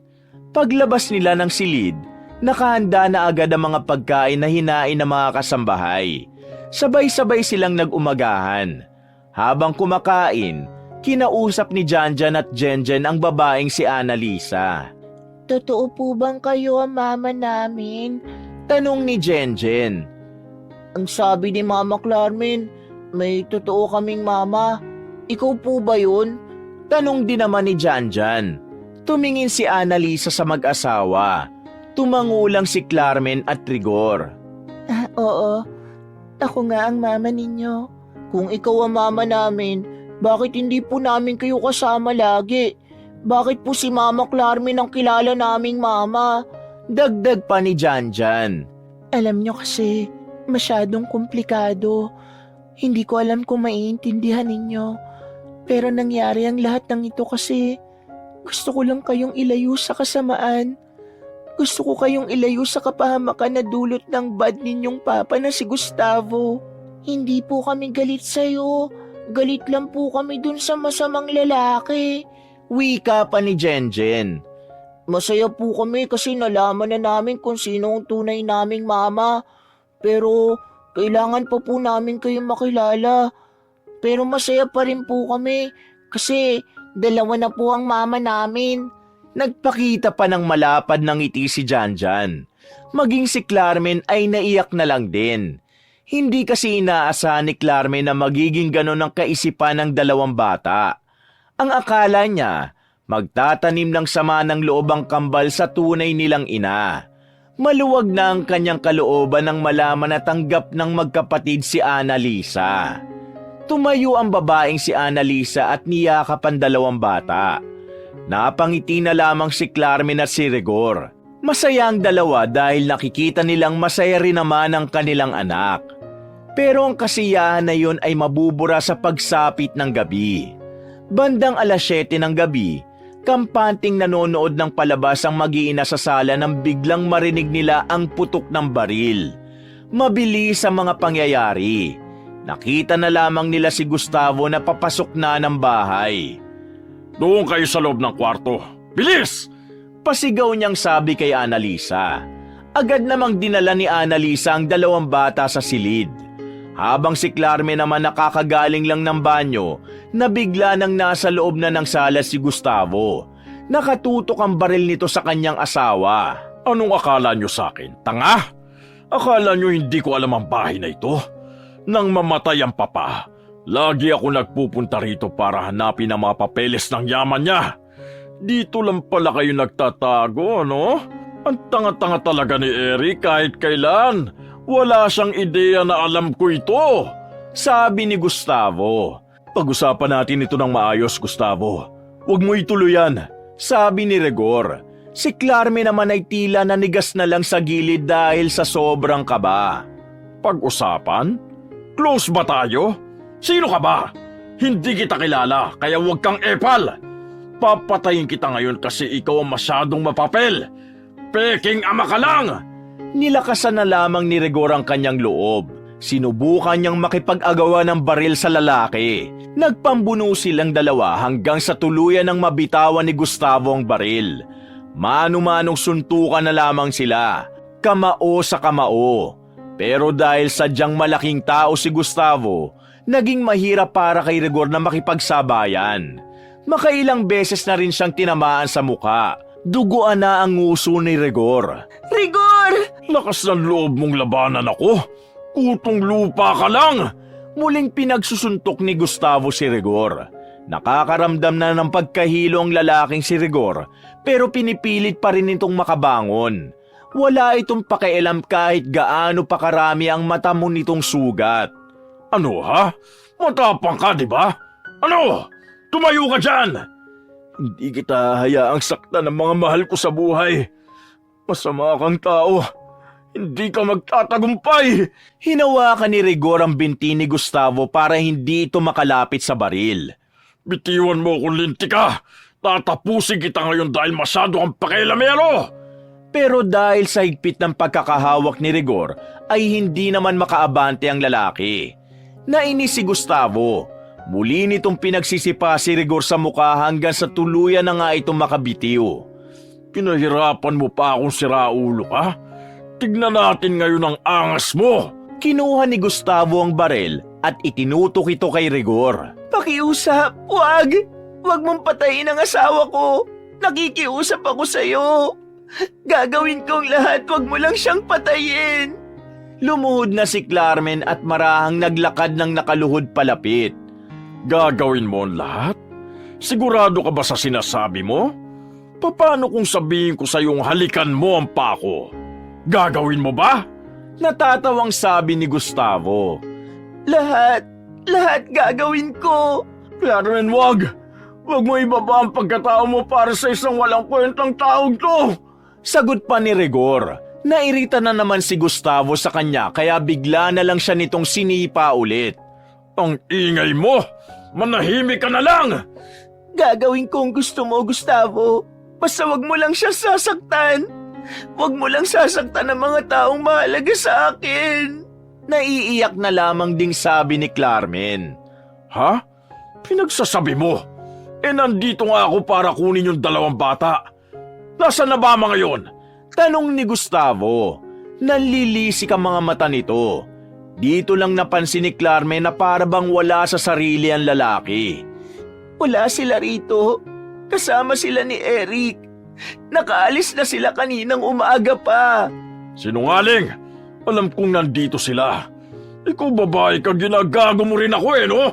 Paglabas nila ng silid, nakahanda na agad ang mga pagkain na hinain ng mga kasambahay. Sabay-sabay silang nag-umagahan. Habang kumakain, kinausap ni Janjan at Jenjen ang babaeng si Annalisa. Totoo po bang kayo ang mama namin? Tanong ni Jenjen. Ang sabi ni Mama Clarmin, may totoo kaming mama. Ikaw po ba yun? Tanong din naman ni Janjan. Tumingin si Annalisa sa mag-asawa. Tumangulang si Clarmen at Rigor. Oo, ako nga ang mama ninyo. Kung ikaw ang mama namin, bakit hindi po namin kayo kasama lagi? Bakit po si Mama Clarmin ang kilala naming mama? Dagdag pa ni Janjan. Alam nyo kasi, masyadong komplikado. Hindi ko alam kung maiintindihan ninyo. Pero nangyari ang lahat ng ito kasi gusto ko lang kayong ilayo sa kasamaan. Gusto ko kayong ilayo sa kapahamakan na dulot ng bad ninyong papa na si Gustavo. Hindi po kami galit sa'yo. Galit lang po kami dun sa masamang lalaki. Wika pa ni Jenjen. Masaya po kami kasi nalaman na namin kung sino ang tunay naming mama. Pero kailangan pa po namin kayong makilala. Pero masaya pa rin po kami kasi dalawa na po ang mama namin. Nagpakita pa ng malapad ng ngiti si Janjan. Maging si Clarmen ay naiyak na lang din. Hindi kasi inaasahan ni Clarmen na magiging ganon ang kaisipan ng dalawang bata. Ang akala niya, magtatanim ng sama ng loob ang kambal sa tunay nilang ina. Maluwag na ang kanyang kalooban nang malaman na tanggap ng magkapatid si Annalisa. Tumayo ang babaeng si Annalisa at niyakap ang dalawang bata. Napangiti na lamang si Clarmen at si Rigor. Masaya ang dalawa dahil nakikita nilang masaya rin naman ang kanilang anak. Pero ang kasiyahan na yun ay mabubura sa pagsapit ng gabi. Bandang 7:00 ng gabi, kampanting nanonood ng palabas ang mag-iina sa sala nang biglang marinig nila ang putok ng baril. Mabilis ang mga pangyayari. Nakita na lamang nila si Gustavo na papasok na ng bahay. Doon kayo sa loob ng kwarto. Bilis! Pasigaw niyang sabi kay Annalisa. Agad namang dinala ni Annalisa ang dalawang bata sa silid. Habang si Clarmen naman nakakagaling lang ng banyo, nabigla nang nasa loob na ng sala si Gustavo. Nakatutok ang baril nito sa kanyang asawa. Anong akala nyo sa akin? Tanga? Akala nyo hindi ko alam ang bahay na ito? Nang mamatay ang papa, lagi ako nagpupunta rito para hanapin ang mga papeles ng yaman niya. Dito lang pala kayo nagtatago, no? Ang tanga-tanga talaga ni Eric kahit kailan. Wala siyang ideya na alam ko ito. Sabi ni Gustavo. Pag-usapan natin ito ng maayos, Gustavo. Huwag mo ituloy yan. Sabi ni Rigor. Si Clarmen naman ay tila nanigas na lang sa gilid dahil sa sobrang kaba. Pag-usapan? Close ba tayo? Sino ka ba? Hindi kita kilala, kaya huwag kang epal. Papatayin kita ngayon kasi ikaw ang masyadong mapapel. Peking ama ka lang! Nilakasan na lamang ni Rigor ang kanyang loob. Sinubukan niyang makipag-agawa ng baril sa lalaki. Nagpambuno silang dalawa hanggang sa tuluyan ng mabitawan ni Gustavo ang baril. Mano-manong suntukan na lamang sila. Kamao sa kamao. Pero dahil sadyang malaking tao si Gustavo, naging mahirap para kay Rigor na makipagsabayan. Makailang beses na rin siyang tinamaan sa muka. Duguan na ang nguso ni Rigor. Rigor! Lakas ng loob mong labanan ako. Kutong lupa ka lang. Muling pinagsusuntok ni Gustavo si Rigor. Nakakaramdam na ng pagkahilo ang lalaking si Rigor, pero pinipilit pa rin itong makabangon. Wala itong pakialam kahit gaano pa karami ang mata mo nitong sugat. Ano ha? Matapang ka, di ba? Ano? Tumayo ka dyan! Hindi kita hayaang saktan ng mga mahal ko sa buhay. Masama kang tao. Hindi ka magtatagumpay. Hinawakan ni Rigor ang binti ni Gustavo para hindi ito makalapit sa baril. Bitiwan mo kung linti ka. Tatapusin kita ngayon dahil masyado kang pakialamero. Pero dahil sa higpit ng pagkakahawak ni Rigor, ay hindi naman makaabante ang lalaki. Nainis si Gustavo. Muli nitong pinagsisipa si Rigor sa mukha hanggang sa tuluyan na nga itong makabitiw. Pinahirapan mo pa akong siraulo ka? Tignan natin ngayon ang angas mo! Kinuha ni Gustavo ang barel at itinutok ito kay Rigor. Pakiusap, wag! Wag mong patayin ang asawa ko! Nakikiusap ako sa'yo! Gagawin kong lahat, wag mo lang siyang patayin! Lumuhod na si Carmen at marahang naglakad ng nakaluhod palapit. Gagawin mo ang lahat? Sigurado ka ba sa sinasabi mo? Paano kung sabihin ko sa iyong halikan mo ang pako? Gagawin mo ba? Natatawang sabi ni Gustavo. Lahat gagawin ko! Carmen, wag! Wag mo ibaba ang pagkatao mo para sa isang walang kwentang taong to! Sagot pa ni Rigor. Nairita na naman si Gustavo sa kanya kaya bigla na lang siya nitong sinipa ulit. Ang ingay mo! Manahimik ka na lang! Gagawin ko ang gusto mo, Gustavo. Basta wag mo lang siya sasaktan. Wag mo lang sasaktan ang mga taong mahalaga sa akin. Naiiyak na lamang ding sabi ni Carmen. Ha? Pinagsasabi mo? Nandito nga ako para kunin yung 2 bata. Nasaan na ba mga yon? Tanong ni Gustavo. Nanlilisik ang mga mata nito. Dito lang napansin ni Carmen na para bang wala sa sarili ang lalaki. Wala sila rito. Kasama sila ni Eric. Nakaalis na sila kaninang umaga pa. Sinungaling! Alam kong nandito sila. Ikaw babae ka, ginagago mo rin ako no?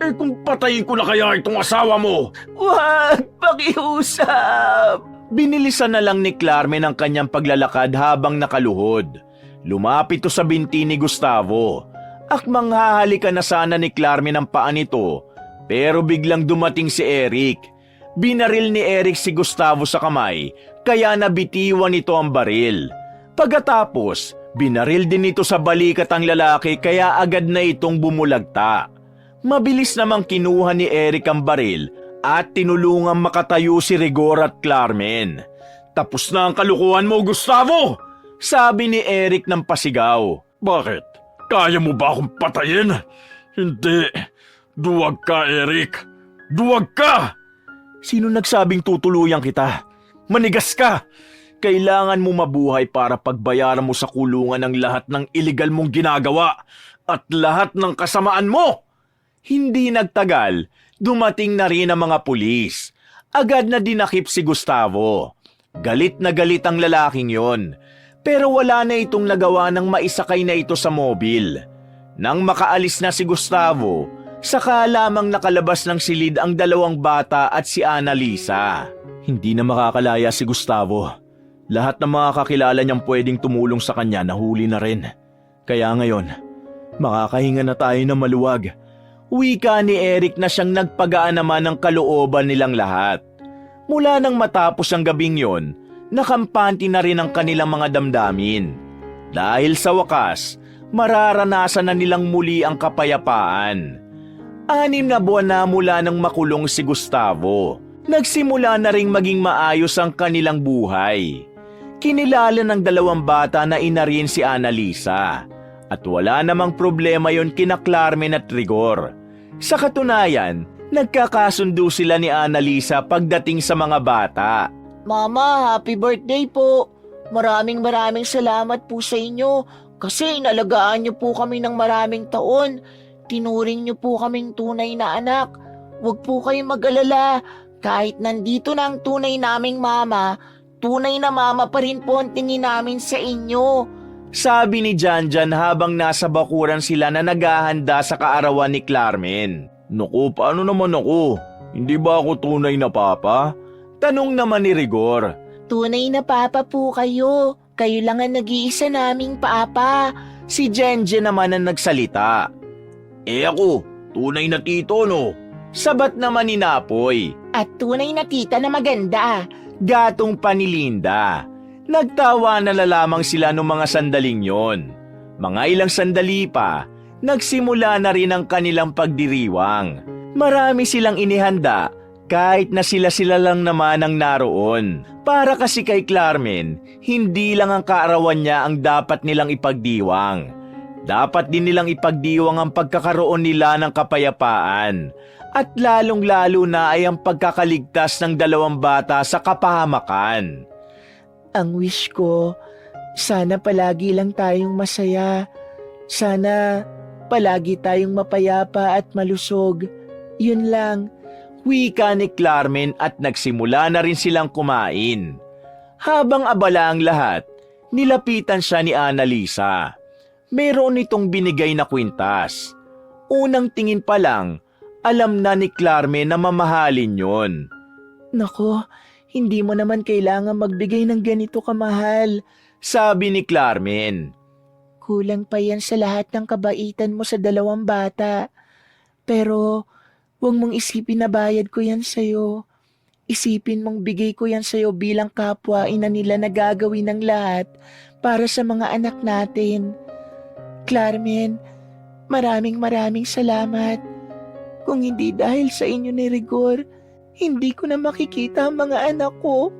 Kung patayin ko na kaya itong asawa mo? Wag! Pakiusap! Binilisan na lang ni Carmen ang kanyang paglalakad habang nakaluhod. Lumapit to sa binti ni Gustavo. Akmang hahalikan na sana ni Carmen ang paa nito, pero biglang dumating si Eric. Binaril ni Eric si Gustavo sa kamay, kaya nabitiwan nito ang baril. Pagkatapos, binaril din ito sa balikat ang lalaki kaya agad na itong bumulagta. Mabilis namang kinuha ni Eric ang baril at tinulungang makatayo si Rigor at Carmen. Tapos na ang kalukuhan mo, Gustavo! Sabi ni Eric ng pasigaw. Bakit? Kaya mo ba akong patayin? Hindi. Duwag ka, Eric. Duwag ka! Sino nagsabing tutuluyan kita? Manigas ka! Kailangan mo mabuhay para pagbayaran mo sa kulungan ang lahat ng iligal mong ginagawa at lahat ng kasamaan mo! Hindi nagtagal, dumating na rin ang mga pulis. Agad na dinakip si Gustavo. Galit na galit ang lalaking yon. Pero wala na itong nagawa ng maisakay na ito sa mobil. Nang makaalis na si Gustavo, saka lamang nakalabas ng silid ang 2 bata at si Annalisa. Hindi na makakalaya si Gustavo. Lahat ng mga kakilala niyang pwedeng tumulong sa kanya nahuli na rin. Kaya ngayon, makakahinga na tayo ng maluwag. Wika ni Eric na siyang nagpagaan naman ng kalooban nilang lahat. Mula nang matapos ang gabing yon, nakampante na rin ang kanilang mga damdamin. Dahil sa wakas, mararanasan na nilang muli ang kapayapaan. 6 na buwan na mula nang makulong si Gustavo. Nagsimula na ring maging maayos ang kanilang buhay. Kinilala ng 2 bata na ina rin si Annalisa. At wala namang problema yon kina Carmen at Rigor. Sa katunayan, nagkakasundo sila ni Annalisa pagdating sa mga bata. Mama, happy birthday po. Maraming salamat po sa inyo kasi inalagaan niyo po kami ng maraming taon. Tinuring niyo po kaming tunay na anak. Huwag po kayong mag-alala. Kahit nandito na ang tunay naming mama, tunay na mama pa rin po ang tingin namin sa inyo. Sabi ni Janjan habang nasa bakuran sila na naghahanda sa kaarawan ni Carmen. Naku, paano naman ako? Hindi ba ako tunay na papa? Tanong naman ni Rigor. Tunay na papa po kayo. Kayo lang ang nag-iisa naming papa. Si Jenjen naman ang nagsalita. Ako, tunay na tito no? Sabat naman ni Napoy. At tunay na tita na maganda. Gatong pa ni Linda. Nagtawa na lamang sila noong mga sandaling yon. Mga ilang sandali pa, nagsimula na rin ang kanilang pagdiriwang. Marami silang inihanda kahit na sila-sila lang naman ang naroon. Para kasi kay Carmen, hindi lang ang kaarawan niya ang dapat nilang ipagdiwang. Dapat din nilang ipagdiwang ang pagkakaroon nila ng kapayapaan at lalong-lalo na ay ang pagkakaligtas ng 2 bata sa kapahamakan. Ang wish ko, sana palagi lang tayong masaya. Sana palagi tayong mapayapa at malusog. Yun lang. Wika ni Clarmen at nagsimula na rin silang kumain. Habang abala ang lahat, nilapitan siya ni Annalisa. Meron itong binigay na kwintas. Unang tingin pa lang, alam na ni Clarmen na mamahalin yon. Nako, hindi mo naman kailangan magbigay ng ganito kamahal. Sabi ni Clarmen. Kulang pa yan sa lahat ng kabaitan mo sa 2 bata. Pero, huwag mong isipin na bayad ko yan sa'yo. Isipin mong bigay ko yan sa'yo bilang kapwa ina nila na gagawin ng lahat para sa mga anak natin. Clarmen, maraming salamat. Kung hindi dahil sa inyo ni Rigor, hindi ko na makikita ang mga anak ko.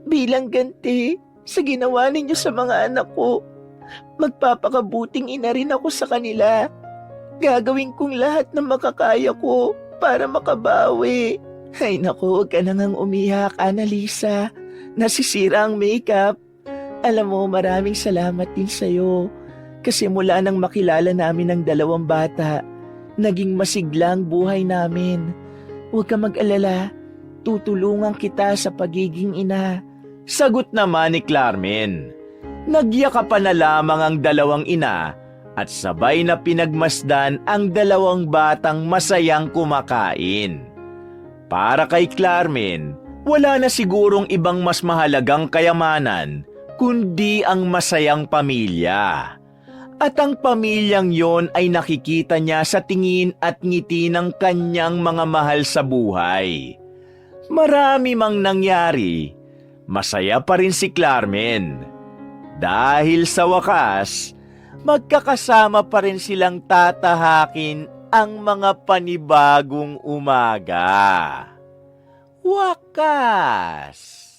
Bilang ganti sa ginawa ninyo sa mga anak ko, magpapakabuting ina rin ako sa kanila. Gagawin kong lahat ng makakaya ko para makabawi. Ay naku, huwag ka na ngang umiyak, Annalisa. Nasisira ang makeup. Alam mo, maraming salamat din sa'yo. Kasi mula nang makilala namin ang 2 bata, naging masigla ang buhay namin. Huwag ka mag-alala, tutulungan kita sa pagiging ina. Sagot naman ni Clarmen. Nagyakapan na lamang ang 2 ina at sabay na pinagmasdan ang 2 batang masayang kumakain. Para kay Clarmen, wala na sigurong ibang mas mahalagang kayamanan kundi ang masayang pamilya. At ang pamilyang yon ay nakikita niya sa tingin at ngiti ng kanyang mga mahal sa buhay. Marami mang nangyari, masaya pa rin si Clarmen. Dahil sa wakas, magkakasama pa rin silang tatahakin ang mga panibagong umaga. Wakas!